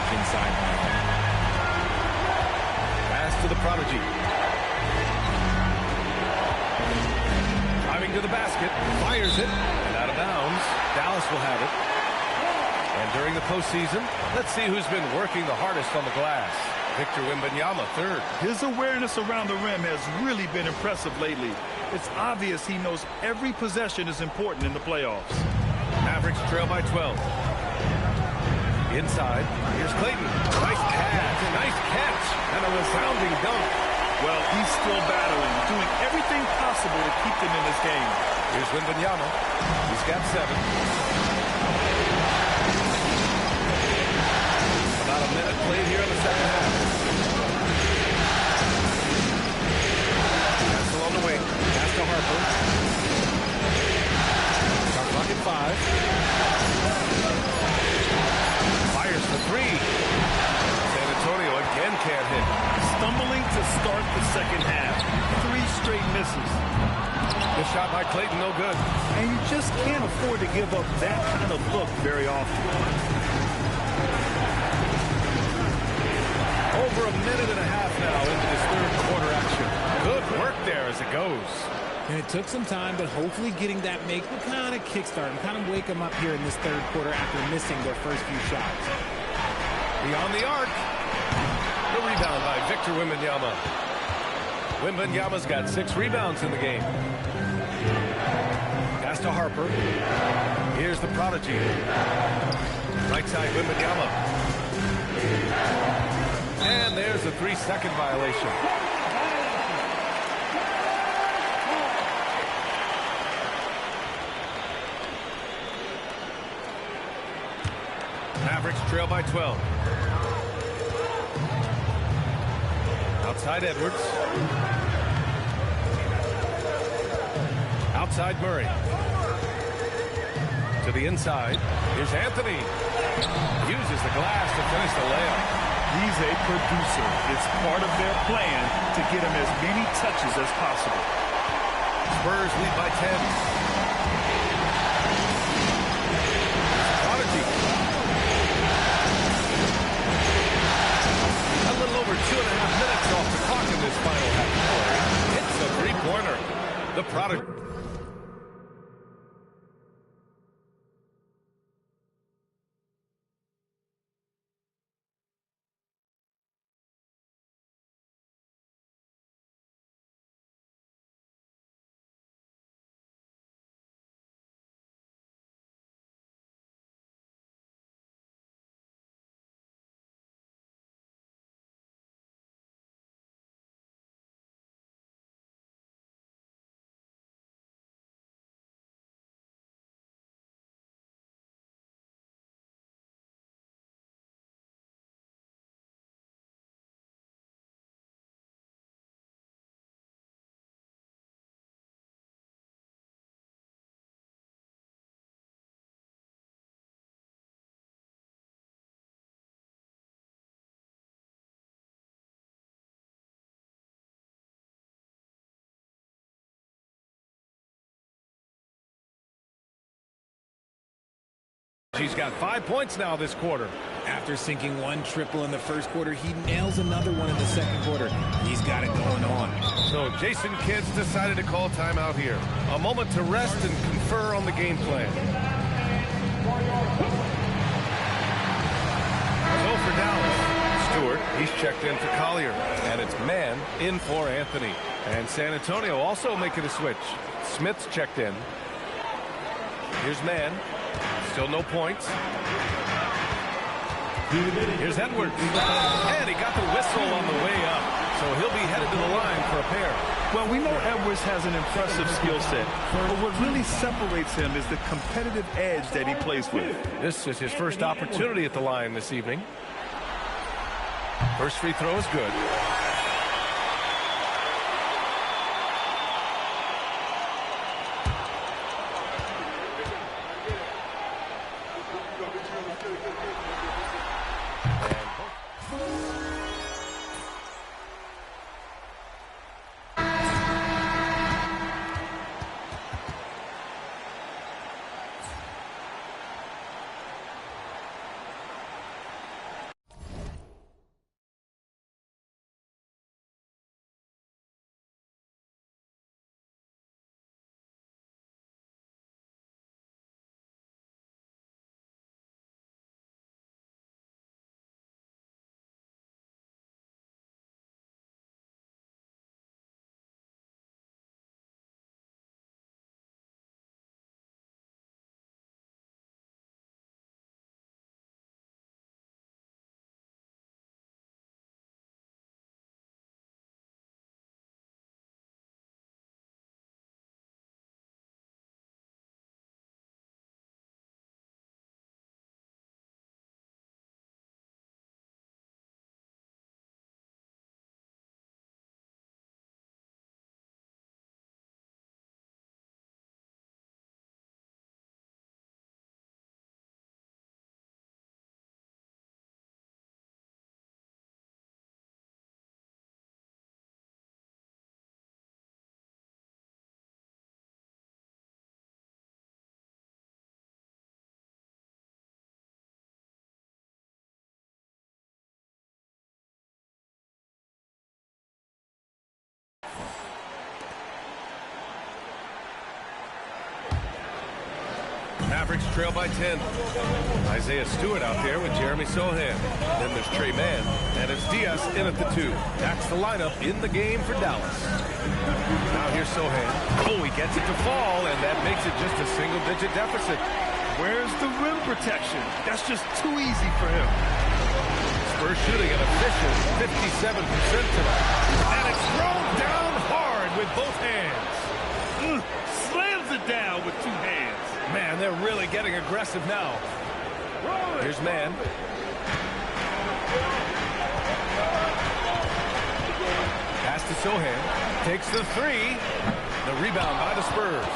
coaching sideline. Pass to the prodigy. Driving to the basket, fires it, and out of bounds. Dallas will have it. And during the postseason, let's see who's been working the hardest on the glass. Victor Wembanyama, third. His awareness around the rim has really been impressive lately. It's obvious he knows every possession is important in the playoffs. Mavericks trail by 12. Inside, here's Clayton. Nice pass, nice catch, and a resounding dunk. Well, he's still battling, doing everything possible to keep them in this game. Here's Wembanyama. He's got 7. About a minute played here in the second half. Castle on the wing. Pass to Harper. Shot clock at 5. Fires for 3. San Antonio again can't hit. Stumbling to start the second half. 3 straight misses. The shot by Clayton, no good. And you just can't afford to give up that kind of look very often. Over a minute and a half now into this third quarter action. Good work there as it goes. And it took some time, but hopefully getting that make will kind of kickstart and kind of wake them up here in this third quarter after missing their first few shots. Beyond the arc. The rebound by Victor Wembanyama. Wembanyama's got 6 rebounds in the game. Pass to Harper. Here's the prodigy. Right side Wembanyama. And there's a 3-second violation. Mavericks trail by 12. Outside Edwards. Outside Murray. To the inside. Here's Anthony. Uses the glass to finish the layup. He's a producer. It's part of their plan to get him as many touches as possible. Spurs lead by 10. Prodigy. A little over 2.5 minutes off the clock in this final half. It's a three-pointer. The Prodigy. He's got 5 points now this quarter. After sinking 1 triple in the first quarter, he nails another one in the second quarter. He's got it going on. So Jason Kidd's decided to call timeout here. A moment to rest and confer on the game plan. So for Dallas, Stewart, he's checked in for Collier. And it's man in for Anthony. And San Antonio also making a switch. Smith's checked in. Here's man. Still no points. Here's Edwards. And he got the whistle on the way up. So he'll be headed to the line for a pair. Well, we know Edwards has an impressive skill set. But what really separates him is the competitive edge that he plays with. This is his first opportunity at the line this evening. First free throw is good. Mavericks trail by 10. Isaiah Stewart out there with Jeremy Sohan. Then there's Trey Mann, and it's Diaz in at the 2. That's the lineup in the game for Dallas. Now here's Sohan. Oh, he gets it to fall, and that makes it just a single-digit deficit. Where's the rim protection? That's just too easy for him. Spurs shooting an efficient 57% tonight. And it's thrown down hard with both hands. Slams it down with 2 hands. Man, they're really getting aggressive now. Here's Mann. Pass to Sohan. Takes the 3. The rebound by the Spurs.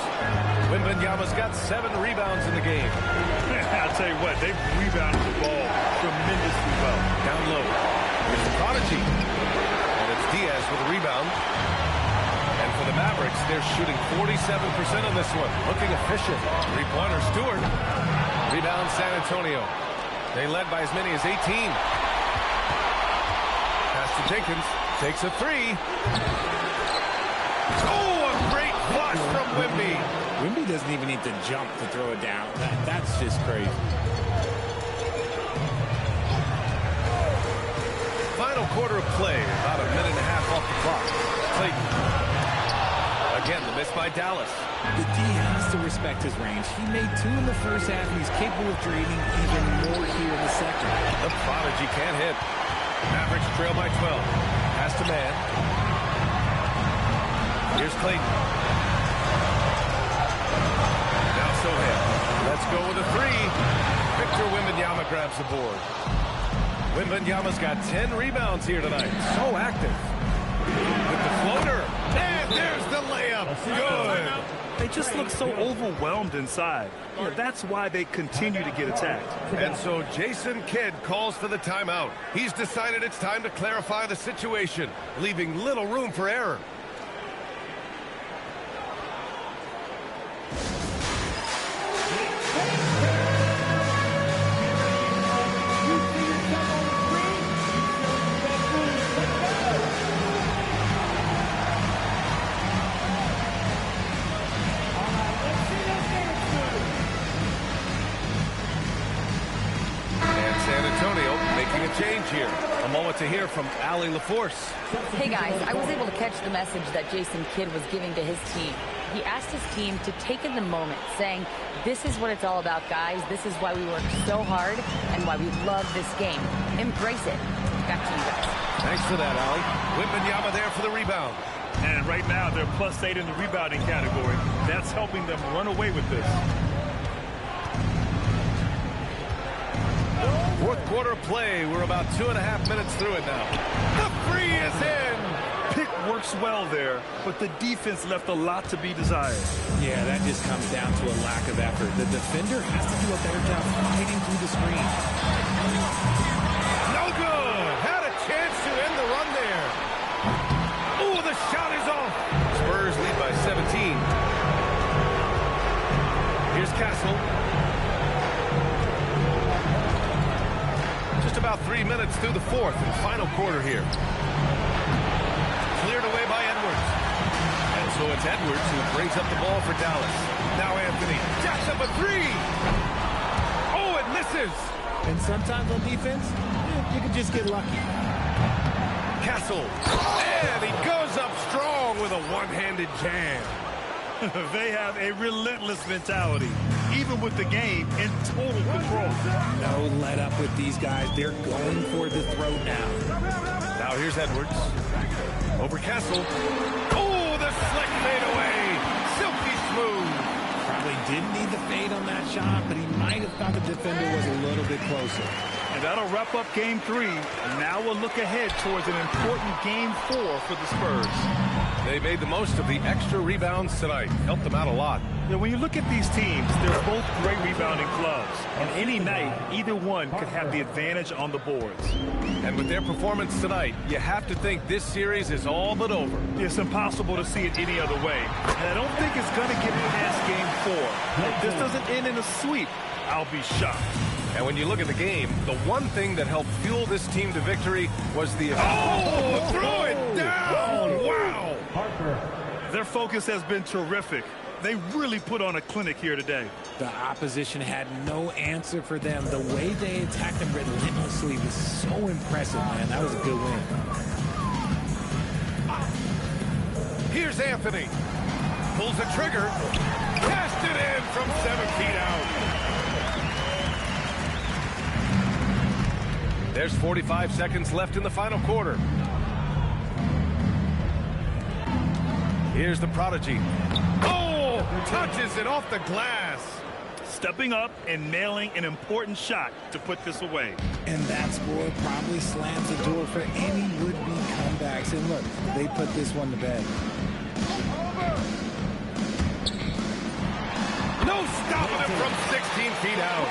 Wembanyama's got 7 rebounds in the game. I'll tell you what, they've rebounded the ball tremendously well. Down low. Here's the prodigy. And it's Diaz with a rebound. And for the Mavericks, they're shooting 47% on this one. Looking efficient. 3-pointer Stewart. Rebound San Antonio. They led by as many as 18. Pass to Jenkins. Takes a 3. Oh, a great flush from Wemby. Wemby doesn't even need to jump to throw it down. That's just crazy. Final quarter of play, about a minute and a half off the clock. Clayton. Again, the miss by Dallas. The D has to respect his range. He made 2 in the first half, and he's capable of creating even more here in the second. The prodigy can't hit. Mavericks trail by 12. Pass to Mann. Here's Clayton. Now Sohan. Let's go with a 3. Victor Wembanyama grabs the board. Wembanyama's got 10 rebounds here tonight. So active. With the floater. And there's the layup. Good. They just look so overwhelmed inside. You know, that's why they continue to get attacked. And so Jason Kidd calls for the timeout. He's decided it's time to clarify the situation, leaving little room for error. Change here. A moment to hear from Allie LaForce. Hey guys, I was able to catch the message that Jason Kidd was giving to his team. He asked his team to take in the moment, saying, this is what it's all about, guys. This is why we work so hard and why we love this game. Embrace it. Back to you guys. Thanks for that, Allie. Wembanyama there for the rebound. And right now, they're +8 in the rebounding category. That's helping them run away with this. Fourth quarter of play. We're about 2.5 minutes through it now. The 3 is in. Pick works well there, but the defense left a lot to be desired. Yeah, that just comes down to a lack of effort. The defender has to do a better job fighting through the screen. No good. Had a chance to end the run there. Oh, the shot is off. Spurs lead by 17. Here's Castle. About 3 minutes through the fourth and final quarter here. Cleared away by Edwards. And so it's Edwards who brings up the ball for Dallas. Now Anthony jacks up a 3. Oh, it misses. And sometimes on defense, you can just get lucky. Castle. And he goes up strong with a one-handed jam. They have a relentless mentality, even with the game in total control. No let up with these guys. They're going for the throat now. Now here's Edwards. Over Castle. Oh, the slick fade away. Silky smooth. Probably didn't need the fade on that shot, but he might have thought the defender was a little bit closer. And that'll wrap up Game 3. Now we'll look ahead towards an important Game 4 for the Spurs. They made the most of the extra rebounds tonight. Helped them out a lot. Yeah, when you look at these teams, they're both great rebounding clubs. And any night, either one could have the advantage on the boards. And with their performance tonight, you have to think this series is all but over. It's impossible to see it any other way. And I don't think it's going to get past Game 4. If this doesn't end in a sweep, I'll be shocked. And when you look at the game, the one thing that helped fuel this team to victory was the... throw it down! Wow! Their focus has been terrific. They really put on a clinic here today. The opposition had no answer for them. The way they attacked them relentlessly was so impressive, man. That was a good win. Here's Anthony. Pulls the trigger. Cast it in from 7 feet out. There's 45 seconds left in the final quarter. Here's the prodigy. Oh, touches it off the glass. Stepping up and nailing an important shot to put this away. And that score probably slams the door for any would-be comebacks. And look, they put this one to bed. No stopping him from 16 feet out.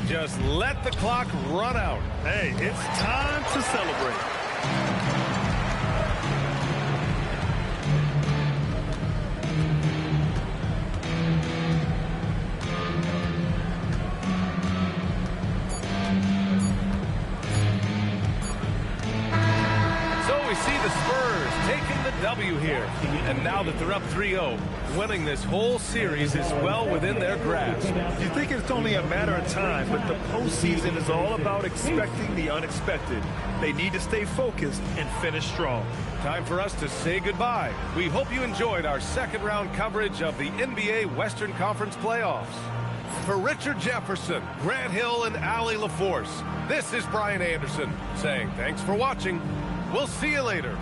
Just let the clock run out. Hey, it's time to celebrate. So we see the Spurs taking the W here. And now that they're up 3-0, winning this whole series is well within their grasp. You think it's only a matter of time, but the postseason is all about expecting the unexpected. They need to stay focused and finish strong. Time for us to say goodbye. We hope you enjoyed our second round coverage of the NBA Western Conference playoffs. For Richard Jefferson, Grant Hill, and Allie LaForce, this is Brian Anderson saying thanks for watching. We'll see you later.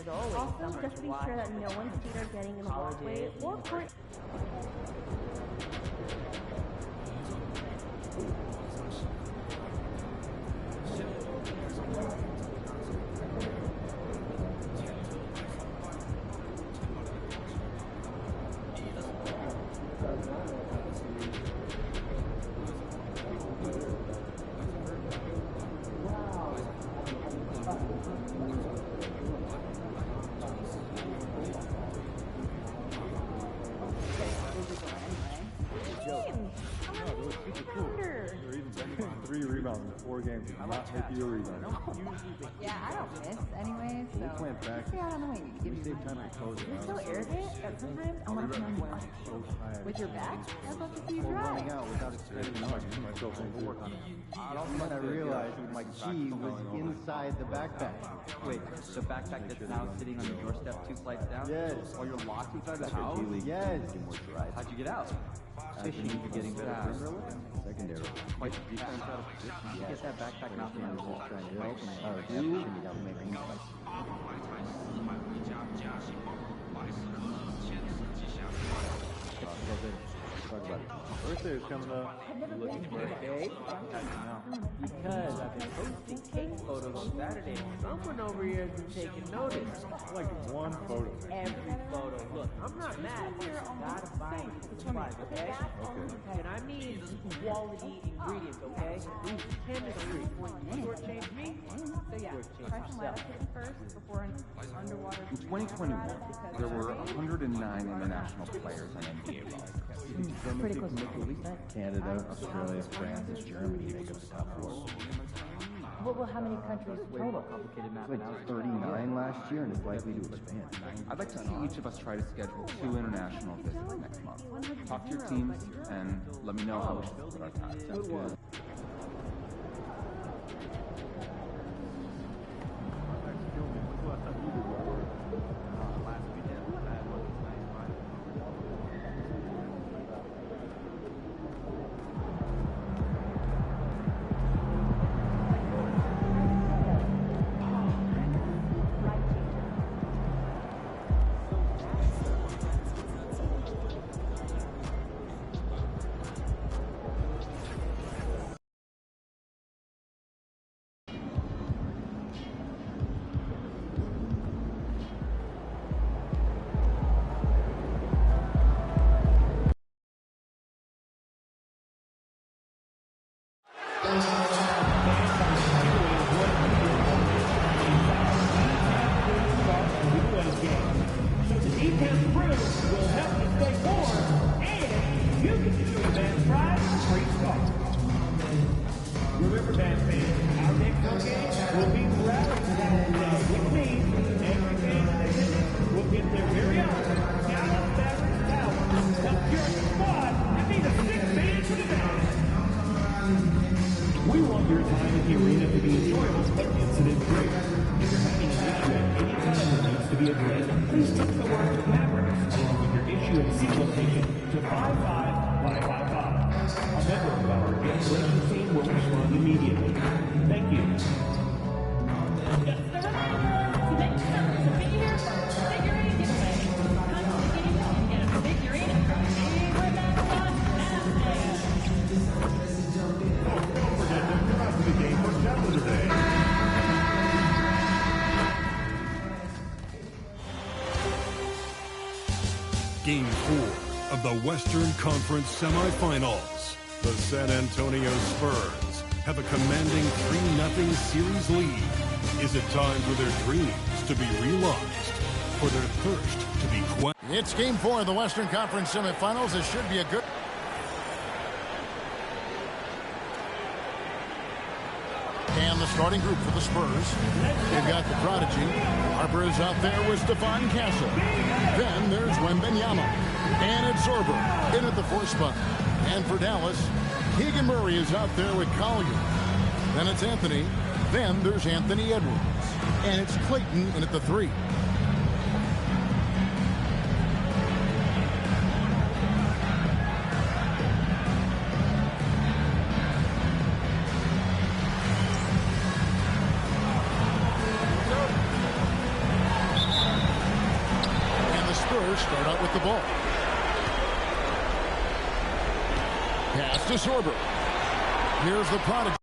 Also, just to be sure that no one's feet are getting in the walkway or court. rebounds in 4 games does not make you a rebounder. Yeah, I don't miss anyways, so stay out on the wing. You're so arrogant at sometimes. I want to come on with your back. I'd love to see you drive. Then I realized my key was inside the backpack. Wait, the backpack that's now sitting on your doorstep 2 flights down? Yes. Or you're locked inside the house? Yes. How'd you get out? Fishing for getting fast. Secondary. Quite the defense out of position. You get that backpack knocking on the wall. Talk about it. Birthday is coming up. Looking for a cake? Because I've been posting cake photos on Saturday, and someone over here has been taking notice. Like one photo. Every photo. Look, I'm not mad. You gotta buy me some supplies, okay? Okay. And I need quality ingredients, okay? These chemistry. You shortchange me? So yeah, fresh and lettuce first before underwater. In 2021, there were 109 international players on NBA rosters. Pretty close to Canada, Australia, France, and Germany make up the top 4. Well, how many countries total? Complicated math. Like 39 last year, and it's likely to expand. I'd like to see each of us try to schedule 2 international visits next month. Talk to your teams and let me know how we should split our time. Sounds good. We want your time at the arena to be enjoyable but incident-free. If you're having an issue at any time that needs to be addressed, please text the word Mavericks along with your issue and seat location to 55555. A member of our guest relations team will respond immediately. Thank you. Game 4 of the Western Conference semifinals. The San Antonio Spurs have a commanding 3-0 series lead. Is it time for their dreams to be realized? For their thirst to be quenched? It's Game 4 of the Western Conference semifinals. This should be a good... And the starting group for the Spurs. They've got the prodigy. Harper is out there with Stephon Castle. Then there's Wembanyama. And it's Zorber in at the 4th spot. And for Dallas, Keegan Murray is out there with Collier. Then it's Anthony. Then there's Anthony Edwards. And it's Clayton in at the 3. Start out with the ball. Pass to Zorber. Here's the prodigy.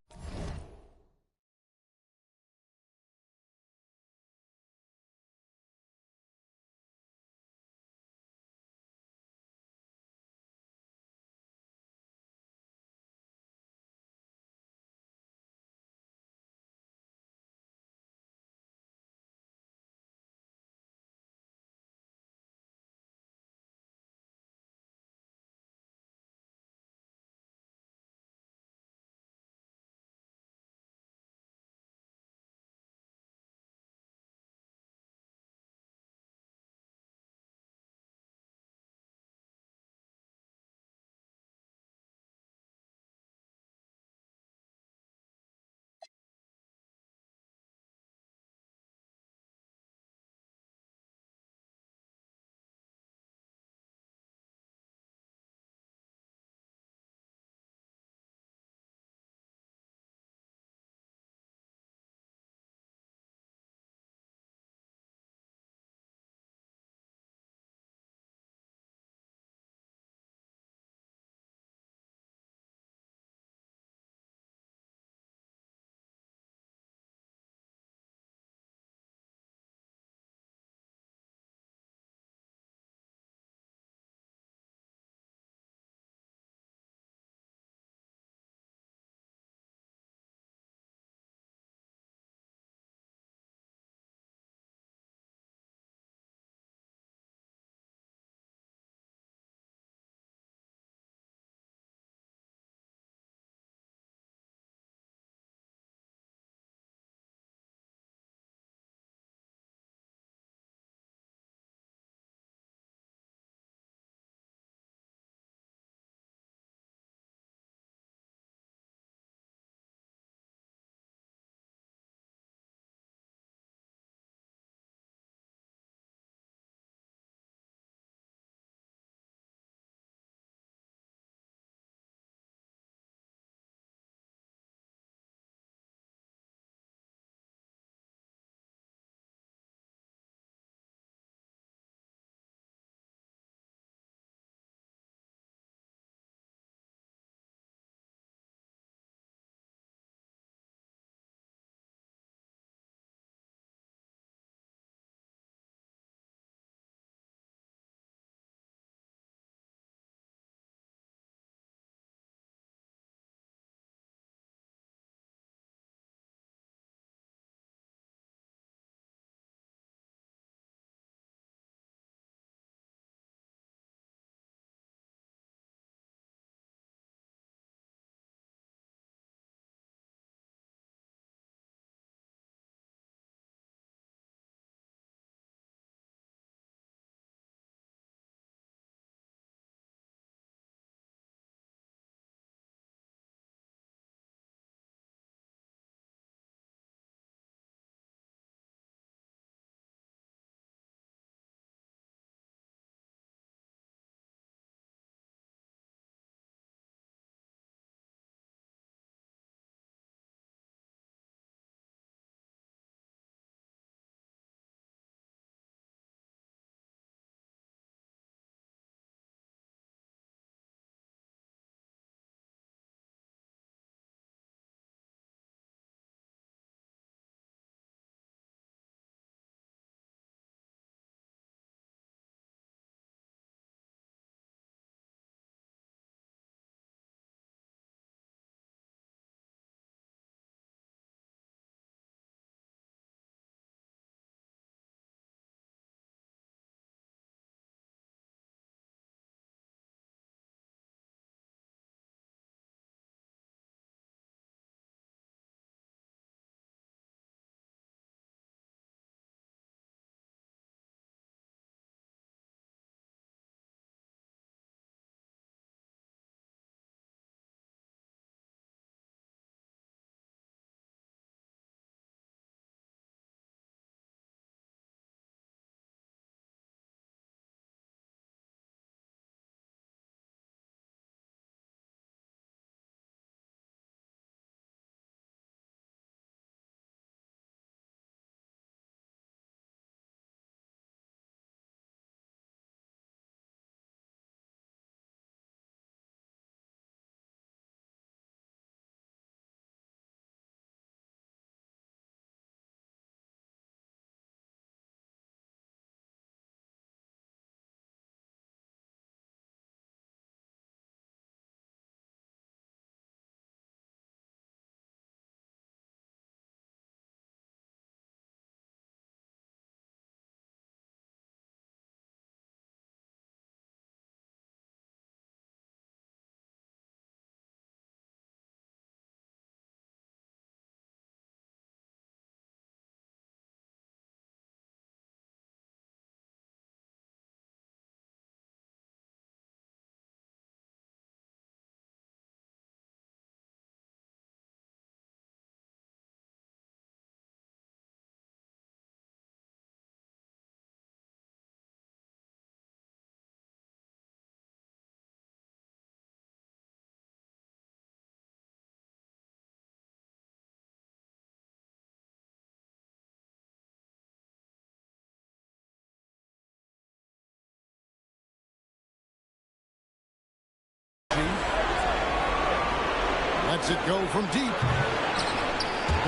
Lets it go from deep.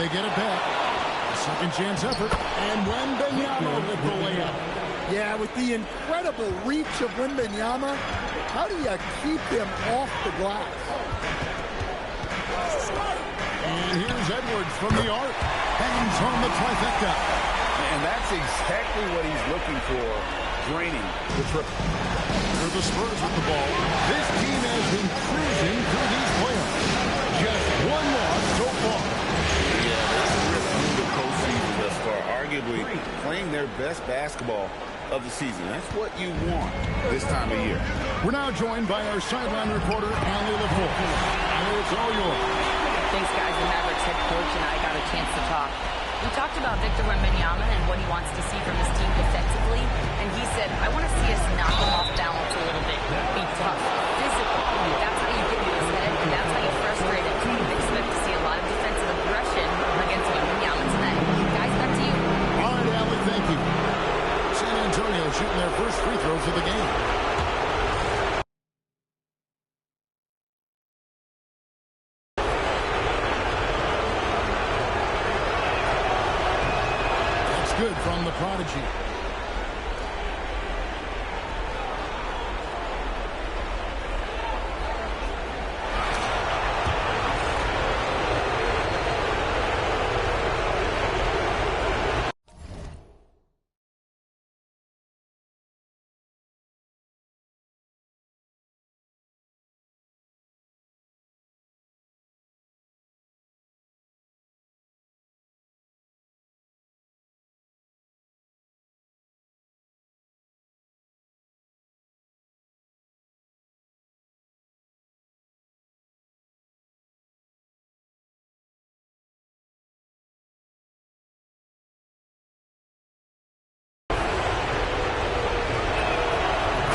They get it back. Second chance effort. And Wembanyama with the layup. Yeah, with the incredible reach of Wembanyama, how do you keep him off the glass? And here's Edwards from the arc. Hangs home the trifecta. And that's exactly what he's looking for, draining the triple. For the Spurs with the ball, this team has been cruising through these playoffs. Just one loss so far. Yeah, they're through the postseason thus far, arguably playing their best basketball of the season. That's what you want this time of year. We're now joined by our sideline reporter, Allie LaForce. Allie, it's all yours. Thanks, guys. The Mavericks head coach and I got a chance to talk. We talked about Victor Wembanyama and what he wants to see from his team defensively, and he said, I want to see us knock him off balance a little bit, be tough, physical. That's how you get in his head, and that's how you frustrate him. Expect to see a lot of defensive aggression against Wembanyama tonight. Guys, back to you. All right, Allie, thank you. San Antonio shooting their first free throws of the game. Good from the prodigy.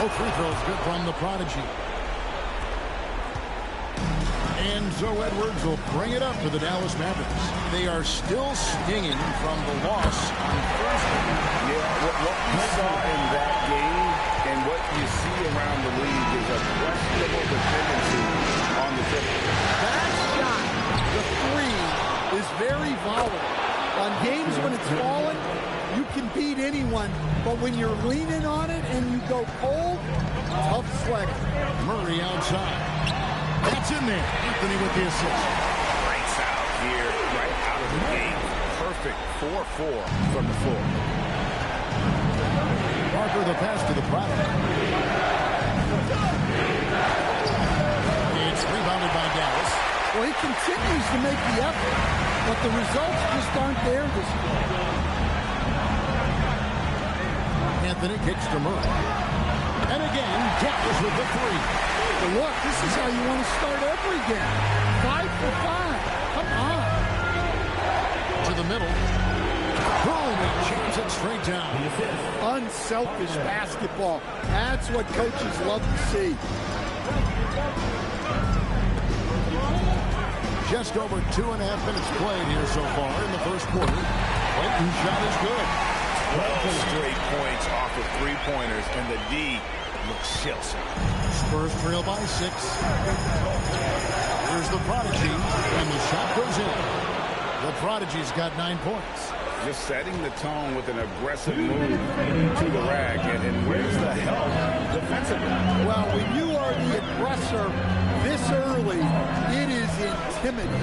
Both free throws good from the prodigy. And so Edwards will bring it up for the Dallas Mavericks. They are still stinging from the loss on Thursday. Yeah, what we saw in that game and what you see around the league is a questionable dependency on the triple. That shot, the three, is very volatile. On games when it's falling, you can beat anyone, but when you're leaning on it and you go cold, tough sledding. Murray outside. That's in there. Anthony with the assist. Lights out here, right out of the game. Perfect 4-4 from the floor. Parker the pass to the product. It's rebounded by Dallas. Well, he continues to make the effort, but the results just aren't there this year. Anthony kicks to Murray. And again, Dallas with the three. But look, this is how you want to start every game. 5 for 5. Come on. To the middle. Boom, he jams it straight down. Unselfish basketball. That's what coaches love to see. Just over 2.5 minutes played here so far in the first quarter. Clayton's shot is good. 12 straight points off of three-pointers, and the D looks shell-shocked. Spurs trail by 6. Here's the prodigy, and the shot goes in. The prodigy's got 9 points. Just setting the tone with an aggressive move to the rack, and where's the help defensively? Well, when you are the aggressor this early, it is intimidating.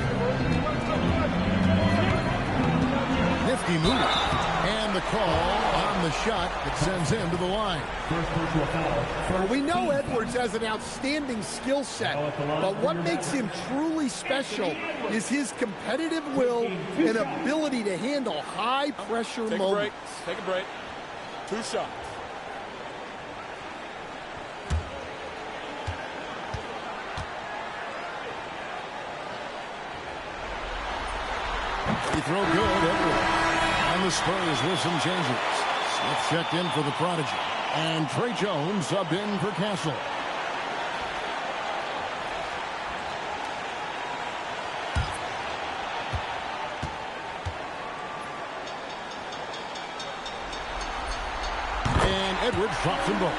Nifty move. And the call on the shot that sends him to the line. Well, we know Edwards has an outstanding skill set, but what makes him truly special is his competitive will and ability to handle high-pressure moments. Take a break. 2 shots. He throw good, Edwards. And the Spurs with some changes. Smith checked in for the prodigy. And Trey Jones subbed in for Castle. And Edwards drops them both.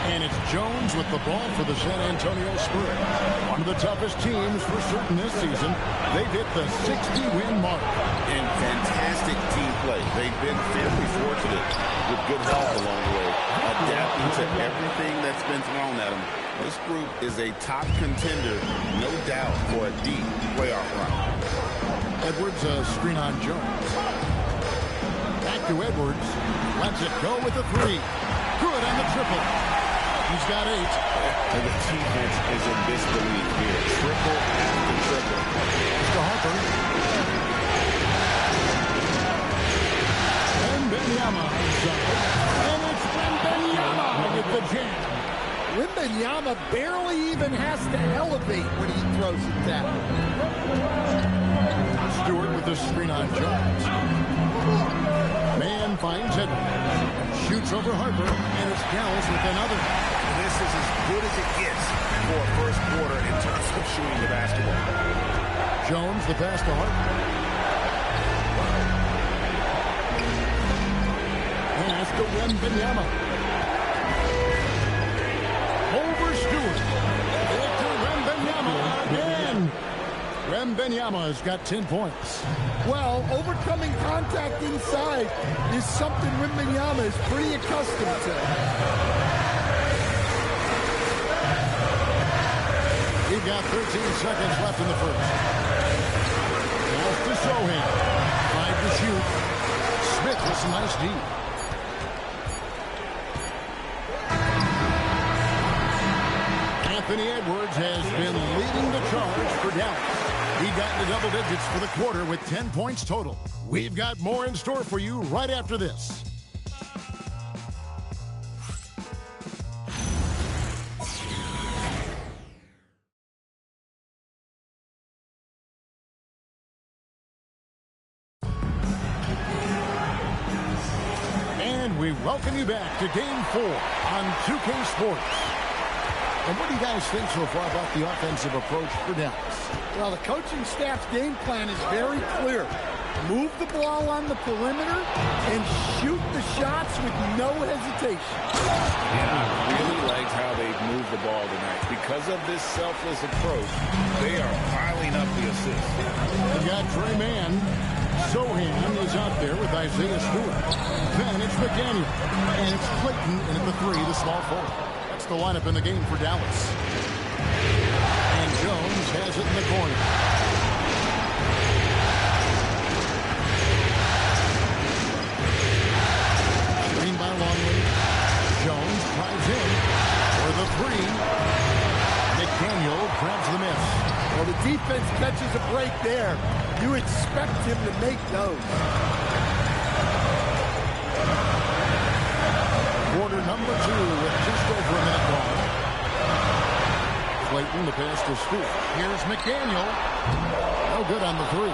And it's Jones with the ball for the San Antonio Spurs. One of the toughest teams for certain this season. They've hit the 60-win mark. And fantastic team play. They've been fairly fortunate with good help along the way, adapting to everything that's been thrown at them. This group is a top contender, no doubt, for a deep playoff run. Edwards, screen on Jones. Back to Edwards. Lets it go with the three. Good on the triple. He's got 8. And the defense is in disbelief here. Triple after triple. To Harper. Wembanyama inside. And it's Wembanyama with the jam. Wembanyama barely even has to elevate when he throws it down. Stewart with the screen on Jones. Man finds Edwards. Shoots over Harper. And it's Dallas with another. This is as good as it gets for a first quarter in terms of shooting the basketball. Jones, the pass to Harper. Pass to Wembanyama. Over Stewart. Back to Wembanyama again. Wembanyama has got 10 points. Well, overcoming contact inside is something Wembanyama is pretty accustomed to. We've got 13 seconds left in the first. Pass to Sohan. 5 to shoot. Smith with some nice D. Anthony Edwards has been leading the charge for Dallas. He got into double digits for the quarter with 10 points total. We've got more in store for you right after this. We welcome you back to Game 4 on 2K Sports. And what do you guys think so far about the offensive approach for Dallas? Well, the coaching staff's game plan is very clear. Move the ball on the perimeter and shoot the shots with no hesitation. Yeah, I really liked how they've moved the ball tonight. Because of this selfless approach, they are piling up the assists. We got Trey Mann. Sohan is out there with Isaiah Stewart. Then it's McDaniel. And it's Clayton in at the 3, the small forward. That's the lineup in the game for Dallas. And Jones has it in the corner. Screen by Longley. Jones drives in for the 3. McDaniel grabs the miss. Well, the defense catches a break there. You expect him to make those. Quarter number 2 with just over a minute gone. Clayton, the pass to Stewart. Here's McDaniel. No good on the 3.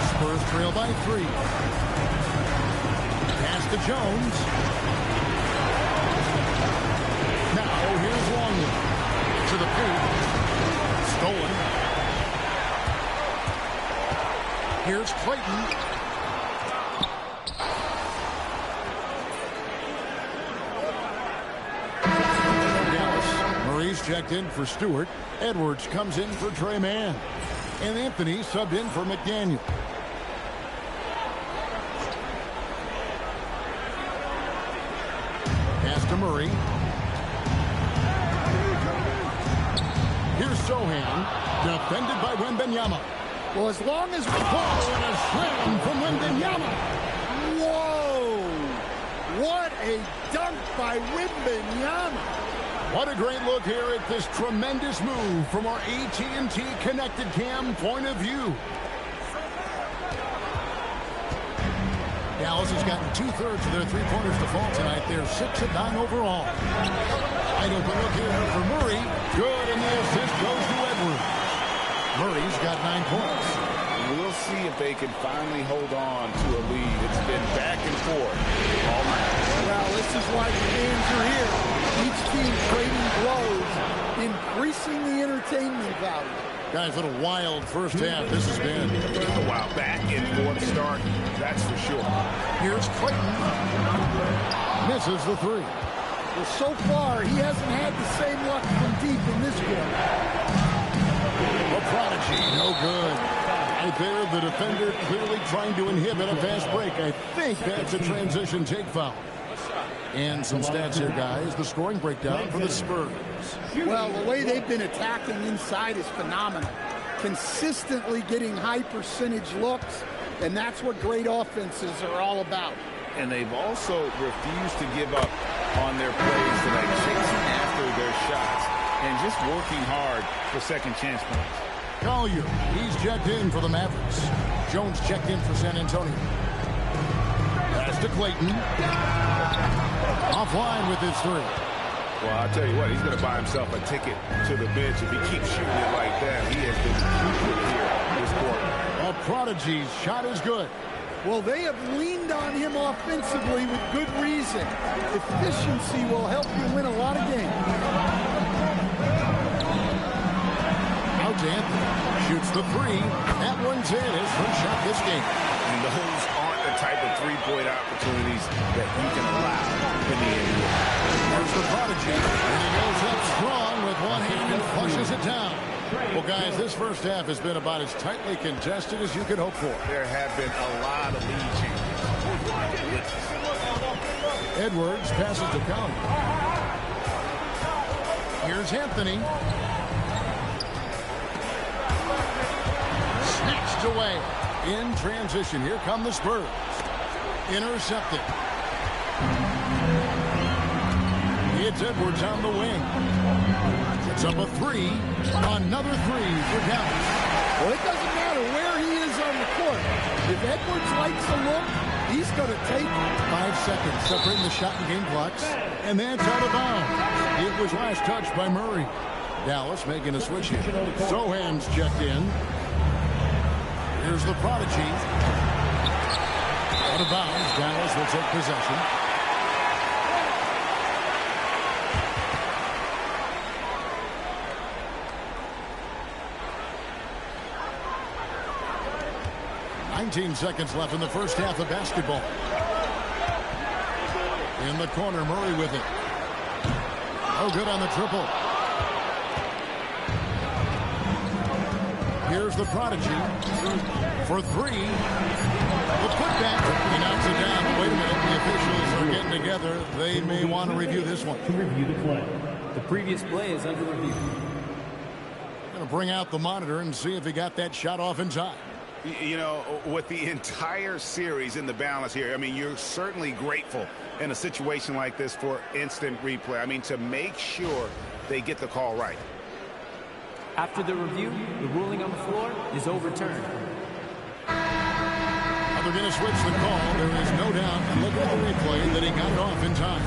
Spurs trail by 3. Pass to Jones. Now here's Longley. To the paint. Stolen. Here's Clayton. Dallas. Murray's checked in for Stewart. Edwards comes in for Trey Mann. And Anthony subbed in for McDaniel. Pass to Murray. Here's Sohan. Defended by Wembanyama. Well, as long as... Oh, and a slam from Wembanyama. Whoa! What a dunk by Wembanyama. What a great look here at this tremendous move from our AT&T Connected Cam point of view. Dallas has gotten 2/3 of their three-pointers to fall tonight. They're 6 of 9 overall. Wide open look here for Murray. Good, and the assist goes to Edwards. Murray's got 9 points. We'll see if they can finally hold on to a lead. It's been back and forth all night. Well, this is why the games are here. Each team trading blows, increasing the entertainment value. Guys, what a wild first half this has been. A while back and forth start, that's for sure. Here's Clayton. Misses the 3. Well, so far, he hasn't had the same luck from deep in this quarter. The prodigy, no good. Right there, the defender clearly trying to inhibit a fast break. I think that's a transition take foul. And some stats here, guys. The scoring breakdown for the Spurs. Well, the way they've been attacking inside is phenomenal. Consistently getting high percentage looks, and that's what great offenses are all about. And they've also refused to give up on their plays tonight, chasing after their shots and just working hard for second chance points. Collier, he's checked in for the Mavericks. Jones checked in for San Antonio. Pass to Clayton. Offline with his three. Well, I'll tell you what, he's going to buy himself a ticket to the bench. If he keeps shooting it like that, he has been crucial here this quarter. A prodigy's shot is good. Well, they have leaned on him offensively with good reason. Efficiency will help you win a lot of games. Out to Anthony. Shoots the three. That one's in. His first shot this game. And those aren't the type of three-point opportunities that you can allow in the NBA. There's the prodigy. And he goes up strong with one hand and flushes it down. Well, guys, this first half has been about as tightly contested as you could hope for. There have been a lot of lead changes. Edwards passes to County. Here's Anthony. Snatched away. In transition, here come the Spurs. Intercepted. It's Edwards on the wing. It's up a three. Another three for Dallas. Well, it doesn't matter where he is on the court. If Edwards likes the look, he's going to take it. 5 seconds to bring the shot and game clocks. And that's out of bounds. It was last touched by Murray. Dallas making a switch here. Sohan's checked in. Here's the prodigy. Out of bounds. Dallas will take possession. Seconds left in the first half of basketball. In the corner, Murray with it. Oh, good on the triple. Here's the prodigy for three. The putback. He knocks it down. Wait a minute. The officials are getting together. They may want to review this one. To review the play. The previous play is under review. Going to bring out the monitor and see if he got that shot off in time. You know, with the entire series in the balance here, I mean, you're certainly grateful in a situation like this for instant replay. I mean, to make sure they get the call right. After the review, the ruling on the floor is overturned. They're going to switch the call. There is no doubt, look at the replay, that he got it off in time.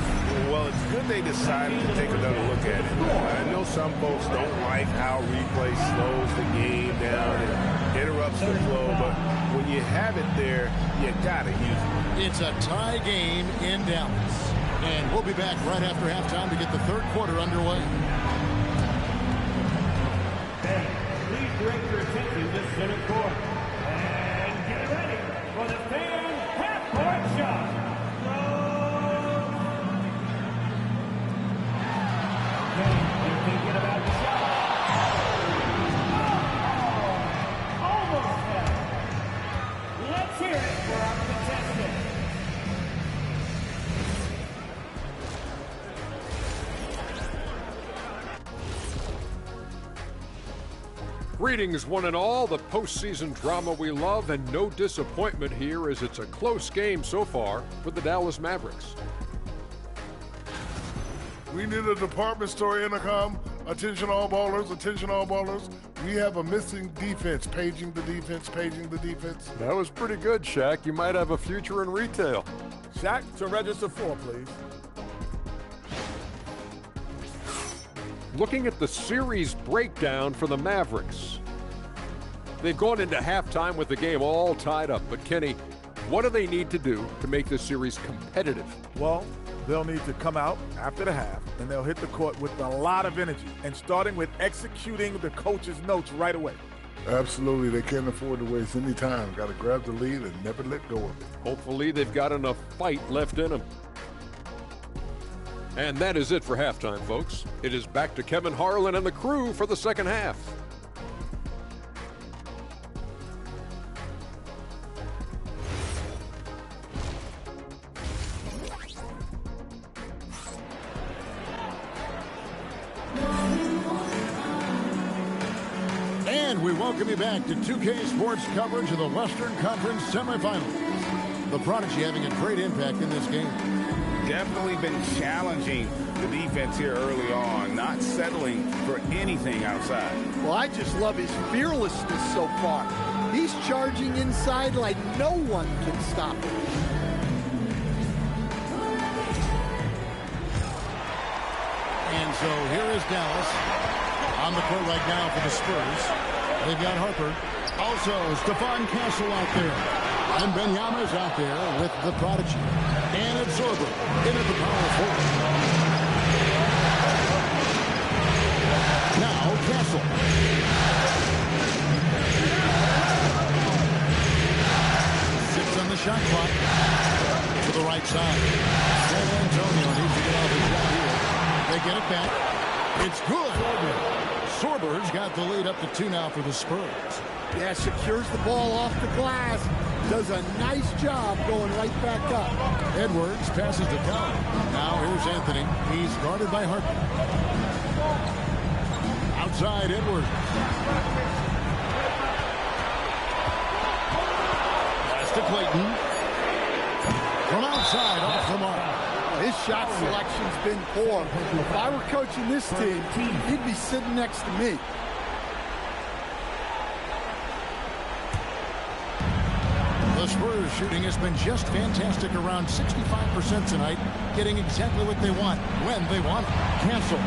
Well, it's good they decided to take another look at it. I know some folks don't like how replay slows the game down and interrupts the flow, but when you have it there, you got to use it. It's a tie game in Dallas. And we'll be back right after halftime to get the third quarter underway. Please direct your attention to center court. And get ready for the fan half-court shot. Okay, you're thinking about the shot. Oh, almost there. Let's hear it for our contestant. Greetings, one and all. The postseason drama we love, and no disappointment here as it's a close game so far for the Dallas Mavericks. We need a department store intercom. Attention all ballers, attention all ballers. We have a missing defense. Paging the defense, paging the defense. That was pretty good, Shaq. You might have a future in retail. Shaq, to register 4, please. Looking at the series breakdown for the Mavericks. They've gone into halftime with the game all tied up. But, Kenny, what do they need to do to make this series competitive? Well, they'll need to come out after the half, and they'll hit the court with a lot of energy, and starting with executing the coach's notes right away. Absolutely. They can't afford to waste any time. Got to grab the lead and never let go of it. Hopefully they've got enough fight left in them. And that is it for halftime, folks. It is back to Kevin Harlan and the crew for the second half. And we welcome you back to 2K Sports coverage of the Western Conference semifinals. The Prodigy having a great impact in this game. Definitely been challenging the defense here early on, not settling for anything outside. Well, I just love his fearlessness so far. He's charging inside like no one can stop him. And so here is Dallas on the court right now for the Spurs. They've got Harper. Also, Stephon Castle out there. And Benyama's out there with the Prodigy. And it's Sorber in at the power forward. Now Castle. Six on the shot clock. To the right side. San Antonio needs to get off his shot here. They get it back. It's good. Sorber's got the lead up to 2 now for the Spurs. Yeah, secures the ball off the glass. Does a nice job going right back up. Edwards passes to Cowan. Now here's Anthony. He's guarded by Harper. Outside Edwards. Pass to Clayton. From outside, off the mark. His shot selection's been poor. If I were coaching this team, he'd be sitting next to me. The Spurs shooting has been just fantastic, around 65% tonight, getting exactly what they want, when they want it. Cancel.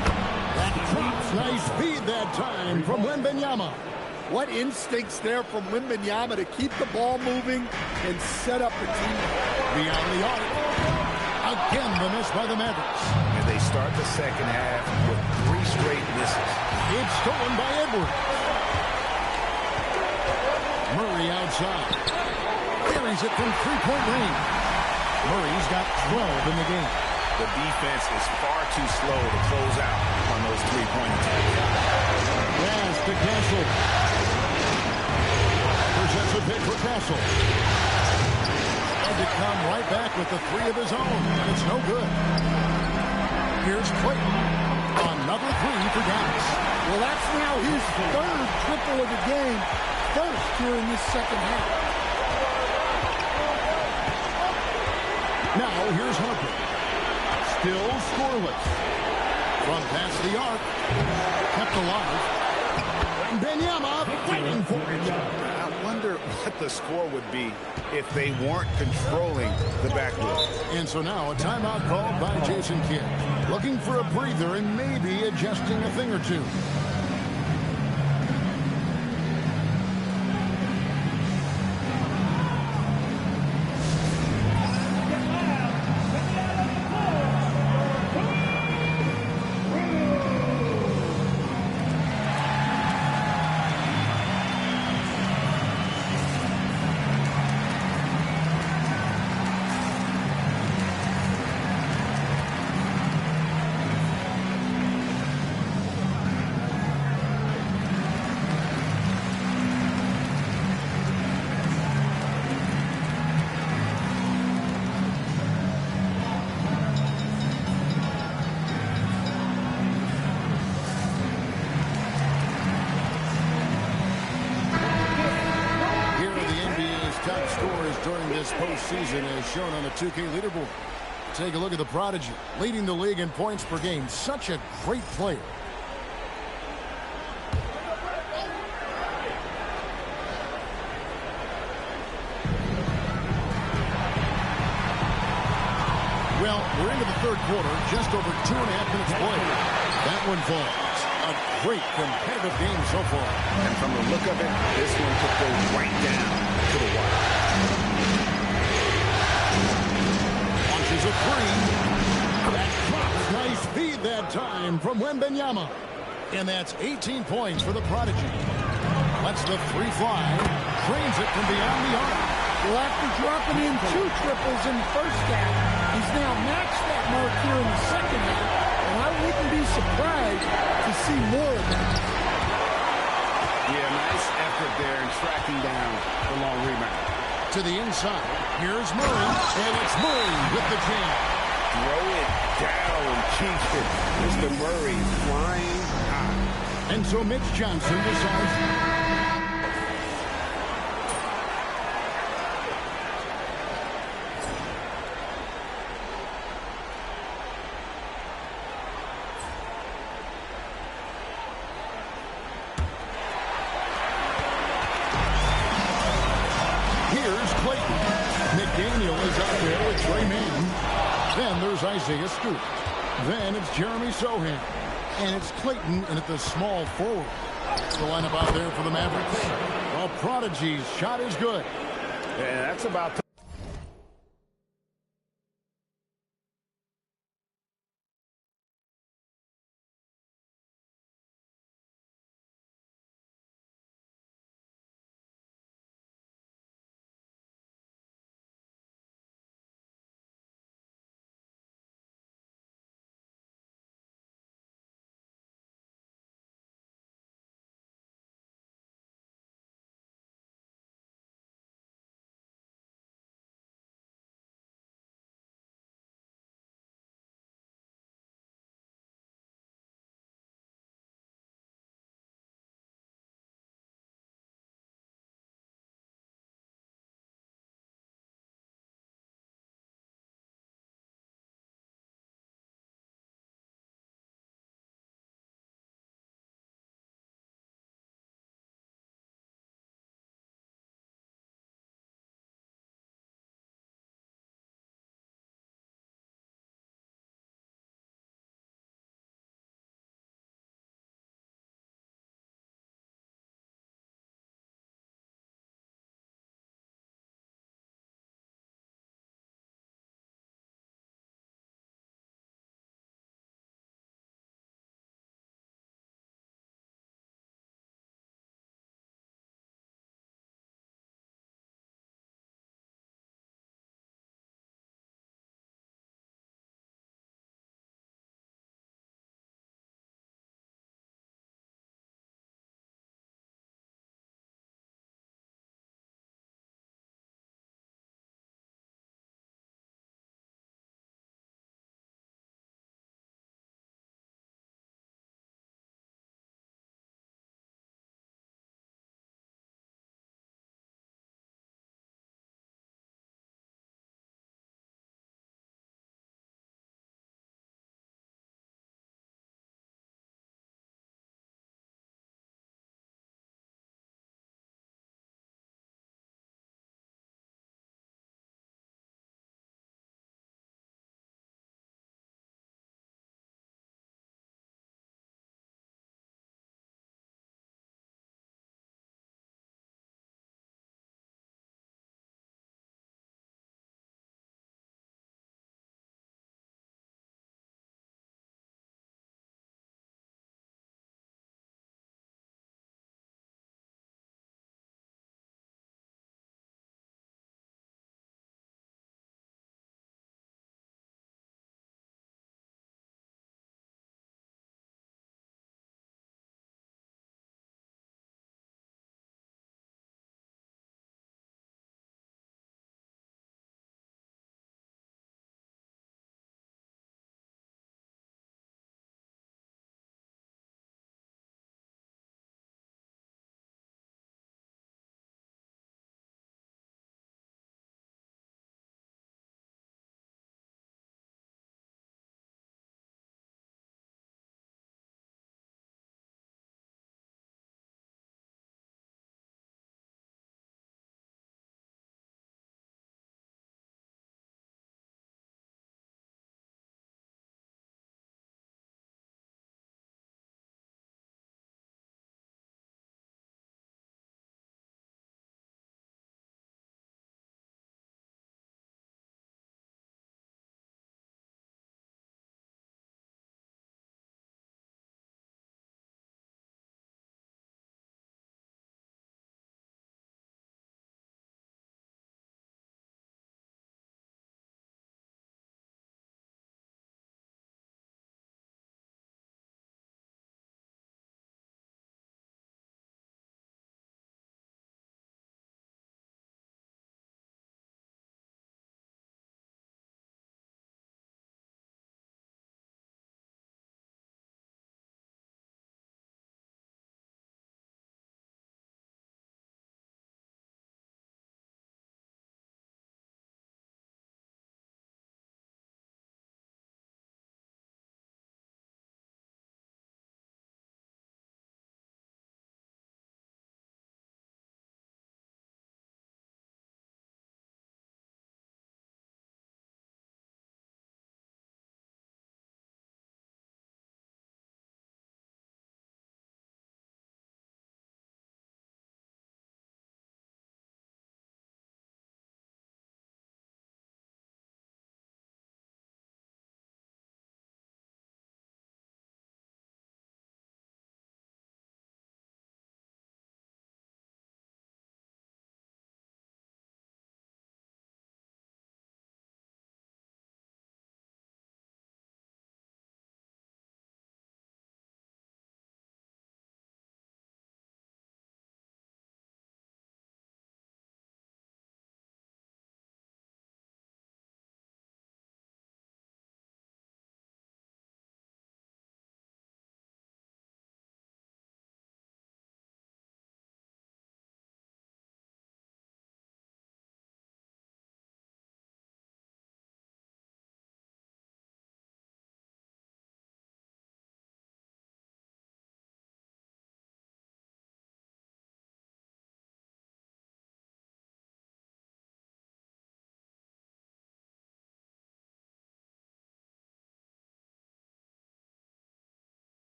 That drops. Nice feed that time from Wembanyama. What instincts there from Wembanyama to keep the ball moving and set up the team. Beyond the arc. Again, the miss by the Mavericks. And they start the second half with 3 straight misses. It's stolen by Edwards. Murray outside. Carries it from 3-point range. Murray's got 12 in the game. The defense is far too slow to close out on those 3-point attacks. Pass to Castle. Presents a pick for Castle. To come right back with the 3 of his own, and it's no good. Here's Clayton. Another 3 for Dallas. Well, that's now his 3rd triple of the game, first here in this second half. Now here's Harper. Still scoreless. From past the arc. Kept alive. Benyama fighting for it. I wonder what the score would be if they weren't controlling the backdoor. And so now a timeout called by Jason Kidd. Looking for a breather and maybe adjusting a thing or two. Postseason as shown on the 2K leaderboard. Take a look at the Prodigy, leading the league in points per game. Such a great player. Well, we're into the 3rd quarter, just over 2.5 minutes played. That one falls. A great competitive game so far. And from the look of it, this one could go right down to the wire. Launches a 3. That drops. Nice feed that time from Wembanyama. And that's 18 points for the Prodigy. Lets the 3 fly. Drains it from beyond the arc. Well, after dropping in 2 triples in the first half, he's now matched that mark here in the second half, and I wouldn't be surprised to see more of that. Yeah, nice effort there in tracking down the long rebound. To the inside, here's Murray, and it's Murray with the jam. Throw it down, Kingston. Mr. Murray flying high. And so Mitch Johnson decides... Then there's Isaiah Stewart. Then it's Jeremy Sohan. And it's Clayton in at the small forward. The lineup out there for the Mavericks. Well, Prodigy's shot is good. Yeah, that's about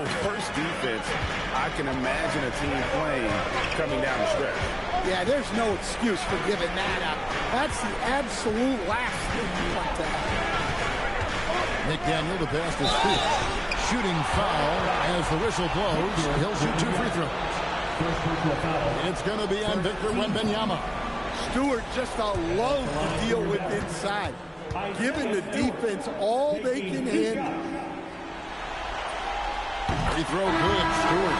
First defense, I can imagine a team playing coming down the stretch. Yeah, there's no excuse for giving that up. That's the absolute last thing you want to have. McDaniel, the pass to Stewart. Shooting foul as the whistle blows. He'll shoot 2 free throws. It's going to be on Victor Wembanyama. Stewart just a load to deal with inside. Giving the defense all they can handle. Free throw good, Stewart.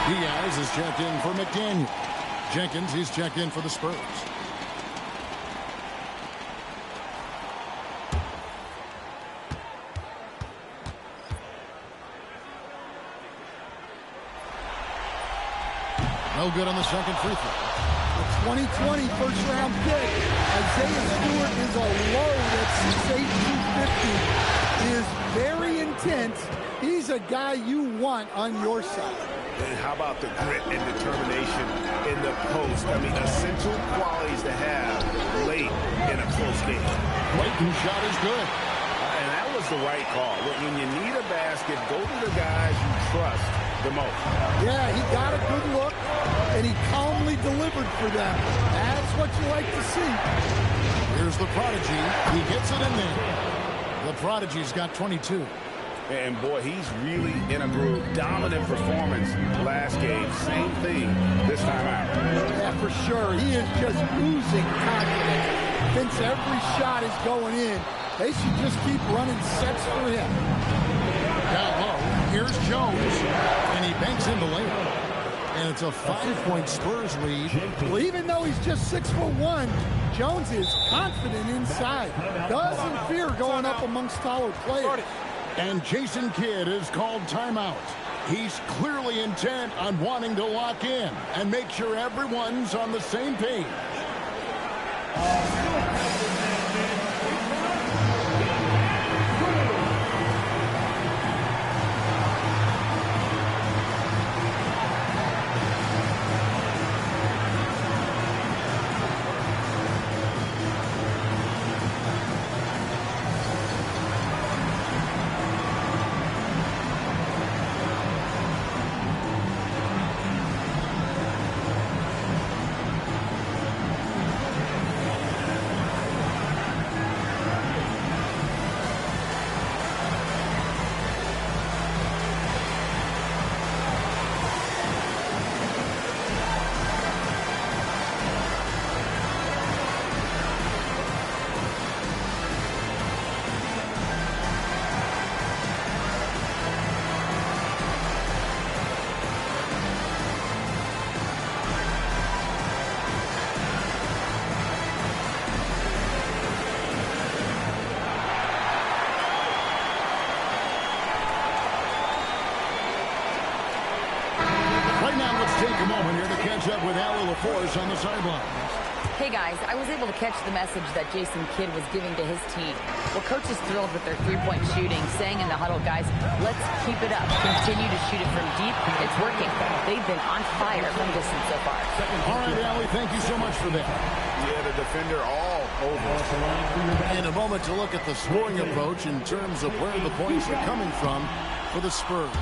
Diaz is checked in for McDaniel. Jenkins, he's checked in for the Spurs. No good on the second free throw. The 2020 first-round pick, Isaiah Stewart is a load at 6'8", 250. He is very intense. He's a guy you want on your side. And how about the grit and determination in the post? I mean, essential qualities to have late in a close game. Clayton's shot is good. And that was the right call. When you need a basket, go to the guys you trust the most. Yeah, he got a good look, and he calmly delivered for them. That's what you like to see. Here's the Prodigy. He gets it in there. The Prodigy's got 22. And boy, he's really in a groove. Dominant performance last game. Same thing this time out. Yeah, for sure. He is just oozing confidence. Thinks every shot is going in. They should just keep running sets for him. Down low, here's Jones, and he banks in the layup. And it's a 5-point Spurs lead. Well, even though he's just 6'1", Jones is confident inside. Doesn't fear going up amongst taller players. And Jason Kidd is called timeout. He's clearly intent on wanting to lock in and make sure everyone's on the same page. Up with Allie LaForce on the sideline. Hey guys, I was able to catch the message that Jason Kidd was giving to his team. Well, coach is thrilled with their three-point shooting, saying in the huddle, guys, let's keep it up. Continue to shoot it from deep. It's working. They've been on fire from distance so far. All right, Allie, thank you so much for that. Yeah, the defender all over. In a moment to look at the scoring approach in terms of where the points are coming from for the Spurs.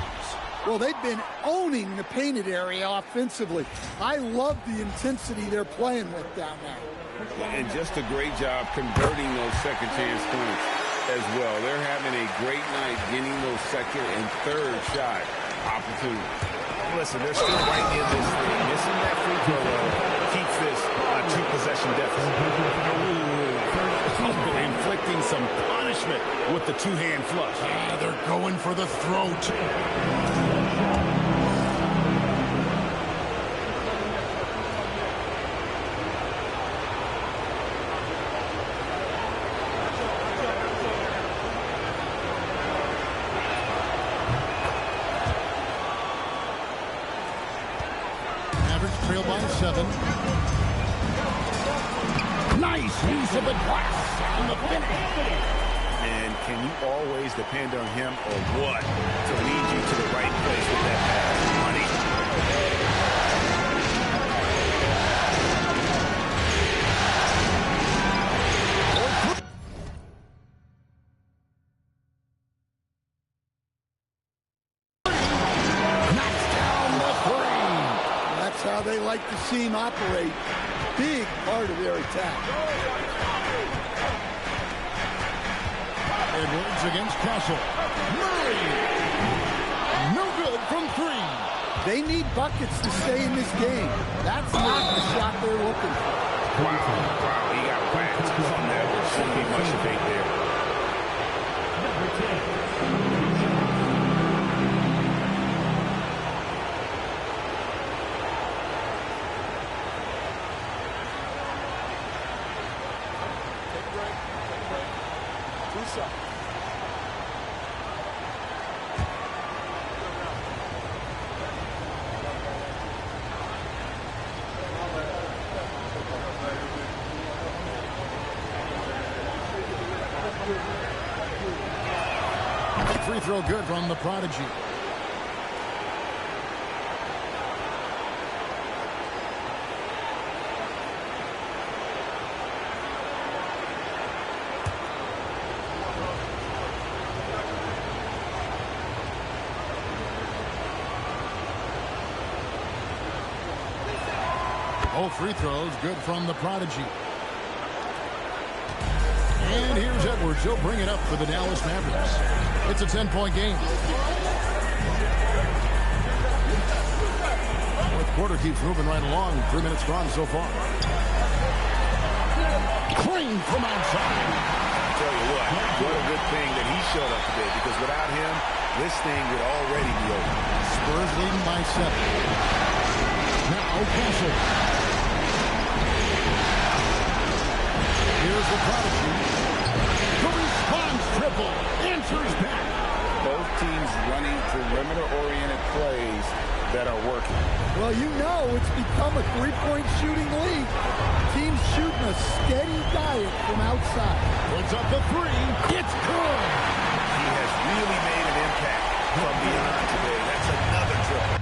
Well, they've been owning the painted area offensively. I love the intensity they're playing with down there. And just a great job converting those second chance points as well. They're having a great night getting those second and third shot opportunities. Listen, they're still right in this thing. Missing that free throw keeps this a two-possession deficit. Inflicting some punishment with the two-hand flush. Yeah, they're going for the throat. Trail by 7. Nice use of the glass on the finish. And can you always depend on him or what to lead you to the right place with that pass? Money. they like to see him operate. Big part of their attack. Edwards against Castle. Murray! No good from 3. They need buckets to stay in this game. That's not the shot they're looking for. Wow, he got whacked on that. There shouldn't be much debate there. Free throw good from the Prodigy. All free throws good from the Prodigy. And here's Edwards. He'll bring it up for the Dallas Mavericks. It's a 10-point game. Fourth quarter keeps moving right along. 3 minutes gone so far. Clean from outside. I tell you what a good thing that he showed up today, because without him, this thing would already be over. Spurs leading by 7. Now Castle. Here's the Prodigy. The response triple answers back. Both teams running perimeter-oriented plays that are working. Well, you know it's become a three-point shooting league. Teams shooting a steady diet from outside. Puts up the 3. It's good. He has really made an impact from beyond today. That's another triple.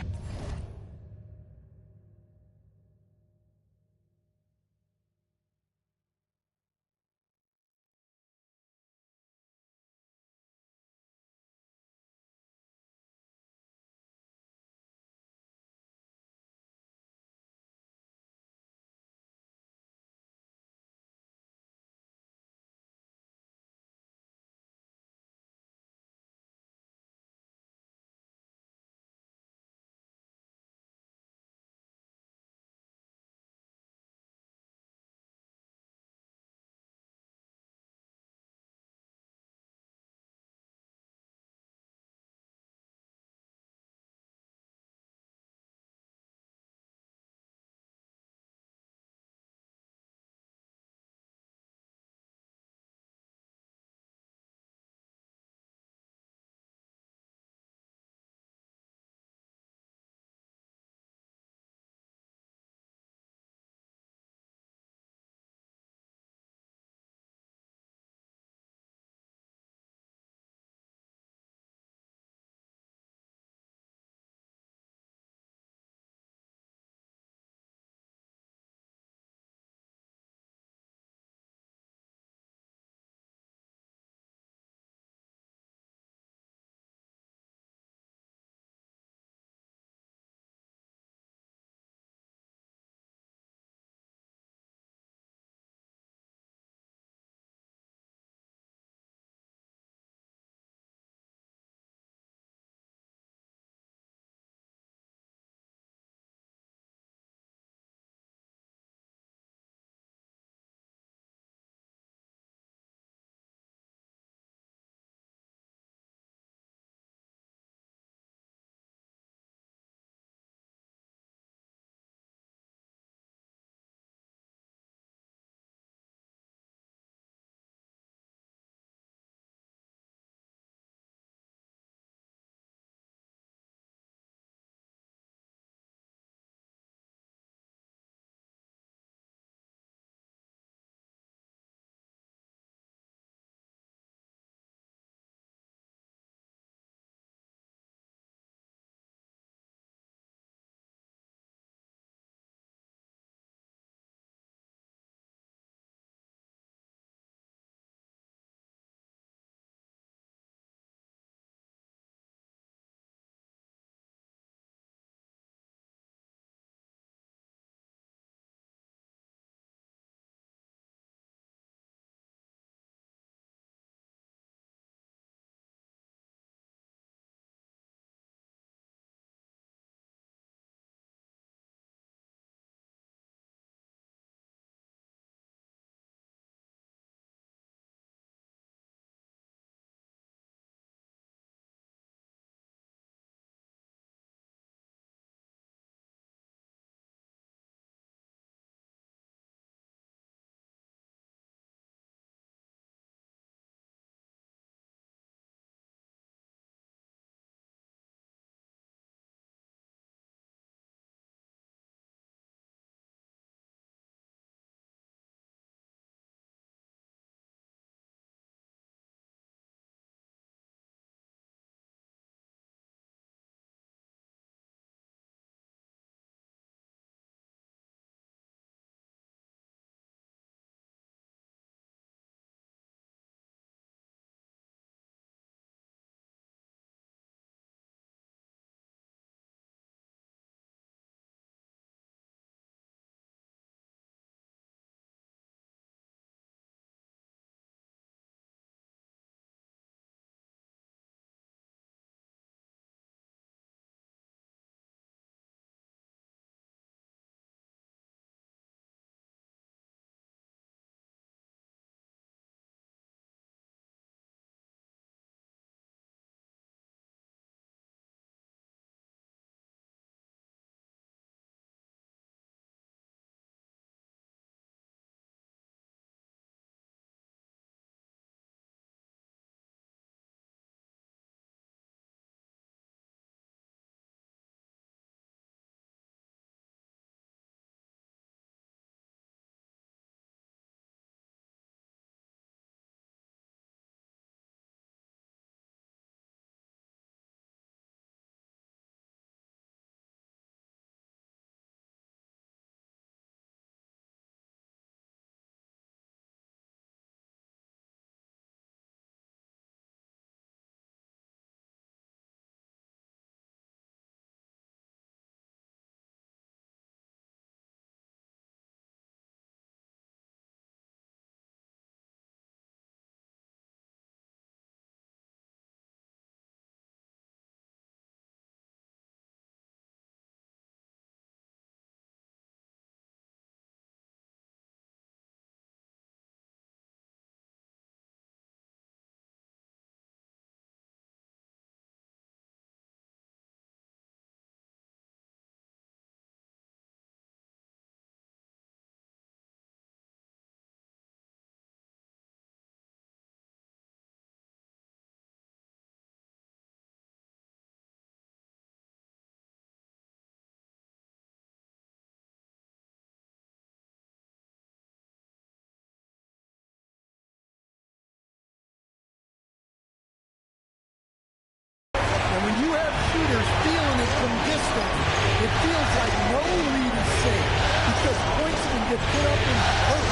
when you have shooters feeling it from distance, it feels like no read is safe because points can get put up in hurt.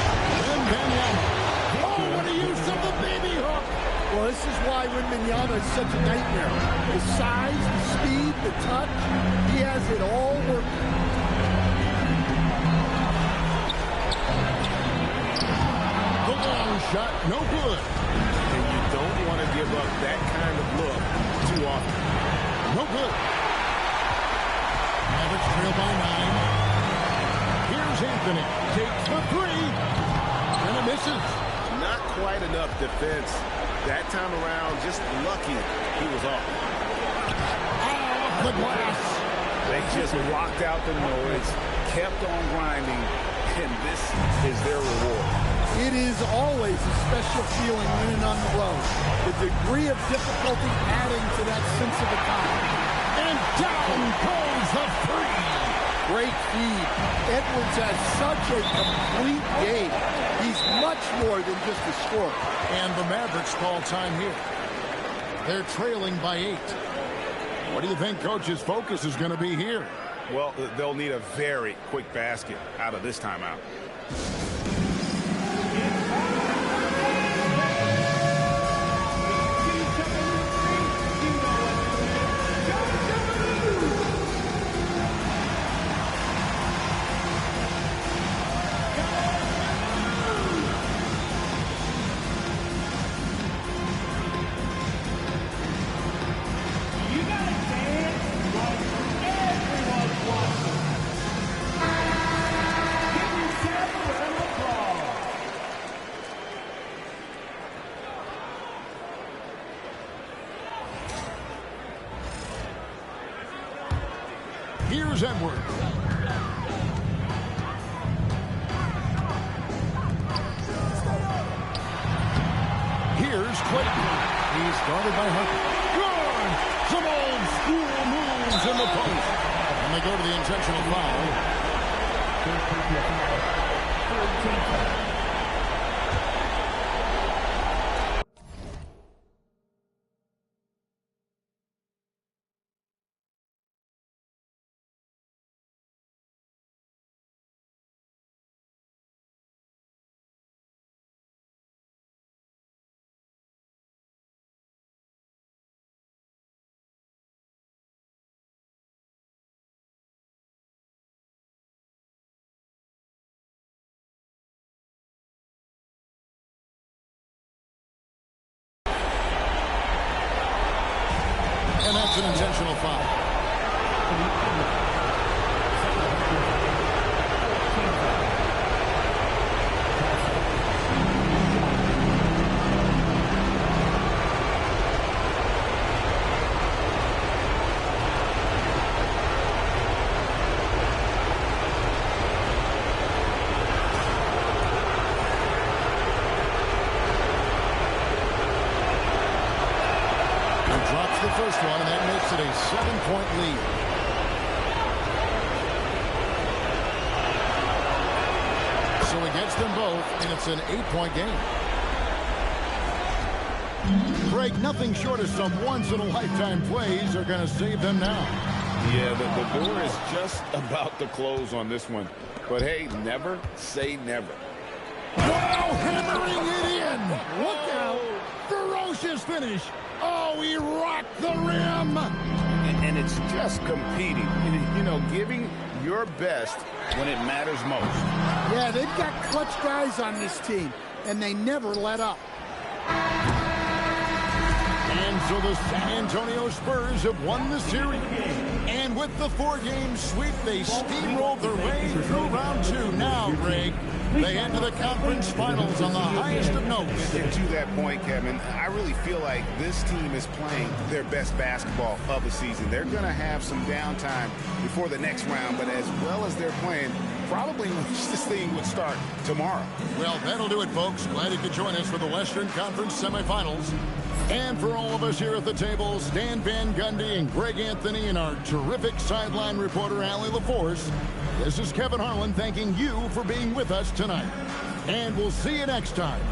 And Banyama. Oh, what a use of the baby hook. Well, this is why Wembanyama is such a nightmare. The size, the speed, the touch, he has it all working. The long shot, no good. And you don't want to give up that kind of look too often. No good. Mavericks trail by 9. Here's Anthony. Takes the 3. And it misses. Not quite enough defense. That time around, just lucky he was off. The glass. They just blocked out the noise, kept on grinding, and this is their reward. It is always a special feeling winning on the road. The degree of difficulty adding to that sense of accomplishment. And down goes the 3. Great feed. Edwards has such a complete game. He's much more than just a scorer. And the Mavericks call time here. They're trailing by 8. What do you think Coach's focus is going to be here? Well, they'll need a very quick basket out of this timeout. Here's Edwards. Here's Clayton. He's guarded by Harper. Good! Some old school moves in the post. And they go to the intentional foul. And that's an intentional foul. Drops the first one, and that makes it a 7-point lead. So he gets them both, and it's an 8-point game. Greg, nothing short of some once-in-a-lifetime plays are going to save them now. Yeah, the door is just about to close on this one. But, hey, never say never. Wow, hammering it in. Look out. Ferocious finish. Oh, he rocked the rim. And it's just competing. You know, giving your best when it matters most. Yeah, they've got clutch guys on this team, and they never let up. And so the San Antonio Spurs have won the series. And with the 4-game sweep, they steamrolled their way through round 2. Now, Greg, they head to the conference finals on the highest of notes. To that point, Kevin, I really feel like this team is playing their best basketball of the season. They're going to have some downtime before the next round, but as well as they're playing, probably wish this thing would start tomorrow. Well, that'll do it, folks. Glad you could join us for the Western Conference semifinals. And for all of us here at the table, Stan Van Gundy and Greg Anthony and our terrific sideline reporter, Allie LaForce, this is Kevin Harlan thanking you for being with us tonight. And we'll see you next time